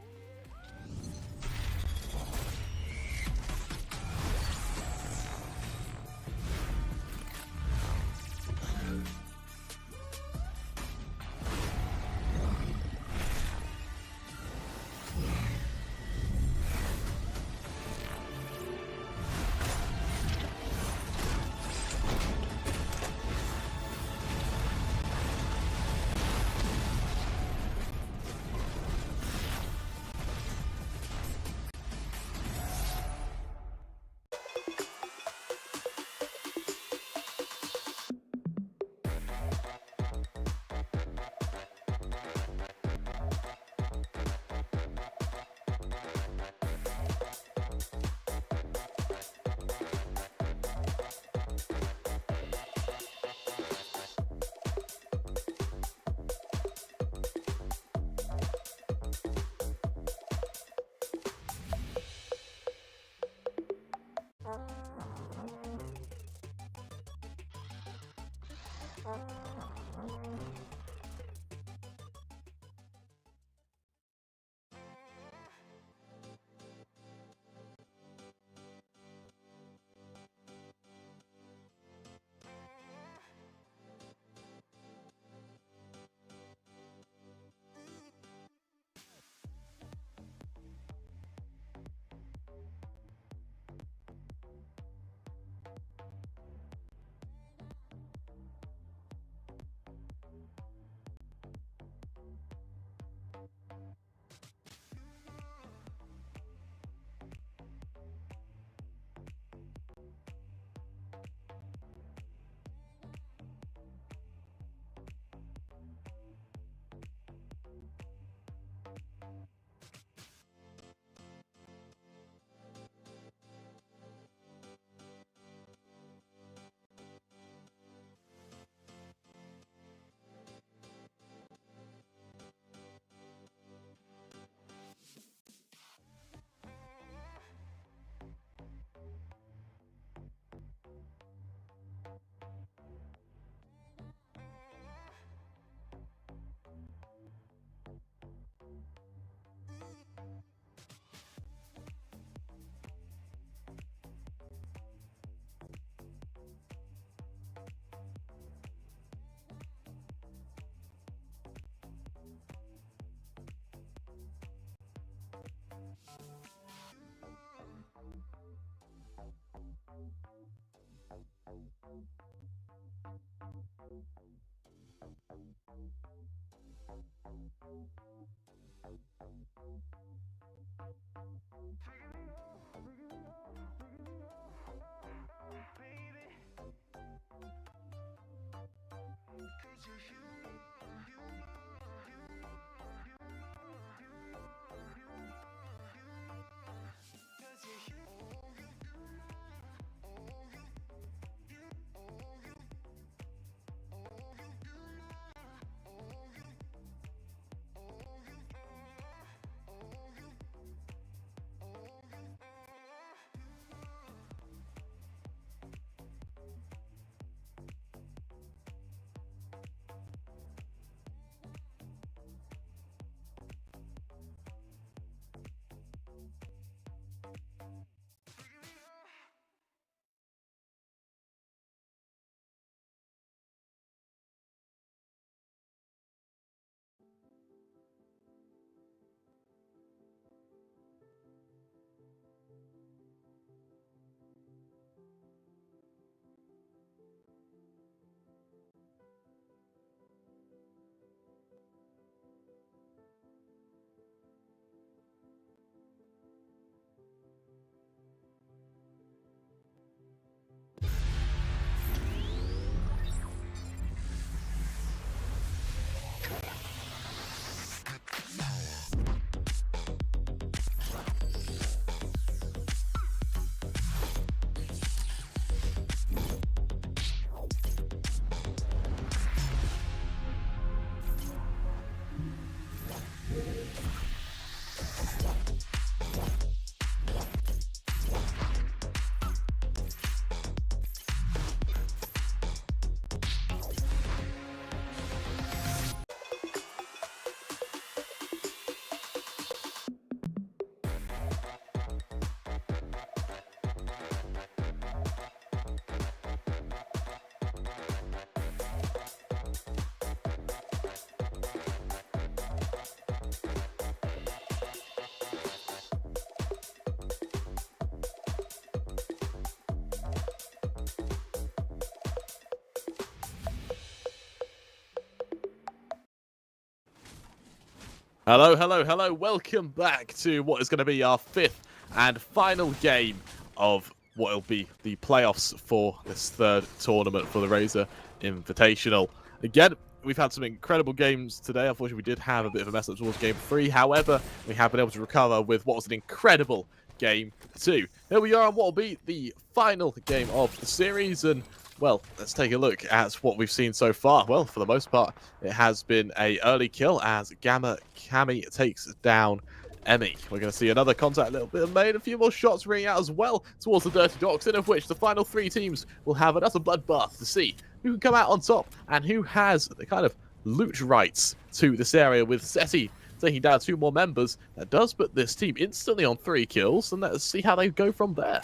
A: Hello, hello, hello. Welcome back to what is going to be our 5th and final game of what will be the playoffs for this 3rd tournament for the Razer Invitational. Again, we've had some incredible games today. Unfortunately, we did have a bit of a mess up towards game 3. However, we have been able to recover with what was an incredible game 2. Here we are on what will be the final game of the series, and well, let's take a look at what we've seen so far. Well, for the most part, it has been an early kill as Gamma Kami takes down Emmy. We're going to see another contact, a little bit made, a few more shots ringing out as well towards the Dirty Docks, in of which the final 3 teams will have another bloodbath to see who can come out on top and who has the kind of loot rights to this area, with SETI taking down 2 more members. That does put this team instantly on 3 kills, and let's see how they go from there.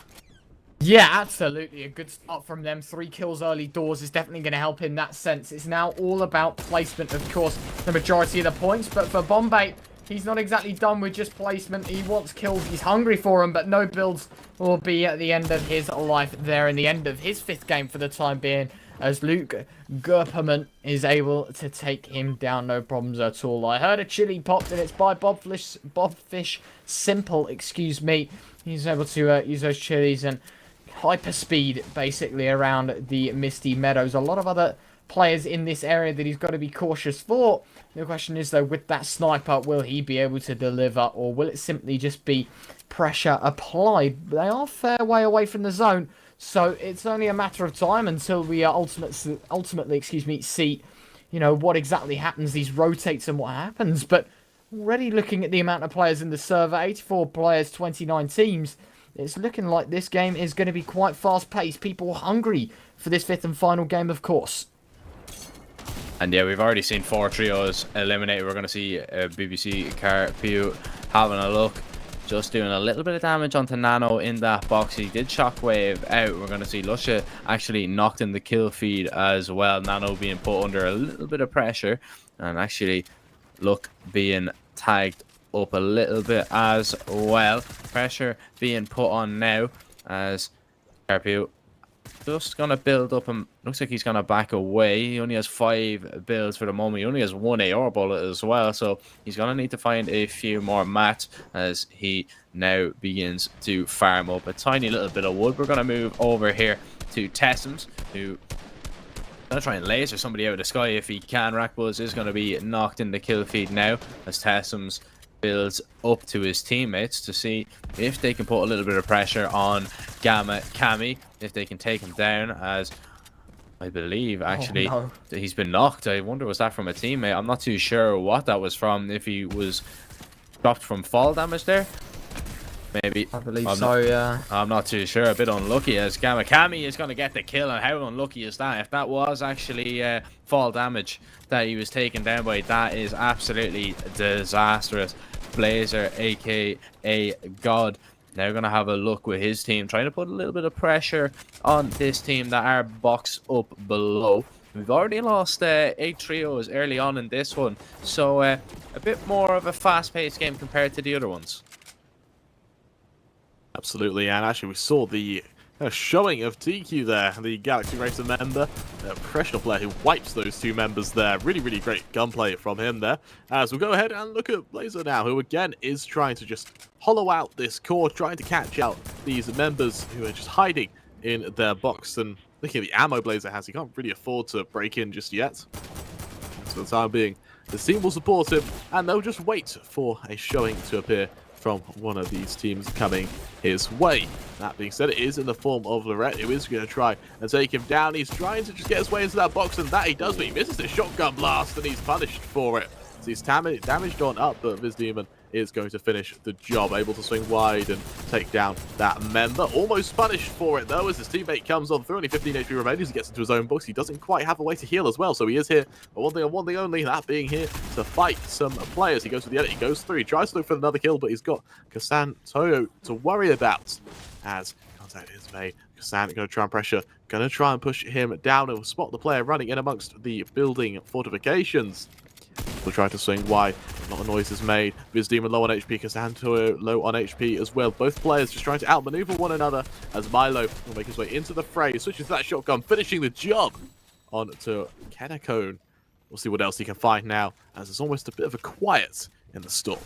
B: Yeah, absolutely. A good start from them. 3 kills early doors is definitely going to help in that sense. It's now all about placement, of course, the majority of the points. But for Bombay, he's not exactly done with just placement. He wants kills. He's hungry for them, but no builds will be at the end of his life there in the end of his 5th game for the time being, as Luke Gurperman is able to take him down, no problems at all. I heard a chili popped, and it's by Bobfish Simple, excuse me. He's able to use those chilies and hyper speed basically around the Misty Meadows. A lot of other players in this area that he's got to be cautious for. The question is, though, with that sniper, will he be able to deliver, or will it simply just be pressure applied? They are a fair way away from the zone, so it's only a matter of time until we ultimately, see, you know, what exactly happens, these rotates and what happens. But already looking at the amount of players in the server, 84 players, 29 teams, it's looking like this game is going to be quite fast-paced. People hungry for this 5th and final game, of course.
C: And yeah, we've already seen 4 trios eliminated. We're going to see BBC Carpew having a look, just doing a little bit of damage onto Nano in that box. He did shockwave out. We're going to see Lusha actually knocked in the kill feed as well. Nano being put under a little bit of pressure, and actually Luck being tagged up a little bit as well. Pressure being put on now as Carpew just gonna build up, and looks like he's gonna back away. He only has 5 builds for the moment. He only has 1 AR bullet as well, so he's gonna need to find a few more mats as he now begins to farm up a tiny little bit of wood. We're gonna move over here to Tessums, who gonna try and laser somebody out of the sky if he can. Rackbuzz is gonna be knocked in the kill feed now as Tessums builds up to his teammates to see if they can put a little bit of pressure on Gamma Kami, if they can take him down, as I believe actually he's been knocked. I wonder, was that from a teammate? I'm not too sure what that was from, if he was dropped from fall damage there. Maybe.
B: I believe so, yeah.
C: I'm not too sure. A bit unlucky as Gamma Kami is going to get the kill, and how unlucky is that? If that was actually fall damage that he was taken down by, that is absolutely disastrous. Blazer, aka God, now going to have a look with his team, trying to put a little bit of pressure on this team that are boxed up below. We've already lost 8 trios early on in this one, so a bit more of a fast-paced game compared to the other ones.
A: Absolutely, and actually we saw the showing of TQ there, the Galaxy Racer member, a professional player who wipes those 2 members there. Really, really great gunplay from him there. As we'll go ahead and look at Blazer now, who again is trying to just hollow out this core, trying to catch out these members who are just hiding in their box. And looking at the ammo Blazer has, he can't really afford to break in just yet. So for the time being, the team will support him, and they'll just wait for a showing to appear from one of these teams coming his way. That being said, it is in the form of Lorette, who is going to try and take him down. He's trying to just get his way into that box, and that he does, but he misses the shotgun blast, and he's punished for it. So he's damaged on up, but Viz Demon is going to finish the job, able to swing wide and take down that member. Almost punished for it, though, as his teammate comes on through. Only 15 HP remaining as he gets into his own box. He doesn't quite have a way to heal as well, so he is here. But one thing and one thing only, that being here to fight some players. He goes for the edit, he goes through, he tries to look for another kill, but he's got Kasan Toyo to worry about as contact is made. Kasan going to try and pressure, going to try and push him down, and will spot the player running in amongst the building fortifications. We'll try to swing wide. A lot of noise is made. Viz Demon low on HP, Casanto low on HP as well. Both players just trying to outmaneuver one another as Milo will make his way into the fray. Switches to that shotgun, finishing the job on to Kenakone. We'll see what else he can find now, as it's almost a bit of a quiet in the Storm.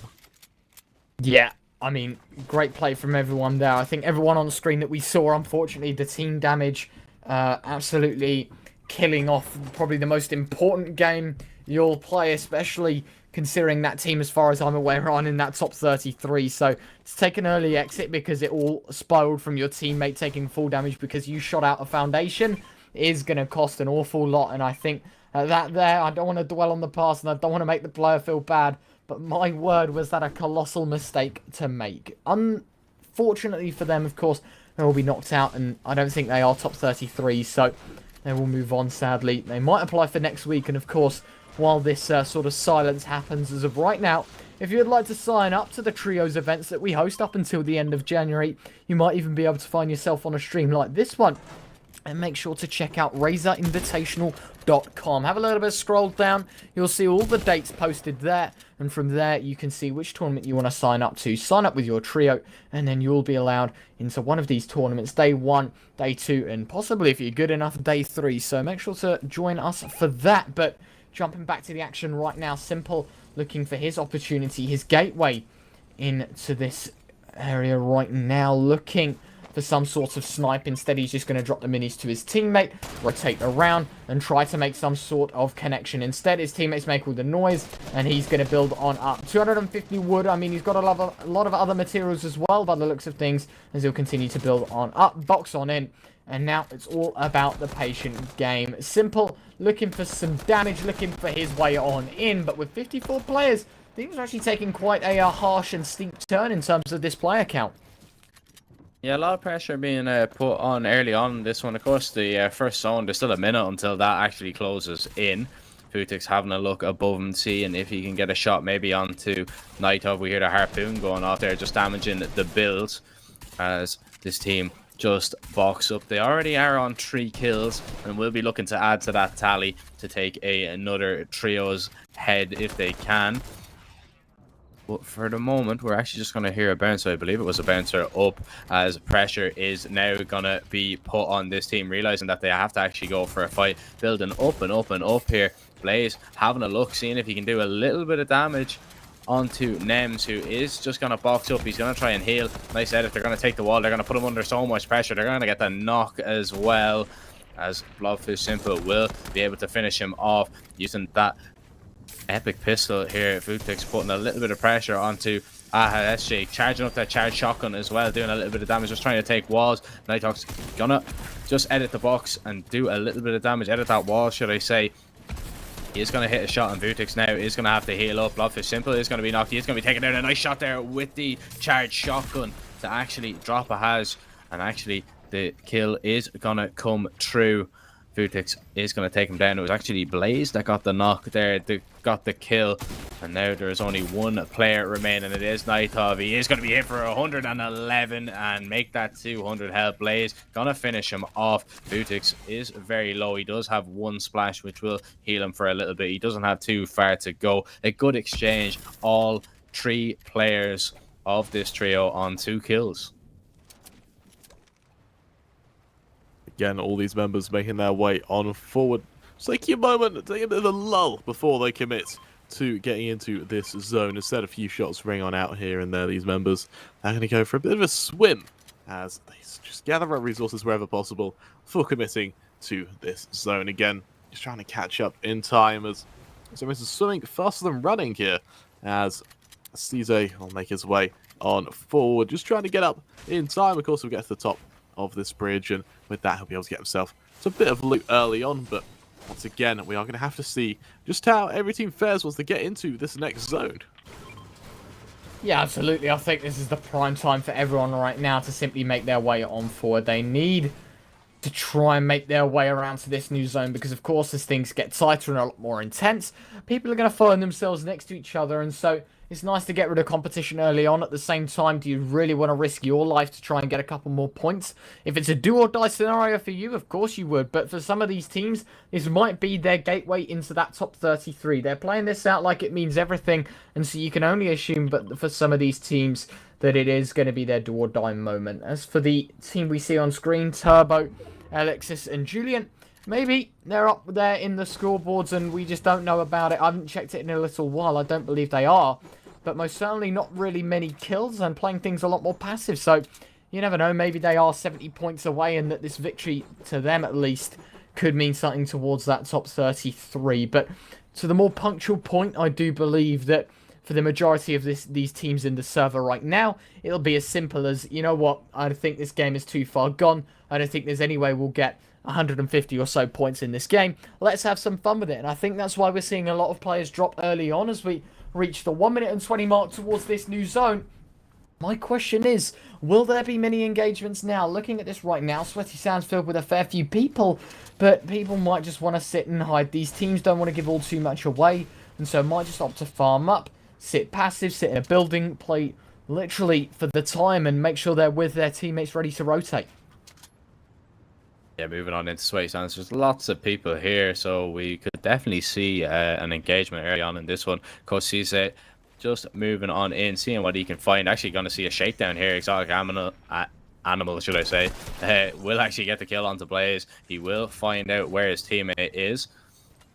B: Yeah, I mean, great play from everyone there. I think everyone on the screen that we saw, unfortunately, the team damage absolutely killing off probably the most important game you'll play, especially considering that team, as far as I'm aware, are in that top 33. So to take an early exit because it all spiraled from your teammate taking full damage because you shot out a foundation is going to cost an awful lot. And I think that there, I don't want to dwell on the past and I don't want to make the player feel bad, but my word, was that a colossal mistake to make. Unfortunately for them, of course, they will be knocked out, and I don't think they are top 33, so they will move on, sadly. They might apply for next week, and of course, while this sort of silence happens as of right now, if you'd like to sign up to the Trios events that we host up until the end of January, you might even be able to find yourself on a stream like this one. And make sure to check out razerinvitational.com. Have a little bit of scroll down. You'll see all the dates posted there. And from there, you can see which tournament you want to sign up to. Sign up with your trio, and then you'll be allowed into one of these tournaments. Day 1, Day 2, and possibly, if you're good enough, Day 3. So make sure to join us for that. But jumping back to the action right now, Simple looking for his opportunity, his gateway into this area right now. Looking for some sort of snipe. Instead, he's just going to drop the minis to his teammate, rotate around, and try to make some sort of connection. Instead, his teammates make all the noise, and he's going to build on up. 250 wood. I mean, he's got a lot of other materials as well, by the looks of things, as he'll continue to build on up. Box on in. And now it's all about the patient game. Simple, looking for some damage, looking for his way on in. But with 54 players, things are actually taking quite a harsh and steep turn in terms of this player count.
C: Yeah, a lot of pressure being put on early on this one. Of course, the first zone, there's still a minute until that actually closes in. Futic's having a look above him, seeing if he can get a shot maybe onto Nightov. We hear the harpoon going off there, just damaging the builds as this team just box up. They already are on 3 kills and will be looking to add to that tally to take another trio's head if they can. But for the moment, we're actually just going to hear a bouncer. I believe it was a bouncer up, as pressure is now going to be put on this team, realizing that they have to actually go for a fight. Building up and up and up here. Blaze having a look, seeing if he can do a little bit of damage onto Nems, who is just going to box up. He's going to try and heal. Like I said, if they're going to take the wall, they're going to put him under so much pressure. They're going to get the knock as well, as Blobfish Simple will be able to finish him off using that epic pistol here. Futic's putting a little bit of pressure onto SJ, charging up that charged shotgun as well, doing a little bit of damage, just trying to take walls. Nighthawk's gonna just edit the box and do a little bit of damage, edit that wall, should I say. He is going to hit a shot, and Vutix now is going to have to heal up. Blobfish Simple is going to be knocked. He is going to be taking down a nice shot there with the charged shotgun to actually drop a has, and actually the kill is going to come true. Vutix is going to take him down. It was actually Blaze that got the knock there, got the kill, and now there's only one player remaining. It is Nightov. He is going to be hit for 111 and make that 200 health. Blaze gonna finish him off. Vutix is very low. He does have 1 splash, which will heal him for a little bit. He doesn't have too far to go. A good exchange. All 3 players of this trio on 2 kills.
A: Again, all these members making their way on forward. Just taking a moment, take a bit of a lull before they commit to getting into this zone. Instead, a few shots ring on out here and there. These members are going to go for a bit of a swim as they just gather up resources wherever possible for committing to this zone. Again, just trying to catch up in time as so this is swimming faster than running here as Ceze will make his way on forward, just trying to get up in time. Of course, we'll get to the top of this bridge, and with that he'll be able to get himself to a bit of loot early on. But once again, we are going to have to see just how every team fares once they get into this next zone.
B: Yeah, absolutely. I think this is the prime time for everyone right now to simply make their way on forward. They need to try and make their way around to this new zone because, of course, as things get tighter and a lot more intense, people are going to find themselves next to each other, and so it's nice to get rid of competition early on. At the same time, do you really want to risk your life to try and get a couple more points? If it's a do-or-die scenario for you, of course you would. But for some of these teams, this might be their gateway into that top 33. They're playing this out like it means everything. And so you can only assume, but for some of these teams, that it is going to be their do-or-die moment. As for the team we see on screen, Turbo, Alexis, and Julian, maybe they're up there in the scoreboards and we just don't know about it. I haven't checked it in a little while. I don't believe they are. but most certainly not really many kills and playing things a lot more passive. So you never know, maybe they are 70 points away and that this victory, to them at least, could mean something towards that top 33. But to the more punctual point, I do believe that for the majority of these teams in the server right now, it'll be as simple as, you know what, I think this game is too far gone. I don't think there's any way we'll get 150 or so points in this game. Let's have some fun with it. And I think that's why we're seeing a lot of players drop early on as we reach the 1 minute and 20 mark towards this new zone. My question is, will there be many engagements now? Looking at this right now, Sweaty Sands filled with a fair few people, but people might just want to sit and hide. These teams don't want to give all too much away, and so might just opt to farm up, sit passive, sit in a building, play literally for the time, and make sure they're with their teammates ready to rotate.
C: Yeah, moving on into Sweaty Sands, there's lots of people here, so we could definitely see an engagement early on in this one. He's just moving on in, seeing what he can find. Actually going to see a shakedown here. Exotic animal, should I say, will actually get the kill onto Blaze. He will find out where his teammate is.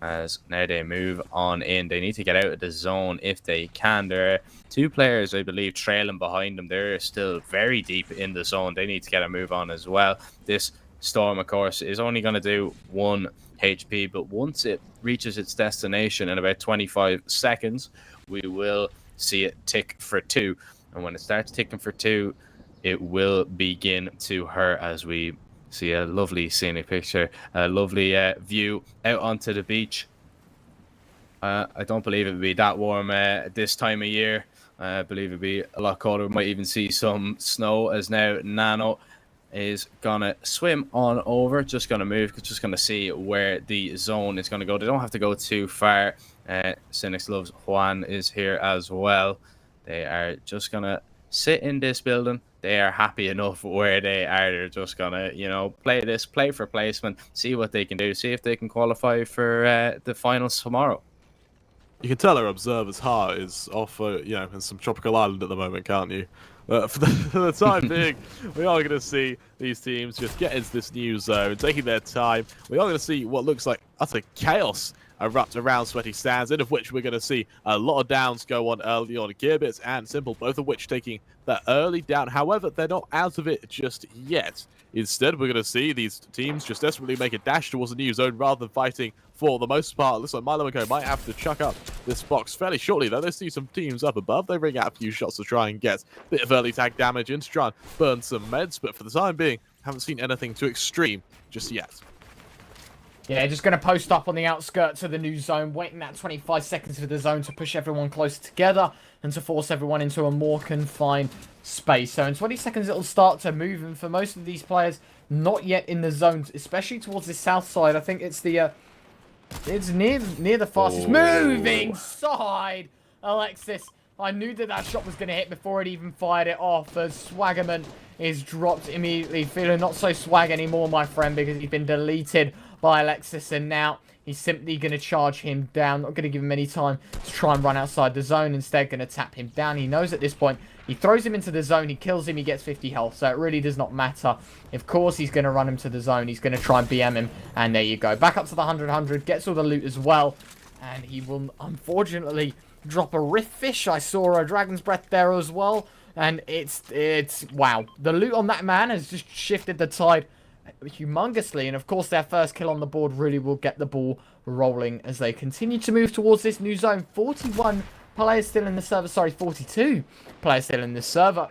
C: As now they move on in. They need to get out of the zone if they can. There are two players, I believe, trailing behind them. They're still very deep in the zone. They need to get a move on as well. This Storm, of course, is only going to do 1 HP, but once it reaches its destination in about 25 seconds, we will see it tick for 2. And when it starts ticking for 2, it will begin to hurt as we see a lovely scenic picture, a lovely view out onto the beach. I don't believe it would be that warm this time of year. I believe it would be a lot colder. We might even see some snow as now Nano is gonna swim on over, just gonna move, just gonna see where the zone is gonna go. They don't have to go too far. Cynics Loves Juan is here as well. They are just gonna sit in this building. They are happy enough where they are. They're just gonna, you know, play for placement, see what they can do, see if they can qualify for the finals tomorrow.
A: You can tell our observer's heart is off, you know, in some tropical island at the moment, can't you? For the time being, we are going to see these teams just get into this new zone, taking their time. We are going to see what looks like utter chaos erupt around Sweaty Sands, in of which we're going to see a lot of downs go on early on. Gearbits and Simple, both of which taking that early down. However, they're not out of it just yet. Instead, we're going to see these teams just desperately make a dash towards a new zone rather than fighting for the most part. Looks like Milo and Co might have to chuck up this box fairly shortly, though. They see some teams up above. They ring out a few shots to try and get a bit of early tag damage in to try and burn some meds, but for the time being, haven't seen anything too extreme just yet.
B: Yeah, just going to post up on the outskirts of the new zone, waiting that 25 seconds for the zone to push everyone closer together and to force everyone into a more confined space. So in 20 seconds, it'll start to move, and for most of these players, not yet in the zone, especially towards the south side. I think it's the, it's near the fastest moving side. Alexis, I knew that shot was going to hit before it even fired it off, as Swaggerman is dropped immediately, feeling not so swag anymore, my friend, because he's been deleted by Alexis, and now he's simply going to charge him down. Not going to give him any time to try and run outside the zone. Instead, going to tap him down. He knows at this point, he throws him into the zone, he kills him, he gets 50 health, so it really does not matter. Of course, he's going to run him to the zone. He's going to try and BM him, and there you go. Back up to the 100, gets all the loot as well, and he will, unfortunately, drop a Rift Fish. I saw a Dragon's Breath there as well, and it's wow. The loot on that man has just shifted the tide humongously, and of course their first kill on the board really will get the ball rolling as they continue to move towards this new zone. 41 players still in the server, sorry, 42 players still in this server,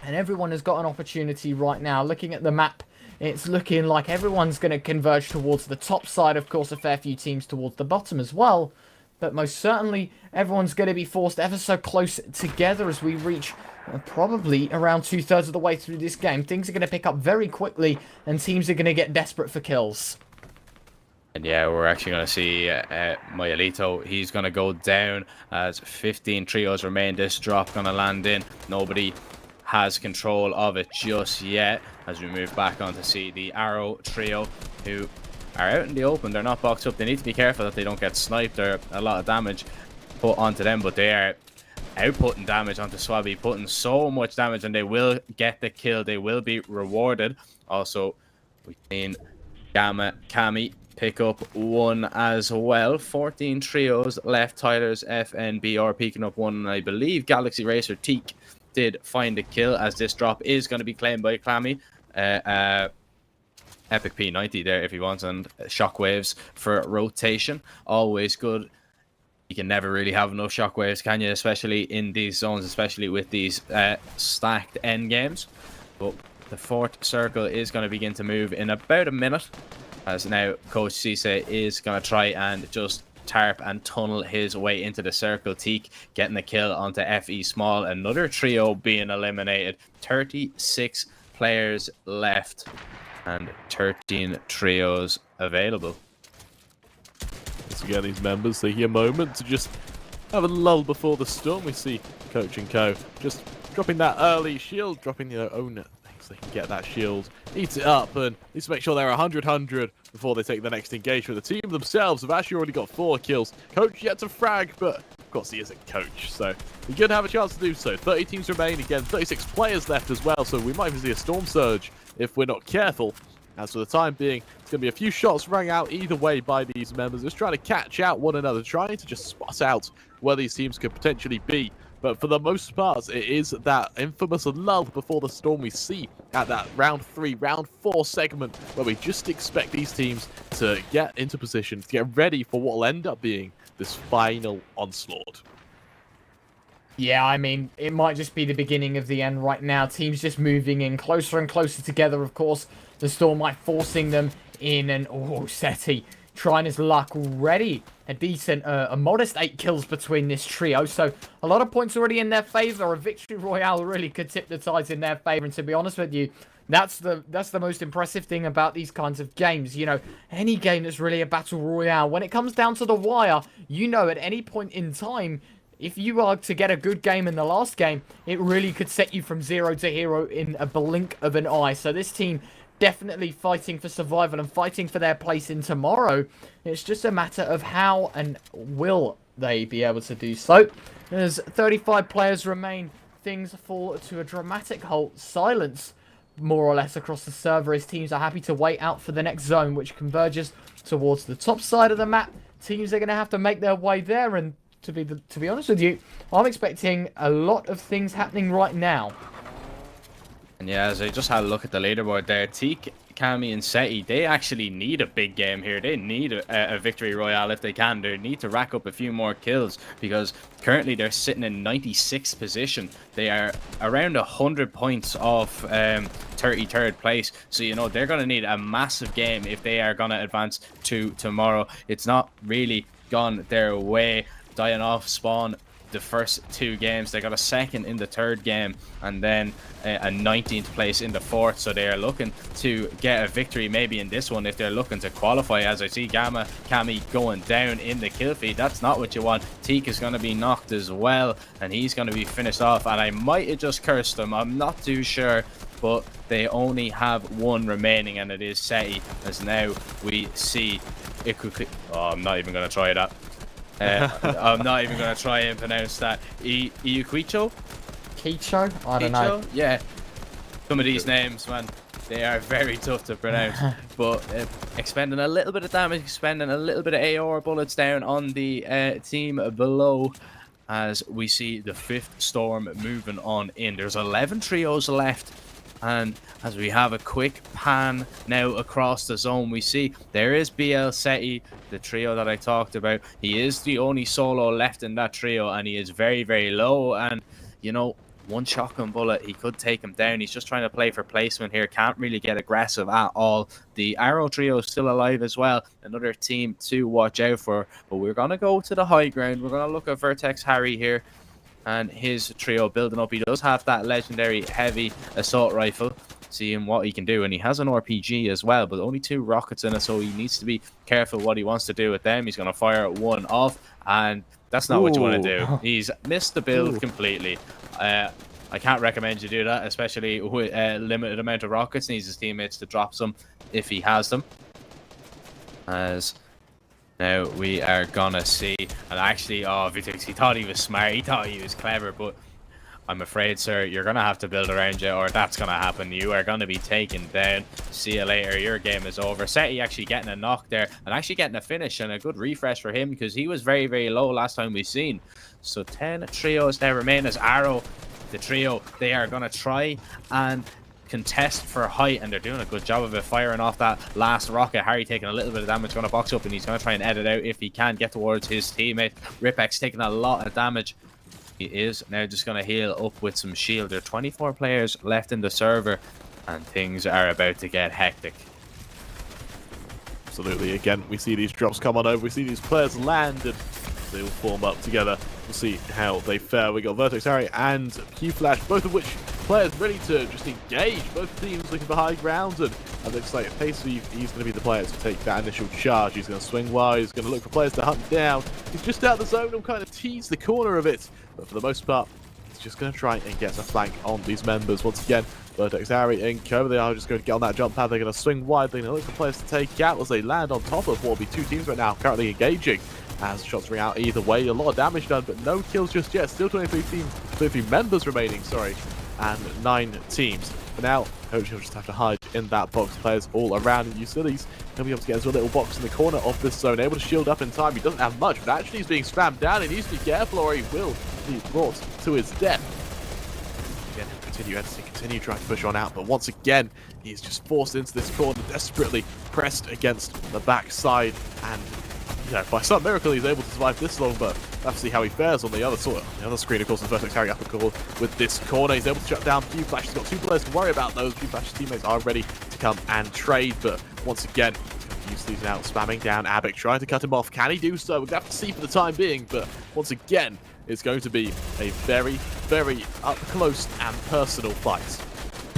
B: and everyone has got an opportunity right now. Looking at the map, it's looking like everyone's going to converge towards the top side. Of course, a fair few teams towards the bottom as well, but most certainly everyone's going to be forced ever so close together as we reach probably around 2/3 of the way through this game. Things are going to pick up very quickly, and teams are going to get desperate for kills.
C: And yeah, we're actually going to see Mayalito. He's going to go down as 15 trios remain. This drop going to land in. Nobody has control of it just yet as we move back on to see the Arrow trio, who are out in the open. They're not boxed up. They need to be careful that they don't get sniped or a lot of damage put onto them, but they are outputting damage onto Swabby, putting so much damage, and they will get the kill. They will be rewarded. Also, we've seen Gamma Kami pick up one as well. 14 trios left. Tyler's FNBR picking up one, and I believe Galaxy Racer Teak did find a kill, as this drop is going to be claimed by Clammy. Epic P90 there if he wants, and shockwaves for rotation. Always good. You can never really have enough shockwaves, can you? Especially in these zones, especially with these stacked end games. But the fourth circle is going to begin to move in about a minute, as now Coach Cisse is going to try and just tarp and tunnel his way into the circle. Teak getting the kill onto FE Small. Another trio being eliminated. 36 players left and 13 trios available.
A: Once again, these members taking a moment to just have a lull before the storm. We see Coach and Co just dropping that early shield, dropping their own things. They can get that shield, eat it up, and need to make sure they're 100 before they take the next engagement. The team themselves have actually already got 4 kills. Coach yet to frag, but of course he isn't Coach, so he could have a chance to do so. 30 teams remain, again 36 players left as well, so we might even see a storm surge if we're not careful. As for the time being, it's going to be a few shots rang out either way by these members, just trying to catch out one another, trying to just spot out where these teams could potentially be. But for the most part, it is that infamous lull before the storm we see at that round 3, round 4 segment, where we just expect these teams to get into position, to get ready for what will end up being this final onslaught.
B: Yeah, I mean, it might just be the beginning of the end right now. Teams just moving in closer and closer together, of course. The Storm might forcing them in, and SETI trying his luck already. A decent, a modest 8 kills between this trio. So a lot of points already in their favour. A victory royale really could tip the tides in their favour. And to be honest with you, that's the most impressive thing about these kinds of games. You know, any game that's really a battle royale, when it comes down to the wire, you know, at any point in time, if you are to get a good game in the last game, it really could set you from 0 to hero in a blink of an eye. So this team definitely fighting for survival and fighting for their place in tomorrow. It's just a matter of how and will they be able to do so. As 35 players remain, things fall to a dramatic halt. Silence, more or less, across the server as teams are happy to wait out for the next zone, which converges towards the top side of the map. Teams are going to have to make their way there, and to be honest with you, I'm expecting a lot of things happening right now.
C: And yeah, as I just had a look at the leaderboard there, Teak, Kami, and SETI, they actually need a big game here. They need a victory royale if they can. They need to rack up a few more kills, because currently they're sitting in 96th position. They are around 100 points off 33rd place. So, you know, they're going to need a massive game if they are going to advance to tomorrow. It's not really gone their way. Dying off spawn the first 2 games. They got a second in the 3rd game, and then a 19th place in the 4th. So they are looking to get a victory maybe in this one if they're looking to qualify. As I see Kami going down in the kill feed. That's not what you want. Teak is going to be knocked as well, and he's going to be finished off. And I might have just cursed them, I'm not too sure, but they only have 1 remaining, and it is SETI. As now we see it could... Oh, I'm not even going to try that. I'm not even going to try and pronounce that. Iuquicho?
B: Kicho? I don't know.
C: Yeah. Some of these names, man, they are very tough to pronounce. But expending a little bit of damage, expending a little bit of AR bullets down on the team below, as we see the 5th storm moving on in. There's 11 trios left. And as we have a quick pan now across the zone, we see there is BL SETI, the trio that I talked about. He is the only solo left in that trio, and he is very, very low. And, you know, 1 shotgun bullet, he could take him down. He's just trying to play for placement here. Can't really get aggressive at all. The Arrow trio is still alive as well. Another team to watch out for. But we're going to go to the high ground. We're going to look at Vertex Harry here and his trio building up. He does have that legendary heavy assault rifle, seeing what he can do, and he has an RPG as well, but only 2 rockets in it, so he needs to be careful what he wants to do with them. He's going to fire 1 off, and that's not what you want to do. He's missed the build completely. I can't recommend you do that, especially with a limited amount of rockets. Needs his teammates to drop some if he has them. As now we are gonna see, and actually, oh, Vitex, he thought he was smart, he thought he was clever, but I'm afraid, sir, you're going to have to build around you, or that's going to happen. You are going to be taken down. See you later. Your game is over. SETI actually getting a knock there and actually getting a finish and a good refresh for him because he was very, very low last time we've seen. So 10 trios there remain as Arrow, the trio, they are going to try and contest for height, and they're doing a good job of it, firing off that last rocket. Harry taking a little bit of damage, going to box up, and he's going to try and edit out if he can get towards his teammate. Ripex taking a lot of damage. He is now just going to heal up with some shield. There are 24 players left in the server, and things are about to get hectic.
A: Absolutely. Again, we see these drops come on over. We see these players land, and they all form up together. We'll see how they fare. We got Vertex Harry and Q-Flash, both of which players ready to just engage. Both teams looking for high ground, and it looks like Pacey, he's going to be the player to take that initial charge. He's going to swing wide. He's going to look for players to hunt down. He's just out of the zone and kind of tease the corner of it. But for the most part, he's just going to try and get a flank on these members. Once again, Vertex Harry and Co, they are just going to get on that jump pad. They're going to swing wide. They're going to look for players to take out as they land on top of what will be two teams right now currently engaging. As shots ring out either way, a lot of damage done, but no kills just yet. Still 23 members remaining, and 9 teams. For now, Coach will just have to hide in that box. Players all around, and Usili's he'll be able to get into a little box in the corner of this zone, able to shield up in time. He doesn't have much, but actually he's being spammed down. He needs to be careful, or he will be brought to his death. Again, continue trying to push on out, but once again, he's just forced into this corner, desperately pressed against the backside, and by some miracle he's able to survive this long, but we'll have to see how he fares on the other screen. Of course, the Vertex Harry up a call with this corner. He's able to shut down Q-Flash. He's got 2 players to worry about. Those Q-Flash's teammates are ready to come and trade, but once again, use these now, spamming down Abic, trying to cut him off. Can he do so? We're going to have to see for the time being, but once again, it's going to be a very, very up close and personal fight.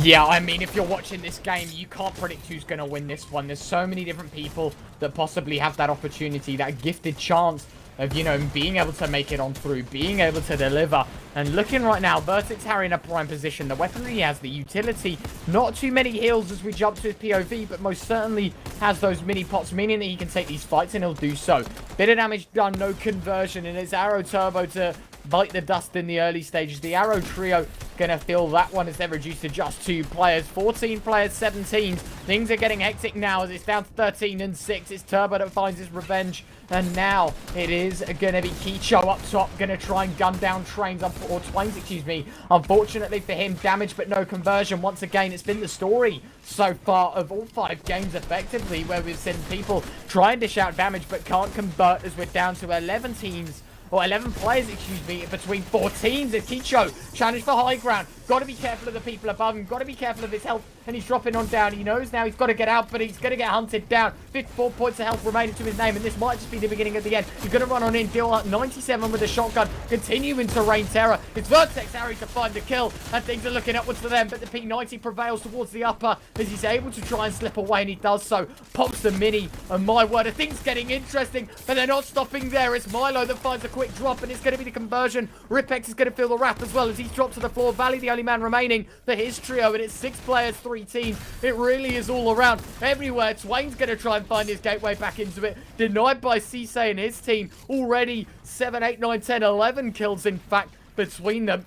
B: Yeah, I mean, if you're watching this game, you can't predict who's going to win this one. There's so many different people that possibly have that opportunity, that gifted chance of, being able to make it on through, being able to deliver. And looking right now, Vertex Harry in a prime position. The weaponry he has, the utility. Not too many heals as we jump to his POV, but most certainly has those mini pots, meaning that he can take these fights, and he'll do so. Bit of damage done, no conversion, and it's Arrow Turbo to bite the dust in the early stages. The Arrow trio gonna feel that one as they're reduced to just 2 players. 14 players, 17. Things are getting hectic now as it's down to 13 and 6. It's Turbo that finds his revenge. And now it is gonna be Kicho up top, gonna try and gun down Trains, or Twains, excuse me. Unfortunately for him, damage but no conversion. Once again, it's been the story so far of all 5 games effectively, where we've seen people trying to shout damage but can't convert, as we're down to 11 teams. Or 11 players, excuse me, between 4 teams. It's Kicho, challenge for high ground. Got to be careful of the people above him. Got to be careful of his health. And he's dropping on down. He knows now he's got to get out, but he's going to get hunted down. 54 points of health remaining to his name, and this might just be the beginning of the end. He's going to run on in, deal out 97 with a shotgun, continuing to rain terror. It's Vertex Harry to find the kill, and things are looking upwards for them, but the P90 prevails towards the upper as he's able to try and slip away, and he does so. Pops the mini, and my word, are things getting interesting, but they're not stopping there. It's Milo that finds a quick drop, and it's going to be the conversion. Ripex is going to feel the wrath as well as he's dropped to the floor. Valley, the only man remaining for his trio, and it's 6 players, 3 teams. It really is all around everywhere. Twain's going to try and find his gateway back into it. Denied by Cisse and his team. Already 7, 8, 9, 10, 11 kills, in fact, between them.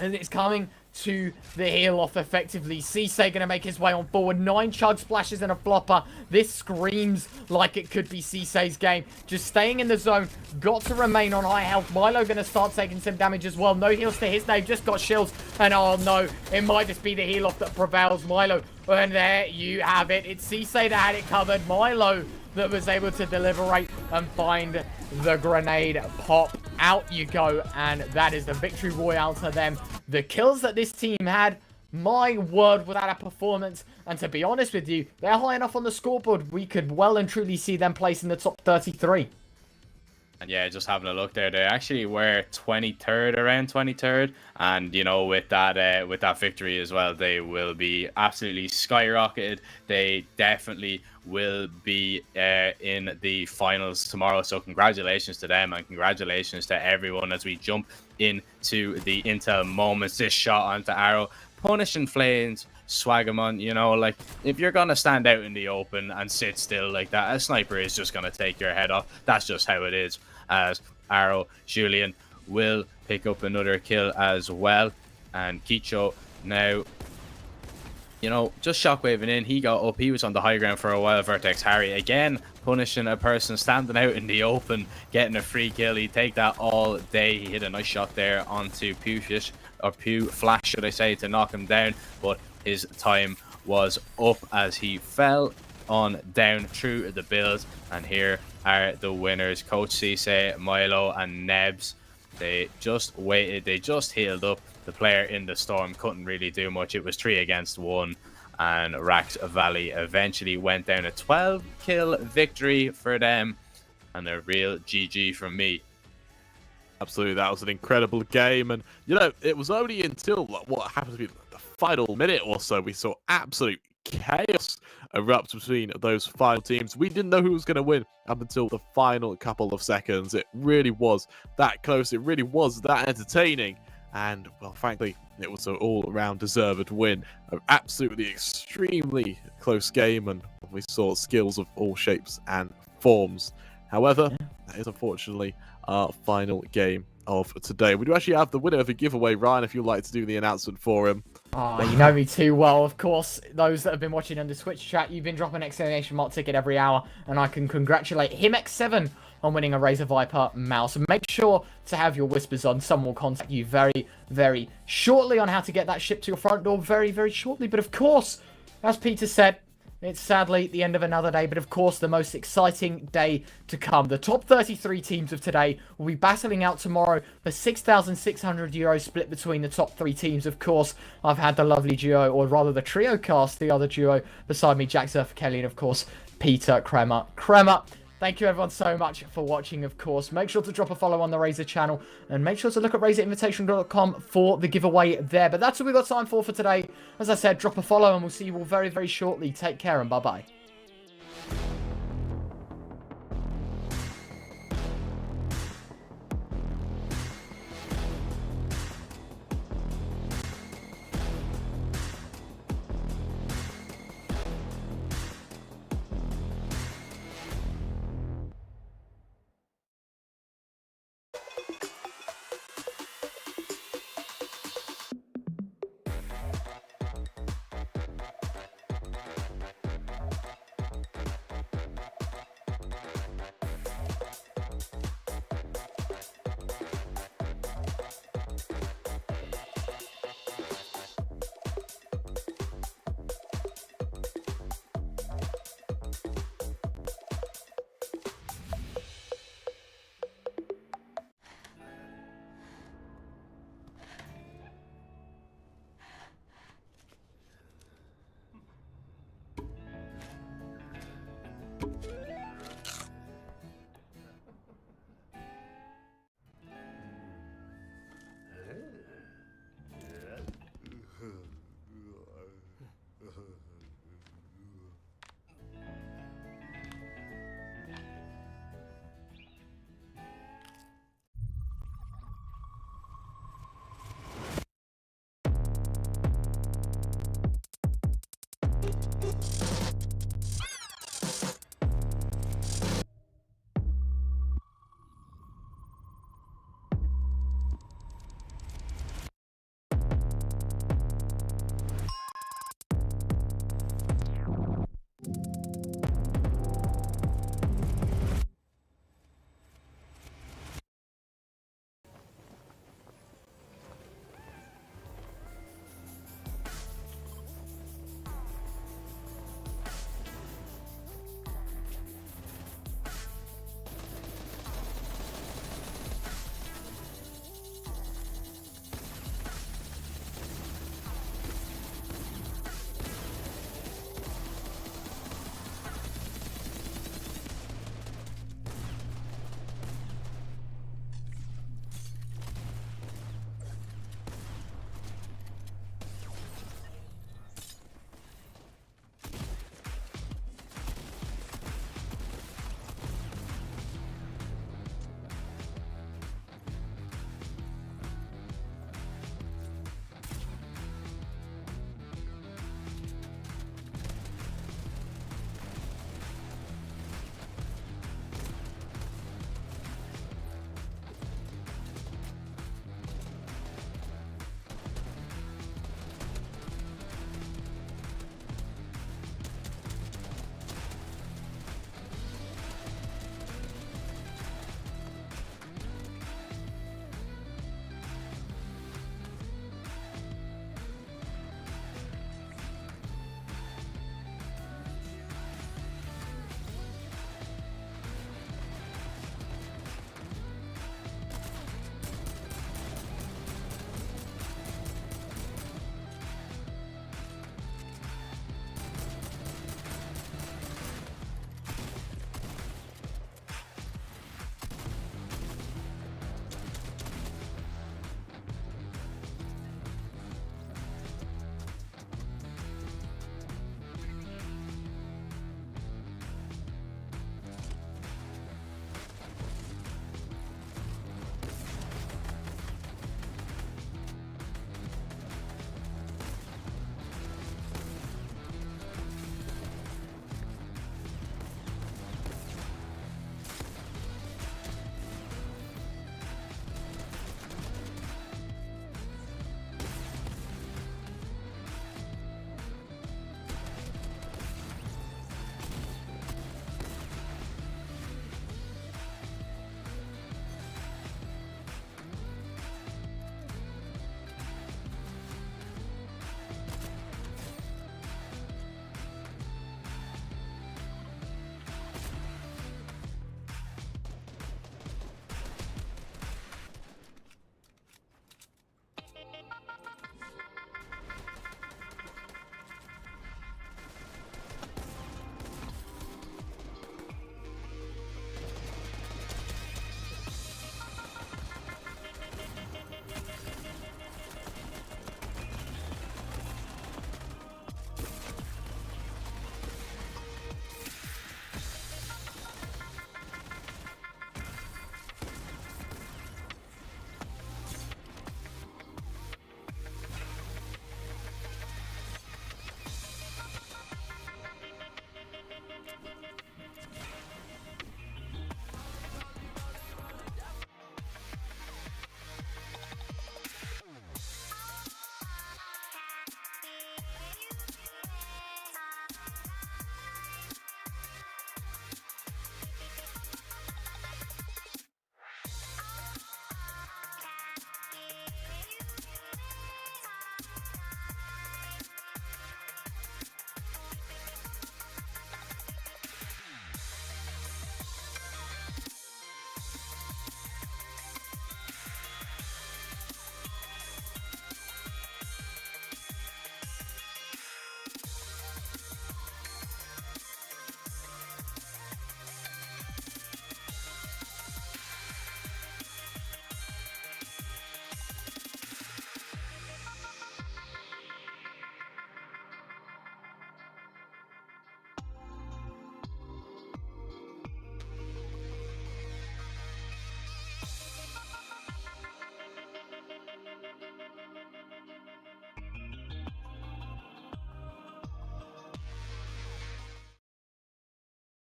B: And it's coming to the heel off effectively. Cisse going to make his way on forward. 9 chug splashes and a flopper. This screams like it could be Cisse's game. Just staying in the zone. Got to remain on high health. Milo going to start taking some damage as well. No heals to his name. Just got shields. And oh no, it might just be the heel off that prevails. Milo. And there you have it. It's Cisse that had it covered. Milo that was able to deliberate and find the grenade pop. Out you go, and that is the victory royale to them. The kills that this team had, my word, without a performance. And to be honest with you, they're high enough on the scoreboard, we could well and truly see them place in the top 33.
C: And yeah, just having a look there, they actually were 23rd, around 23rd, and with that victory as well, they will be absolutely skyrocketed. They definitely will be in the finals tomorrow. So congratulations to them, and congratulations to everyone as we jump into the Intel moments. This shot onto Arrow, punishing Flames. Swagamon, like, if you're gonna stand out in the open and sit still like that, a sniper is just gonna take your head off. That's just how it is. As Arrow, Julian will pick up another kill as well. And Kicho now, you know, just shockwaving in. He got up. He was on the high ground for a while. Vertex Harry again punishing a person standing out in the open, getting a free kill. He'd take that all day. He hit a nice shot there onto Pewfish, or Pew Flash, should I say, to knock him down. But his time was up as he fell on down through the build. And here are the winners: Coach Cisse, Milo, and Nebs. They just waited. They just healed up. The player in the storm couldn't really do much. It was 3 against 1, and Rax Valley eventually went down a 12-kill victory for them, and a real GG from me.
A: Absolutely, that was an incredible game, and you know, it was only until what happened to be the final minute or so we saw absolute chaos erupt between those final teams. We didn't know who was going to win up until the final couple of seconds. It really was that close. It really was that entertaining. And, well, frankly, it was an all-around deserved win. An absolutely extremely close game, and we saw skills of all shapes and forms. However, that is unfortunately our final game of today. We do actually have the winner of a giveaway. Ryan, if you'd like to do the announcement for him.
B: Oh, you know me too well. Of course, those that have been watching on the Twitch chat, you've been dropping exclamation mark ticket every hour, and I can congratulate him X7 on winning a Razer Viper mouse. And make sure to have your whispers on. Someone will contact you very, very shortly on how to get that shipped to your front door very, very shortly. But of course, as Peter said, it's sadly the end of another day, but of course the most exciting day to come. The top 33 teams of today will be battling out tomorrow for €6,600 split between the top 3 teams. Of course, I've had the lovely duo, or rather the trio cast, the other duo beside me, Jack Surfer Kelly, and of course, Peter Kremer. Thank you everyone so much for watching, of course. Make sure to drop a follow on the Razer channel, and make sure to look at razerinvitational.com for the giveaway there. But that's all we've got time for today. As I said, drop a follow, and we'll see you all very, very shortly. Take care, and bye-bye.